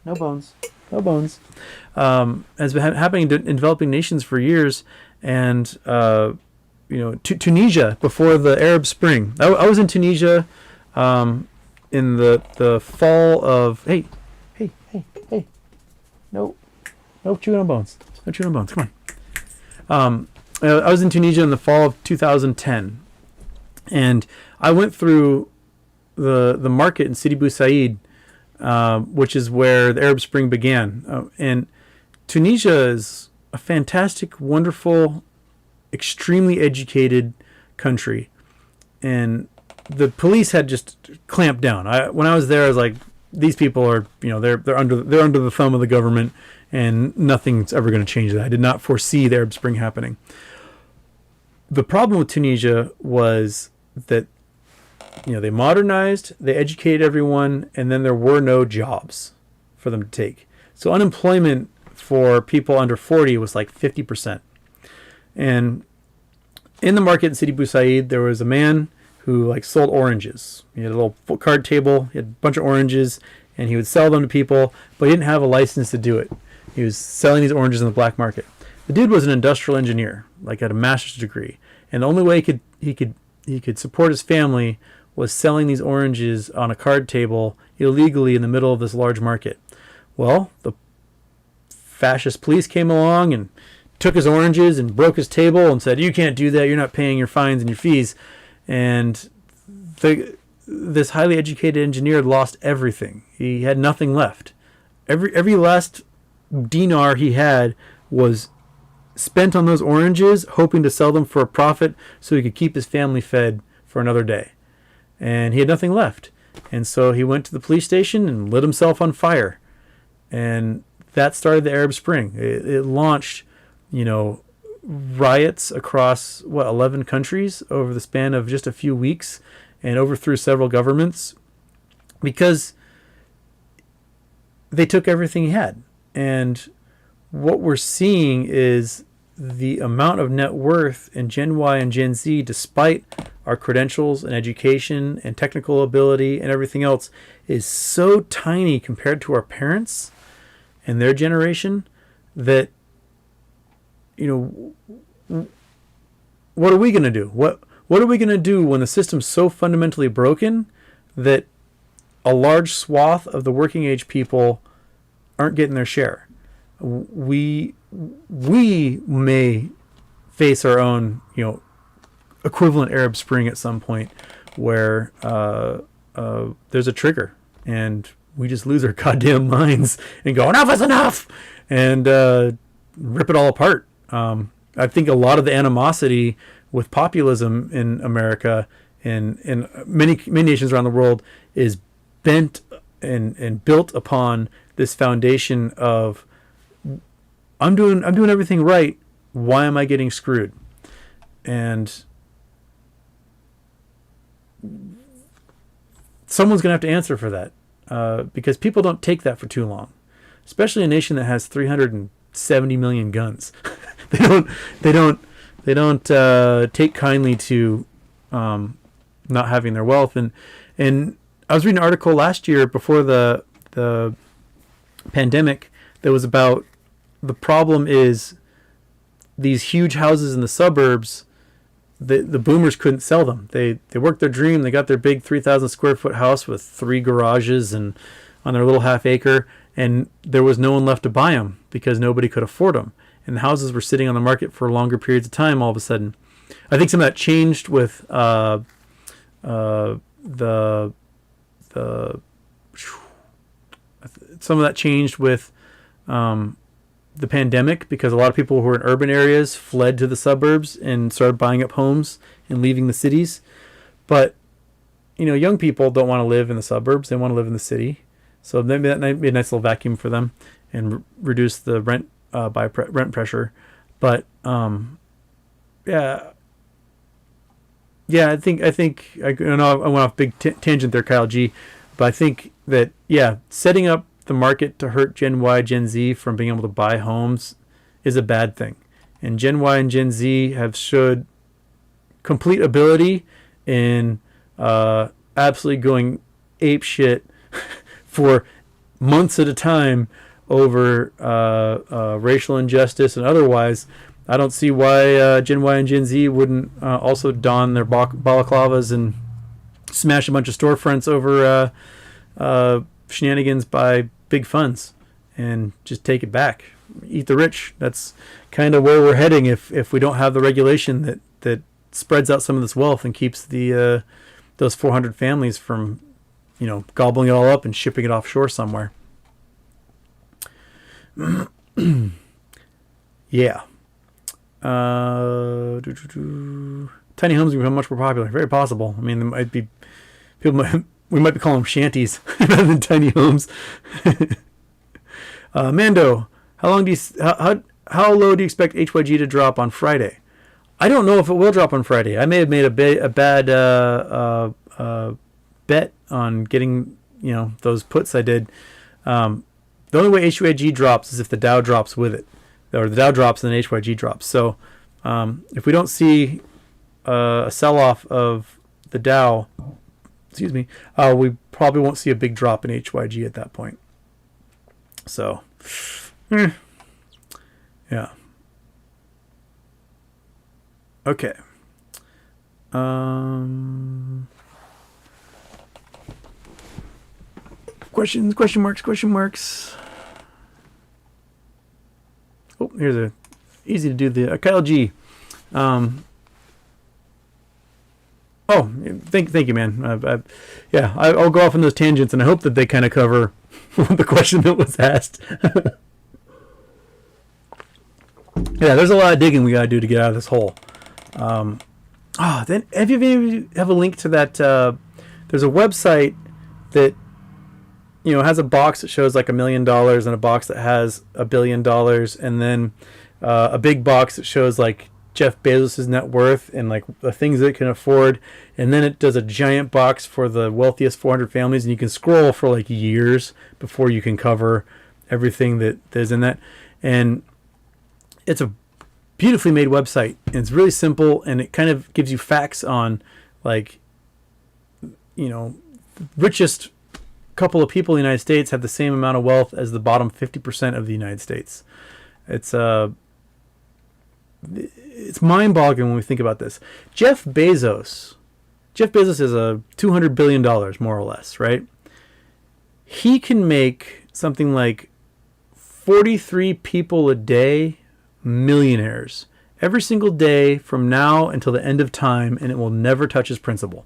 no bones. No bones. Has been happening in developing nations for years. And, Tunisia before the Arab Spring. I was in Tunisia in the fall of... Hey. No chewing on bones. No chewing on bones. Come on. I was in Tunisia in the fall of 2010. And I went through the market in Sidi Bou Said, which is where the Arab Spring began. And Tunisia is a fantastic, wonderful extremely educated country, and the police had just clamped down. When I was there, I was like, these people are, they're under the thumb of the government, and nothing's ever going to change that. I did not foresee the Arab Spring happening. The problem with Tunisia was that, they modernized, they educated everyone, and then there were no jobs for them to take. So unemployment for people under 40 was like 50%. And in the market in Sidi Bou Said, there was a man who sold oranges. He had a little card table, he had a bunch of oranges, and he would sell them to people, but he didn't have a license to do it. He was selling these oranges in the black market. The dude was an industrial engineer, had a master's degree, and the only way he could support his family was selling these oranges on a card table illegally in the middle of this large market. Well, the fascist police came along and took his oranges and broke his table and said, "You can't do that. You're not paying your fines and your fees." And this highly educated engineer lost everything. He had nothing left. Every last dinar he had was spent on those oranges, hoping to sell them for a profit so he could keep his family fed for another day. And he had nothing left. And so he went to the police station and lit himself on fire. And that started the Arab Spring. It launched, riots across 11 countries over the span of just a few weeks, and overthrew several governments because they took everything he had. And what we're seeing is the amount of net worth in Gen Y and Gen Z, despite our credentials and education and technical ability and everything else, is so tiny compared to our parents and their generation that, what are we going to do? What are we going to do when the system's so fundamentally broken that a large swath of the working age people aren't getting their share? We may face our own, equivalent Arab Spring at some point where there's a trigger and we just lose our goddamn minds and go, enough is enough, and rip it all apart. I think a lot of the animosity with populism in America and in many nations around the world is bent and built upon this foundation of I'm doing everything right. Why am I getting screwed? And someone's going to have to answer for that, because people don't take that for too long, especially a nation that has 370 million guns. They don't take kindly to not having their wealth. And I was reading an article last year before the pandemic that was about the problem is these huge houses in the suburbs. The boomers couldn't sell them. They worked their dream. They got their big 3,000 square foot house with 3 garages and on their little half acre, and there was no one left to buy them because nobody could afford them. And the houses were sitting on the market for longer periods of time all of a sudden. I think some of that changed with the pandemic, because a lot of people who were in urban areas fled to the suburbs and started buying up homes and leaving the cities. But, young people don't want to live in the suburbs. They want to live in the city. So maybe that might be a nice little vacuum for them and reduce the rent rent pressure. But yeah, I think I went off a big tangent there, Kyle G. But I think that setting up the market to hurt Gen Y, Gen Z from being able to buy homes is a bad thing. And Gen Y and Gen Z have showed complete ability in absolutely going ape shit for months at a time over racial injustice and otherwise. I don't see why Gen Y and Gen Z wouldn't also don their balaclavas and smash a bunch of storefronts over shenanigans by big funds and just take it back. Eat the rich. That's kind of where we're heading if we don't have the regulation that spreads out some of this wealth and keeps the those 400 families from gobbling it all up and shipping it offshore somewhere. Yeah. Tiny homes become much more popular. Very possible. I mean, there might be we might be calling them shanties rather than tiny homes. Mando, how low do you expect HYG to drop on Friday? I don't know if it will drop on Friday. I may have made a bad bet on getting those puts I did. The only way HYG drops is if the Dow drops with it, or the Dow drops and then HYG drops. So if we don't see a sell-off of the Dow, we probably won't see a big drop in HYG at that point. So, yeah. Okay. Questions, question marks. Oh, here's a easy to do the Kyle G. Thank you, man. I'll go off on those tangents, and I hope that they kind of cover the question that was asked. Yeah, there's a lot of digging we got to do to get out of this hole. Then have you have a link to that? There's a website that has a box that shows like $1 million, and a box that has $1 billion, and then a big box that shows like Jeff Bezos' net worth and like the things that it can afford, and then it does a giant box for the wealthiest 400 families, and you can scroll for like years before you can cover everything that is in that. And it's a beautifully made website, and it's really simple, and it kind of gives you facts on like richest couple of people in the United States have the same amount of wealth as the bottom 50% of the United States. It's mind-boggling when we think about this. Jeff Bezos is a $200 billion, more or less, right? He can make something like 43 people a day millionaires every single day from now until the end of time, and it will never touch his principal.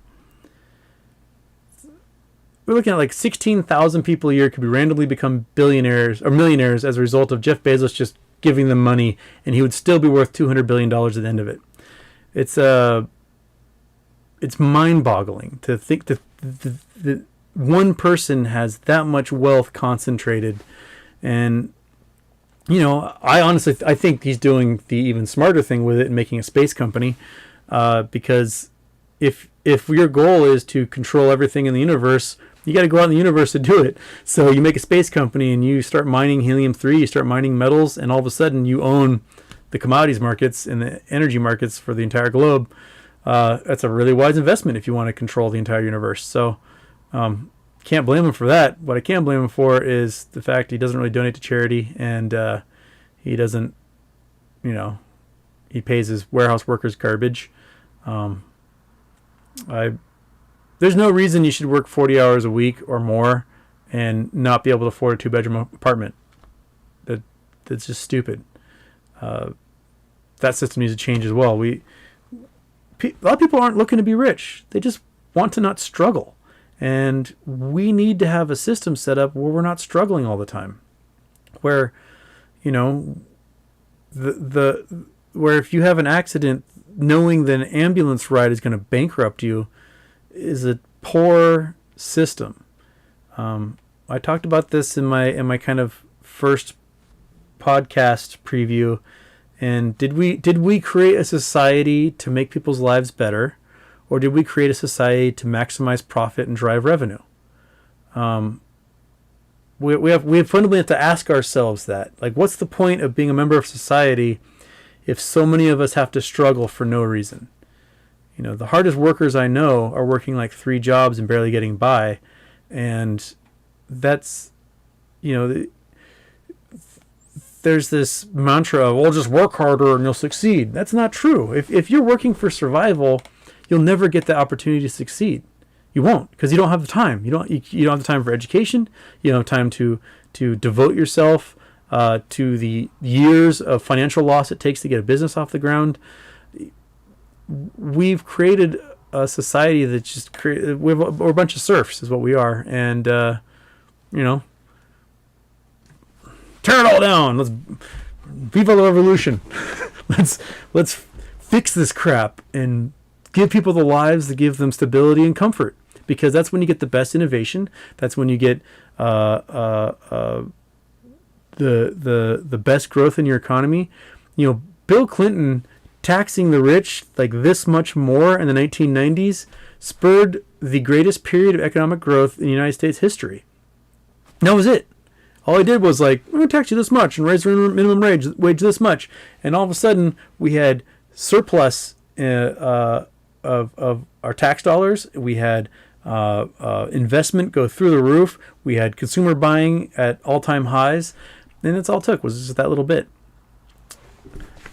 We're looking at like 16,000 people a year could be randomly become billionaires or millionaires as a result of Jeff Bezos just giving them money, and he would still be worth $200 billion at the end of it. It's mind-boggling to think that one person has that much wealth concentrated. And I think he's doing the even smarter thing with it and making a space company, because if your goal is to control everything in the universe, you got to go out in the universe to do it. So you make a space company and you start mining helium-3, you start mining metals, and all of a sudden you own the commodities markets and the energy markets for the entire globe. That's a really wise investment if you want to control the entire universe. So can't blame him for that. What I can blame him for is the fact he doesn't really donate to charity, and he doesn't, he pays his warehouse workers garbage. There's no reason you should work 40 hours a week or more and not be able to afford a 2-bedroom apartment. That's just stupid. That system needs to change as well. A lot of people aren't looking to be rich. They just want to not struggle. And we need to have a system set up where we're not struggling all the time. Where, where if you have an accident, knowing that an ambulance ride is going to bankrupt you is a poor system. I talked about this in my kind of first podcast preview. And did we create a society to make people's lives better, or did we create a society to maximize profit and drive revenue? We fundamentally have to ask ourselves that. Like, what's the point of being a member of society if so many of us have to struggle for no reason? The hardest workers I know are working like 3 jobs and barely getting by, and that's, there's this mantra of, well, just work harder and you'll succeed. That's not true. If you're working for survival, you'll never get the opportunity to succeed. You won't, because you don't have the time. You don't have the time for education. You don't have time to devote yourself to the years of financial loss it takes to get a business off the ground. We've created a society that just we're a bunch of serfs is what we are. And, tear it all down. Let's viva la revolution. let's fix this crap and give people the lives that give them stability and comfort, because that's when you get the best innovation. That's when you get the best growth in your economy. Bill Clinton taxing the rich like this much more in the 1990s spurred the greatest period of economic growth in United States history. That was it. All he did was like, we're going to tax you this much and raise the minimum wage this much. And all of a sudden, we had surplus of our tax dollars. We had investment go through the roof. We had consumer buying at all-time highs. And that's all it took, was just that little bit.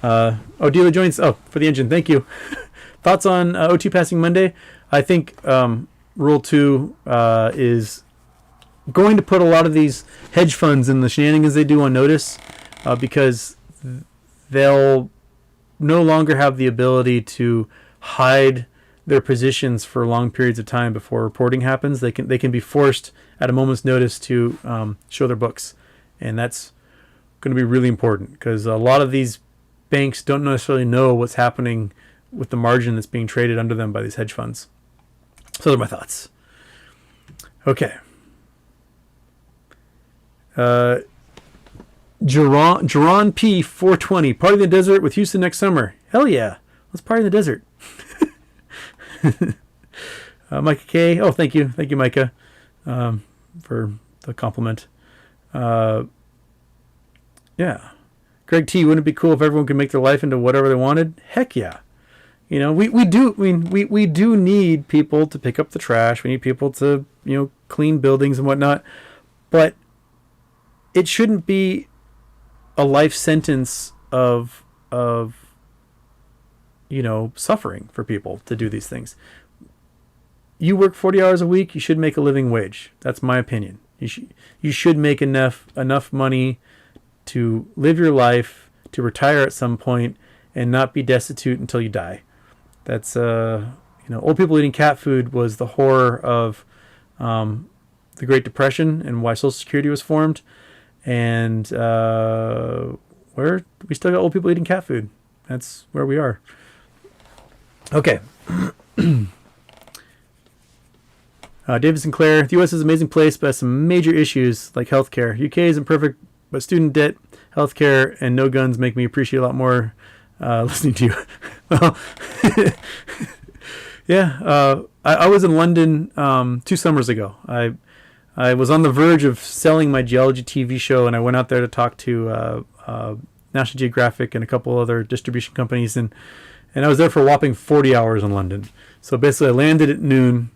Dealer joins. For the engine. Thank you. Thoughts on O2 passing Monday? I think Rule 2 is going to put a lot of these hedge funds and the shenanigans they do on notice, because they'll no longer have the ability to hide their positions for long periods of time before reporting happens. They can be forced at a moment's notice to show their books, and that's going to be really important, because a lot of these banks don't necessarily know what's happening with the margin that's being traded under them by these hedge funds. So those are my thoughts. Okay. Jerron P 420, party in the desert with Houston next summer. Hell yeah, let's party in the desert. Micah K, thank you Micah, for the compliment. Yeah. Greg T, wouldn't it be cool if everyone could make their life into whatever they wanted? Heck yeah. We do need people to pick up the trash. We need people to, clean buildings and whatnot. But it shouldn't be a life sentence of suffering for people to do these things. You work 40 hours a week, you should make a living wage. That's my opinion. You should make enough money to live your life, to retire at some point, and not be destitute until you die. That's old people eating cat food was the horror of the Great Depression and why Social Security was formed. And we still got old people eating cat food. That's where we are. Okay. David Sinclair, the U.S. is an amazing place, but has some major issues like healthcare. UK is imperfect, but student debt, healthcare, and no guns make me appreciate a lot more listening to you. Well, yeah, I was in London 2 summers ago. I was on the verge of selling my geology TV show, and I went out there to talk to National Geographic and a couple other distribution companies, and I was there for a whopping 40 hours in London. So basically, I landed at noon,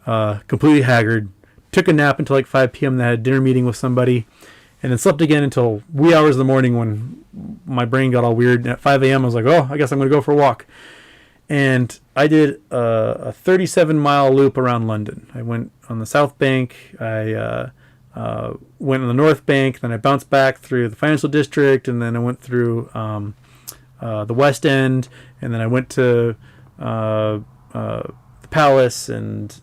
completely haggard, took a nap until like 5 p.m. Then I had a dinner meeting with somebody, and then slept again until wee hours in the morning when my brain got all weird. And at 5 a.m. I was like, I guess I'm going to go for a walk. And I did a 37-mile loop around London. I went on the South Bank. I went on the North Bank. Then I bounced back through the Financial District, and then I went through the West End, and then I went to the Palace, and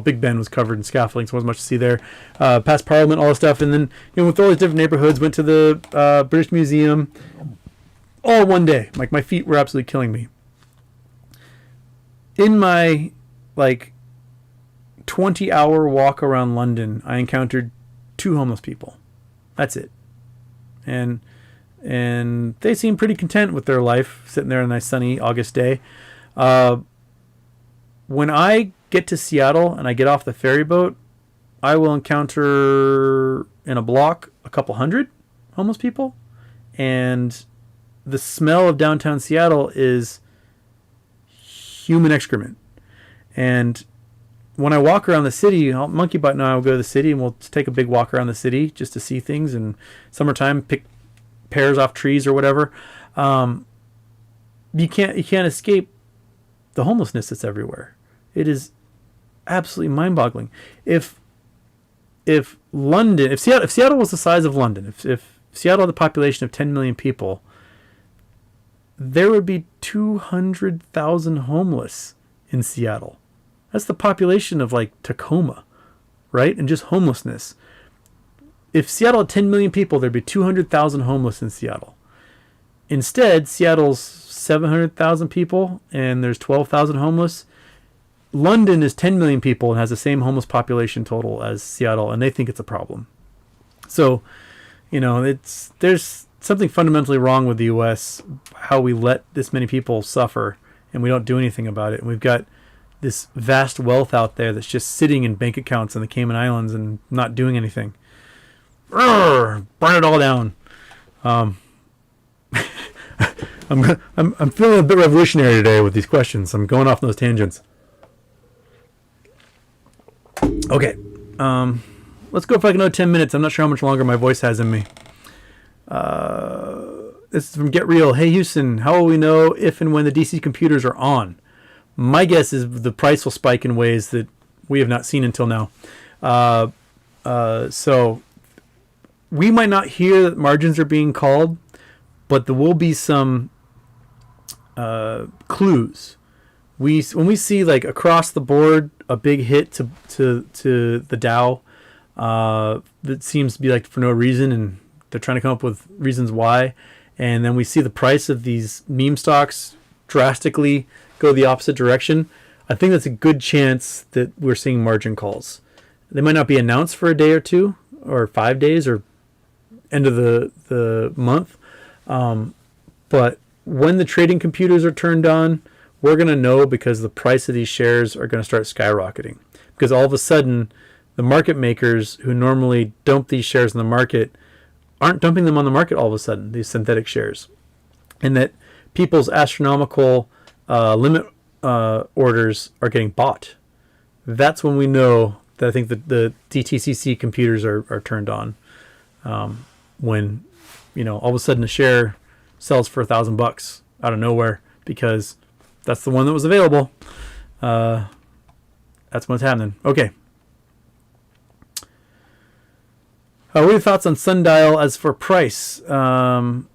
Big Ben was covered in scaffolding, so there wasn't much to see there. Past Parliament, all this stuff, and then went through all these different neighborhoods. Went to the British Museum. All one day. Like, my feet were absolutely killing me. In my 20-hour walk around London, I encountered 2 homeless people. That's it. And they seemed pretty content with their life, sitting there on a nice sunny August day. When I get to Seattle and I get off the ferry boat, I will encounter in a block a couple hundred homeless people, and the smell of downtown Seattle is human excrement. And when I walk around the city, Monkey Butt and I will go to the city, and we'll take a big walk around the city just to see things. And summertime, pick pears off trees or whatever. You can't escape the homelessness that's everywhere. It is absolutely mind-boggling. If Seattle was the size of London, if Seattle had a population of 10 million people, there would be 200,000 homeless in Seattle. That's the population of Tacoma, right? And just homelessness. if Seattle had 10 million people, there'd be 200,000 homeless in Seattle. Instead, Seattle's 700,000 people and there's 12,000 homeless. London is 10 million people and has the same homeless population total as Seattle, and they think it's a problem. So, there's something fundamentally wrong with the U.S., how we let this many people suffer and we don't do anything about it. And we've got this vast wealth out there that's just sitting in bank accounts in the Cayman Islands and not doing anything. Burn it all down. I'm feeling a bit revolutionary today with these questions. I'm going off on those tangents. Okay. Let's go for like another 10 minutes. I'm not sure how much longer my voice has in me. This is from Get Real. Hey, Houston, how will we know if and when the DC computers are on? My guess is the price will spike in ways that we have not seen until now. So we might not hear that margins are being called, but there will be some clues. When we see like across the board a big hit to the Dow that seems to be like for no reason, and they're trying to come up with reasons why, and then we see the price of these meme stocks drastically go the opposite direction, I think that's a good chance that we're seeing margin calls. They might not be announced for a day or two or 5 days or end of the month, but when the trading computers are turned on, we're going to know, because the price of these shares are going to start skyrocketing, because all of a sudden the market makers who normally dump these shares in the market aren't dumping them on the market all of a sudden, these synthetic shares, and that people's astronomical limit orders are getting bought. That's when we know that I think that the DTCC computers are turned on. When all of a sudden a share sells for $1,000 out of nowhere because that's the one that was available. That's what's happening. Okay. What are your thoughts on Sundial as for price? Sundial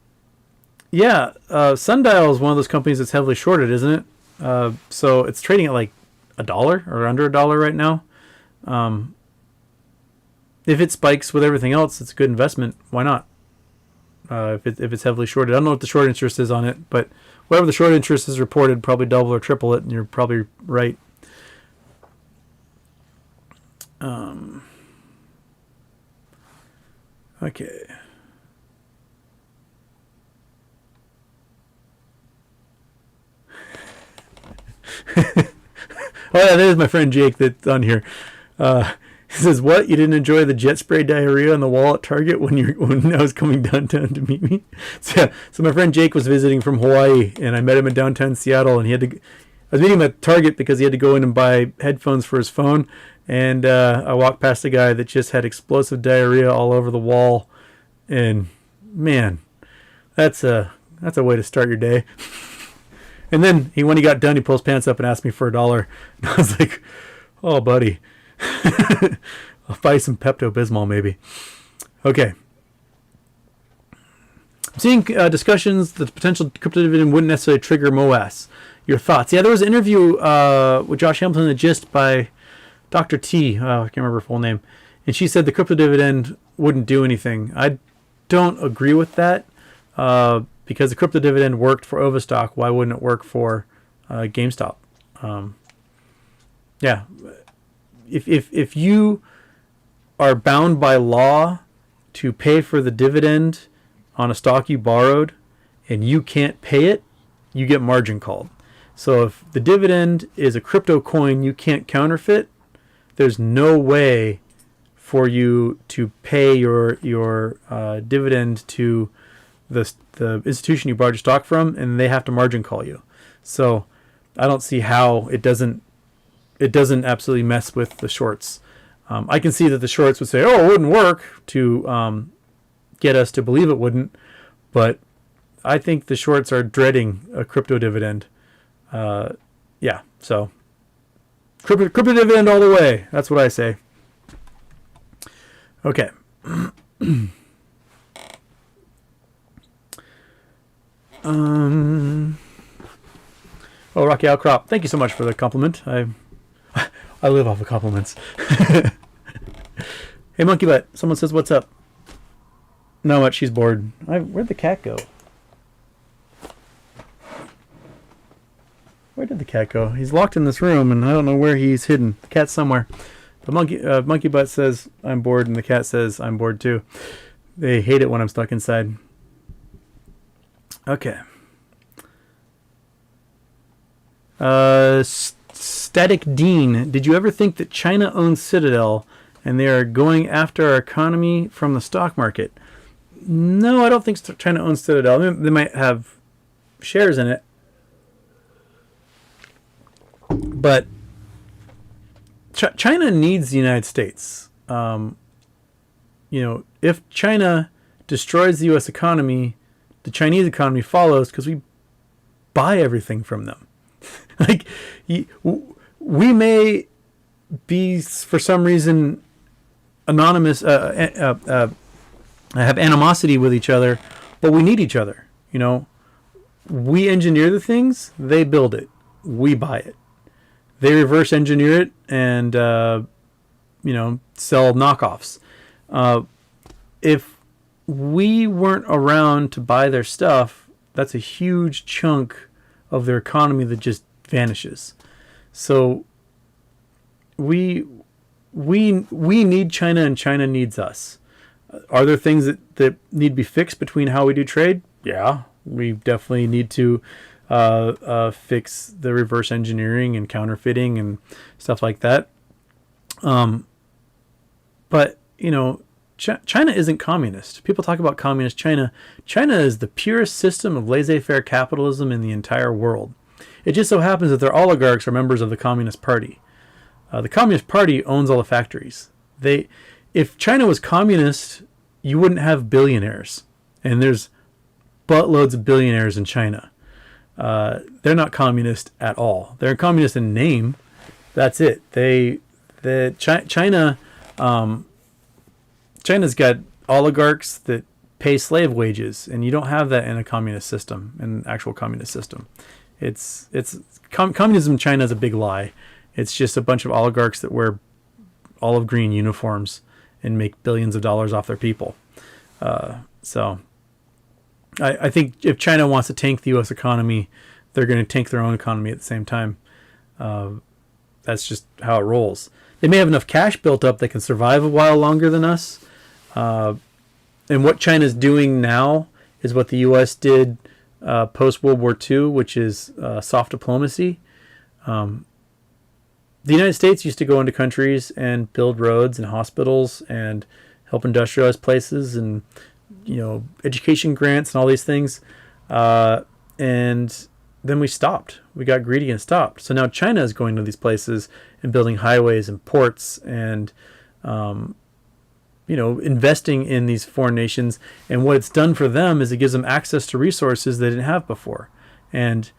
is one of those companies that's heavily shorted, isn't it? So it's trading at like $1 or under $1 right now. If it spikes with everything else, it's a good investment. Why not? If it's heavily shorted. I don't know what the short interest is on it, but whatever the short interest is reported, probably double or triple it, and you're probably right. Okay. Oh yeah, there's my friend Jake that's on here. He says, "What? You didn't enjoy the jet spray diarrhea on the wall at Target when I was coming downtown to meet me?" So my friend Jake was visiting from Hawaii, and I met him in downtown Seattle, and I was meeting him at Target because he had to go in and buy headphones for his phone, and I walked past a guy that just had explosive diarrhea all over the wall, and man, that's a way to start your day. And then when he got done, he pulled his pants up and asked me for $1. And I was like, "Oh, buddy, I'll buy some Pepto-Bismol maybe." Okay. I'm seeing discussions that the potential crypto dividend wouldn't necessarily trigger MOASS. Your thoughts? Yeah, there was an interview with Josh Hamilton in the Gist by Dr. T. I can't remember her full name. And she said the crypto dividend wouldn't do anything. I don't agree with that. Because the crypto dividend worked for Overstock, why wouldn't it work for GameStop? Yeah, if you are bound by law to pay for the dividend on a stock you borrowed and you can't pay it, you get margin called. So if the dividend is a crypto coin you can't counterfeit, there's no way for you to pay your dividend to the institution you borrowed your stock from, and they have to margin call you. So I don't see how it doesn't absolutely mess with the shorts. I can see that the shorts would say, "Oh, it wouldn't work," to get us to believe it wouldn't, but I think the shorts are dreading a crypto dividend. Yeah, so crypto dividend all the way. That's what I say. Okay. Rocky Outcrop, thank you so much for the compliment. I live off of compliments. Hey, Monkey Butt, someone says, "What's up?" Not much. She's bored. Where'd the cat go? Where did the cat go? He's locked in this room, and I don't know where he's hidden. The cat's somewhere. The monkey butt says, I'm bored, and the cat says, I'm bored too. They hate it when I'm stuck inside. Okay. Static Dean, did you ever think that China owns Citadel and they are going after our economy from the stock market? No, I don't think China owns Citadel. They might have shares in it. But China needs the United States. If China destroys the U.S. economy, the Chinese economy follows because we buy everything from them. Like, we may be, for some reason, anonymous, have animosity with each other, but we need each other. We engineer the things, they build it, we buy it. They reverse engineer it and, sell knockoffs. If we weren't around to buy their stuff, that's a huge chunk of their economy that just vanishes. So we need China and China needs us. Are there things that need to be fixed between how we do trade? Yeah, we definitely need to fix the reverse engineering and counterfeiting and stuff like that. But China isn't communist. People talk about communist China. China is the purest system of laissez-faire capitalism in the entire world. It just so happens that their oligarchs are members of the Communist Party. The Communist Party owns all the factories. If China was communist, you wouldn't have billionaires. And there's buttloads of billionaires in China. They're not communist at all. They're communist in name. That's it. China's got oligarchs that pay slave wages, and you don't have that in a communist system, in an actual communist system. Communism in China is a big lie. It's just a bunch of oligarchs that wear olive green uniforms and make billions of dollars off their people. So I think if China wants to tank the U.S. economy, they're going to tank their own economy at the same time. That's just how it rolls. They may have enough cash built up that can survive a while longer than us. And what China's doing now is what the U.S. did post-World War II, which is soft diplomacy. The United States used to go into countries and build roads and hospitals and help industrialize places and, education grants and all these things. And then we stopped. We got greedy and stopped. So now China is going to these places and building highways and ports and, investing in these foreign nations. And what it's done for them is it gives them access to resources they didn't have before. And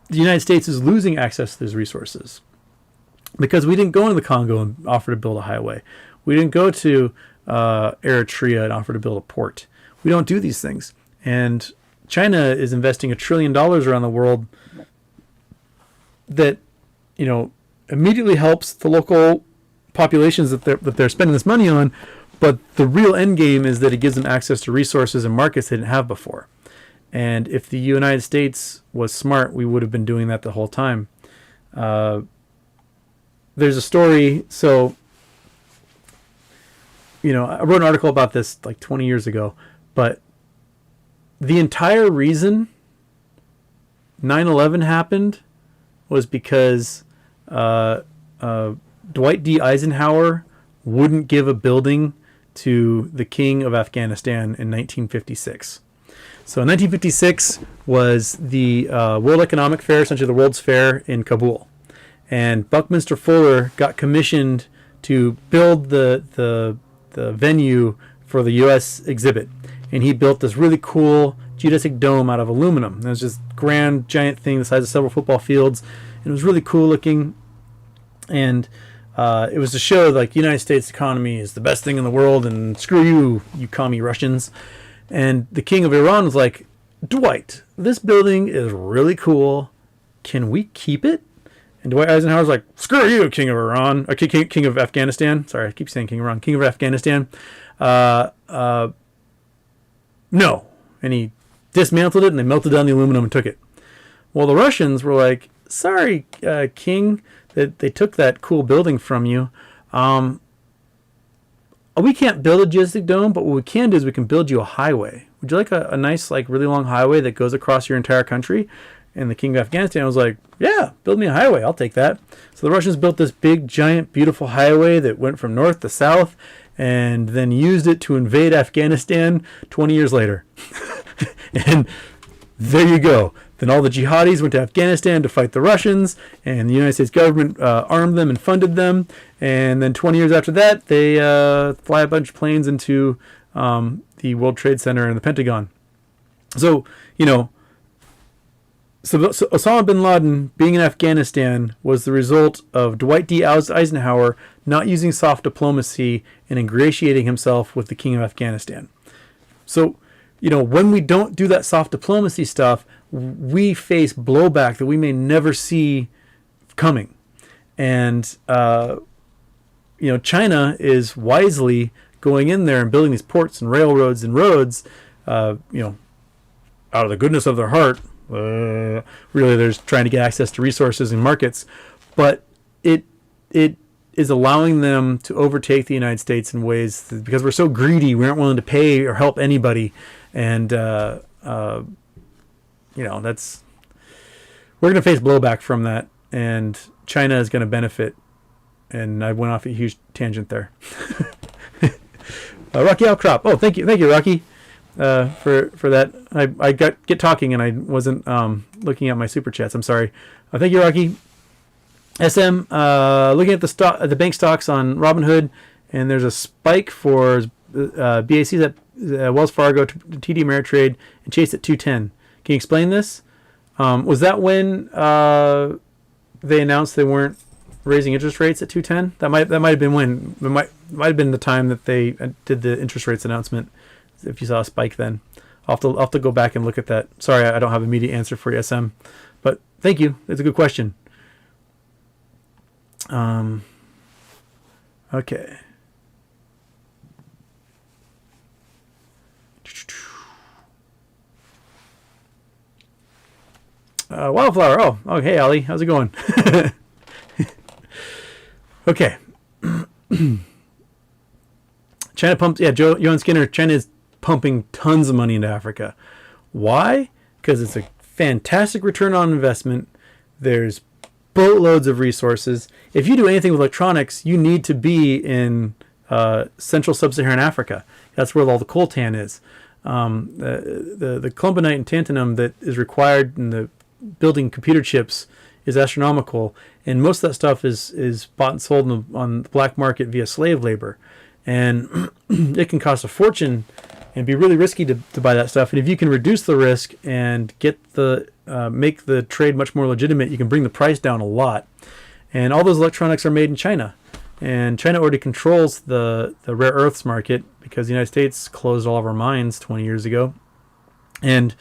the United States is losing access to those resources because we didn't go into the Congo and offer to build a highway. We didn't go to Eritrea and offer to build a port. We don't do these things. And China is investing $1 trillion around the world that, immediately helps the local populations that they're spending this money on. But the real end game is that it gives them access to resources and markets they didn't have before. And if the United States was smart, we would have been doing that the whole time. There's a story. So, I wrote an article about this like 20 years ago, but the entire reason 9/11 happened was because Dwight D. Eisenhower wouldn't give a building to the king of Afghanistan in 1956. So 1956 was the World Economic Fair, essentially the World's Fair in Kabul. And Buckminster Fuller got commissioned to build the venue for the U.S. exhibit. And he built this really cool geodesic dome out of aluminum. It was this grand, giant thing the size of several football fields. And it was really cool looking. And it was to show like the United States economy is the best thing in the world and screw you, you commie Russians. And the king of Iran was like, Dwight, this building is really cool. Can we keep it? And Dwight Eisenhower's like, screw you, king of Iran. King of Afghanistan. Sorry, I keep saying king of Iran. King of Afghanistan. no. And he dismantled it, and they melted down the aluminum and took it. Well, the Russians were like, sorry, King, that they took that cool building from you. We can't build a geodesic dome, but what we can do is we can build you a highway. Would you like a nice, like, really long highway that goes across your entire country? And the king of Afghanistan was like, yeah, build me a highway. I'll take that. So the Russians built this big, giant, beautiful highway that went from north to south and then used it to invade Afghanistan 20 years later. And there you go. Then all the jihadis went to Afghanistan to fight the Russians, and the United States government armed them and funded them. And then 20 years after that, they fly a bunch of planes into the World Trade Center and the Pentagon. So, so Osama bin Laden being in Afghanistan was the result of Dwight D. Eisenhower not using soft diplomacy and ingratiating himself with the king of Afghanistan. So, when we don't do that soft diplomacy stuff, we face blowback that we may never see coming. And, China is wisely going in there and building these ports and railroads and roads, out of the goodness of their heart. Really, they're just trying to get access to resources and markets. But it is allowing them to overtake the United States in ways because we're so greedy, we aren't willing to pay or help anybody. And, that's, we're going to face blowback from that, and China is going to benefit. And I went off a huge tangent there. Rocky Outcrop. Oh, thank you, Rocky, for that. I get talking and I wasn't looking at my super chats. I'm sorry. Thank you, Rocky. SM, looking at the bank stocks on Robinhood, and there's a spike for BACs at Wells Fargo, TD Ameritrade, and Chase at 210. Can you explain this? Was that when they announced they weren't raising interest rates at 210? That might have been when. It might have been the time that they did the interest rates announcement. If you saw a spike then. I'll have to go back and look at that. Sorry, I don't have an immediate answer for you, SM. But thank you. It's a good question. Okay. Wildflower. Oh, hey, Ali. How's it going? Okay. China pumps. Yeah, Johan Skinner. China is pumping tons of money into Africa. Why? Because it's a fantastic return on investment. There's boatloads of resources. If you do anything with electronics, you need to be in central sub-Saharan Africa. That's where all the coltan is. The columbinite and tantalum that is required in the building computer chips is astronomical, and most of that stuff is bought and sold on the black market via slave labor, and it can cost a fortune and be really risky to buy that stuff. And if you can reduce the risk and get make the trade much more legitimate, you can bring the price down a lot. And all those electronics are made in China, and China already controls the rare earths market because the United States closed all of our mines 20 years ago, and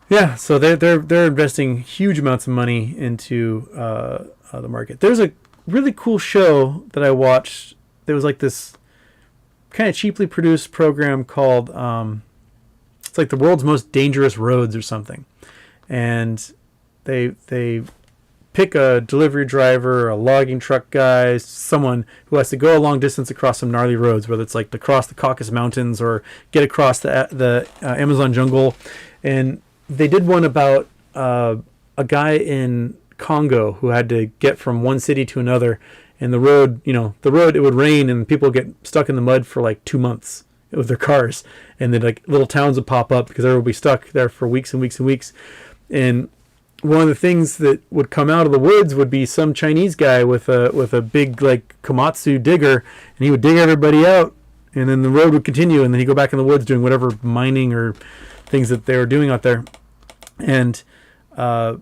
yeah, so they're investing huge amounts of money into the market. There's a really cool show that I watched. There was like this kind of cheaply produced program called it's like the world's most dangerous roads or something, and they pick a delivery driver, a logging truck guy, someone who has to go a long distance across some gnarly roads, whether it's like across the Caucasus Mountains or get across the Amazon jungle. And they did one about a guy in Congo who had to get from one city to another, and the road, it would rain and people would get stuck in the mud for like 2 months with their cars, and then like little towns would pop up because everyone would be stuck there for weeks and weeks and weeks. And one of the things that would come out of the woods would be some Chinese guy with a big like Komatsu digger, and he would dig everybody out, and then the road would continue, and then he'd go back in the woods doing whatever mining or things that they were doing out there. And it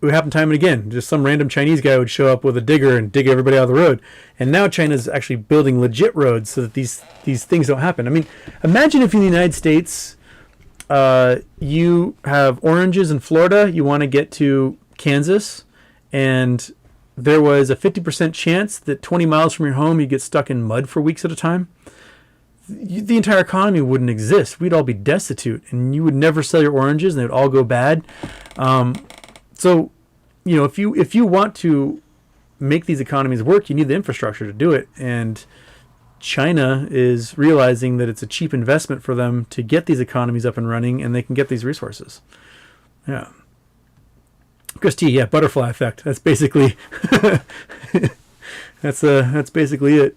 would happen time and again. Just some random Chinese guy would show up with a digger and dig everybody out of the road. And now China's actually building legit roads so that these things don't happen. I mean, imagine if in the United States you have oranges in Florida, you want to get to Kansas, and there was a 50% chance that 20 miles from your home you get stuck in mud for weeks at a time. the entire economy wouldn't exist. We'd all be destitute, and you would never sell your oranges, and they would all go bad. So, if you want to make these economies work, you need the infrastructure to do it. And China is realizing that it's a cheap investment for them to get these economies up and running, and they can get these resources. Yeah. Chris T, yeah, butterfly effect. That's basically that's basically it.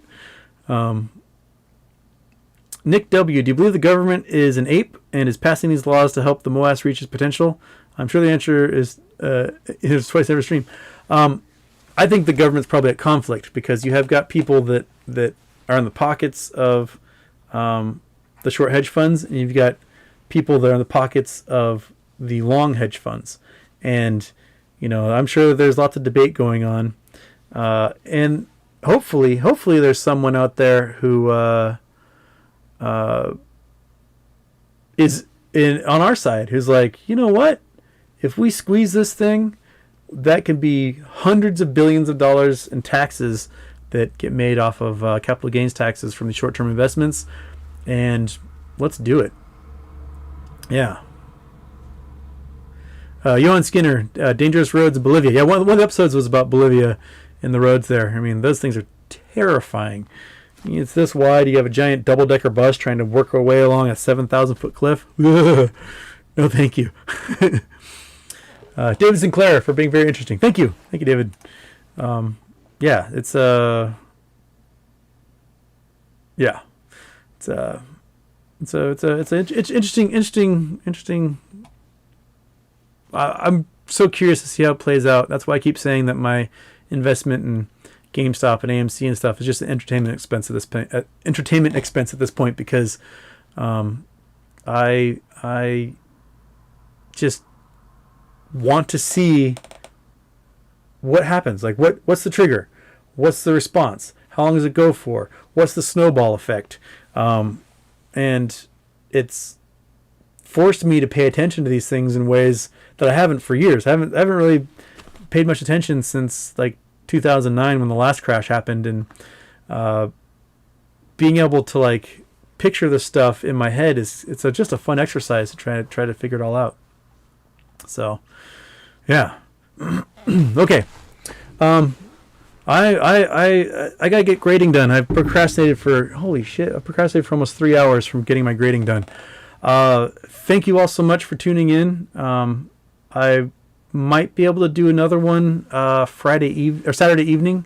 Nick W, do you believe the government is an ape and is passing these laws to help the MOASS reach its potential? I'm sure the answer is twice every stream. I think the government's probably at conflict because you have got people that are in the pockets of the short hedge funds, and you've got people that are in the pockets of the long hedge funds. And, I'm sure there's lots of debate going on. And hopefully there's someone out there who is on our side who's like, you know what? If we squeeze this thing, that can be hundreds of billions of dollars in taxes that get made off of capital gains taxes from the short-term investments, and let's do it. Yeah. Johan Skinner, Dangerous Roads in Bolivia. Yeah, one of the episodes was about Bolivia and the roads there. I mean, those things are terrifying. It's this wide. You have a giant double-decker bus trying to work our way along a 7,000-foot cliff. No, thank you. David Sinclair for being very interesting. Thank you, David. Yeah, it's an interesting. I'm so curious to see how it plays out. That's why I keep saying that my investment in GameStop and AMC and stuff is just an entertainment expense at this point, because I just want to see what happens. Like, what's the trigger? What's the response? How long does it go for? What's the snowball effect? And it's forced me to pay attention to these things in ways that I haven't for years. I haven't really paid much attention since like 2009 when the last crash happened, and being able to like picture this stuff in my head it's just a fun exercise to try to figure it all out. So, yeah. Okay. I gotta get grading done. I've procrastinated for almost 3 hours from getting my grading done. Thank you all so much for tuning in. I might be able to do another one Saturday evening.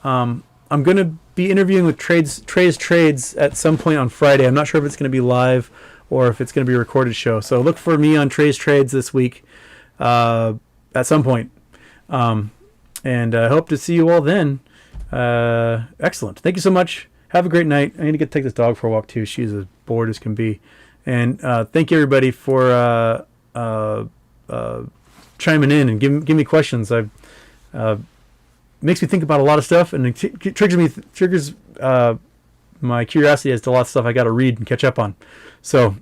I'm gonna be interviewing with Trades at some point on Friday. I'm not sure if it's gonna be live or if it's gonna be a recorded show. So look for me on Trades this week at some point. And I hope to see you all then. Excellent. Thank you so much. Have a great night. I need to take this dog for a walk too. She's as bored as can be. And thank you everybody for chiming in and give me questions. Makes me think about a lot of stuff, and it triggers my curiosity as to a lot of stuff I got to read and catch up on. So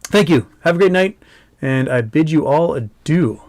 thank you. Have a great night, and I bid you all adieu.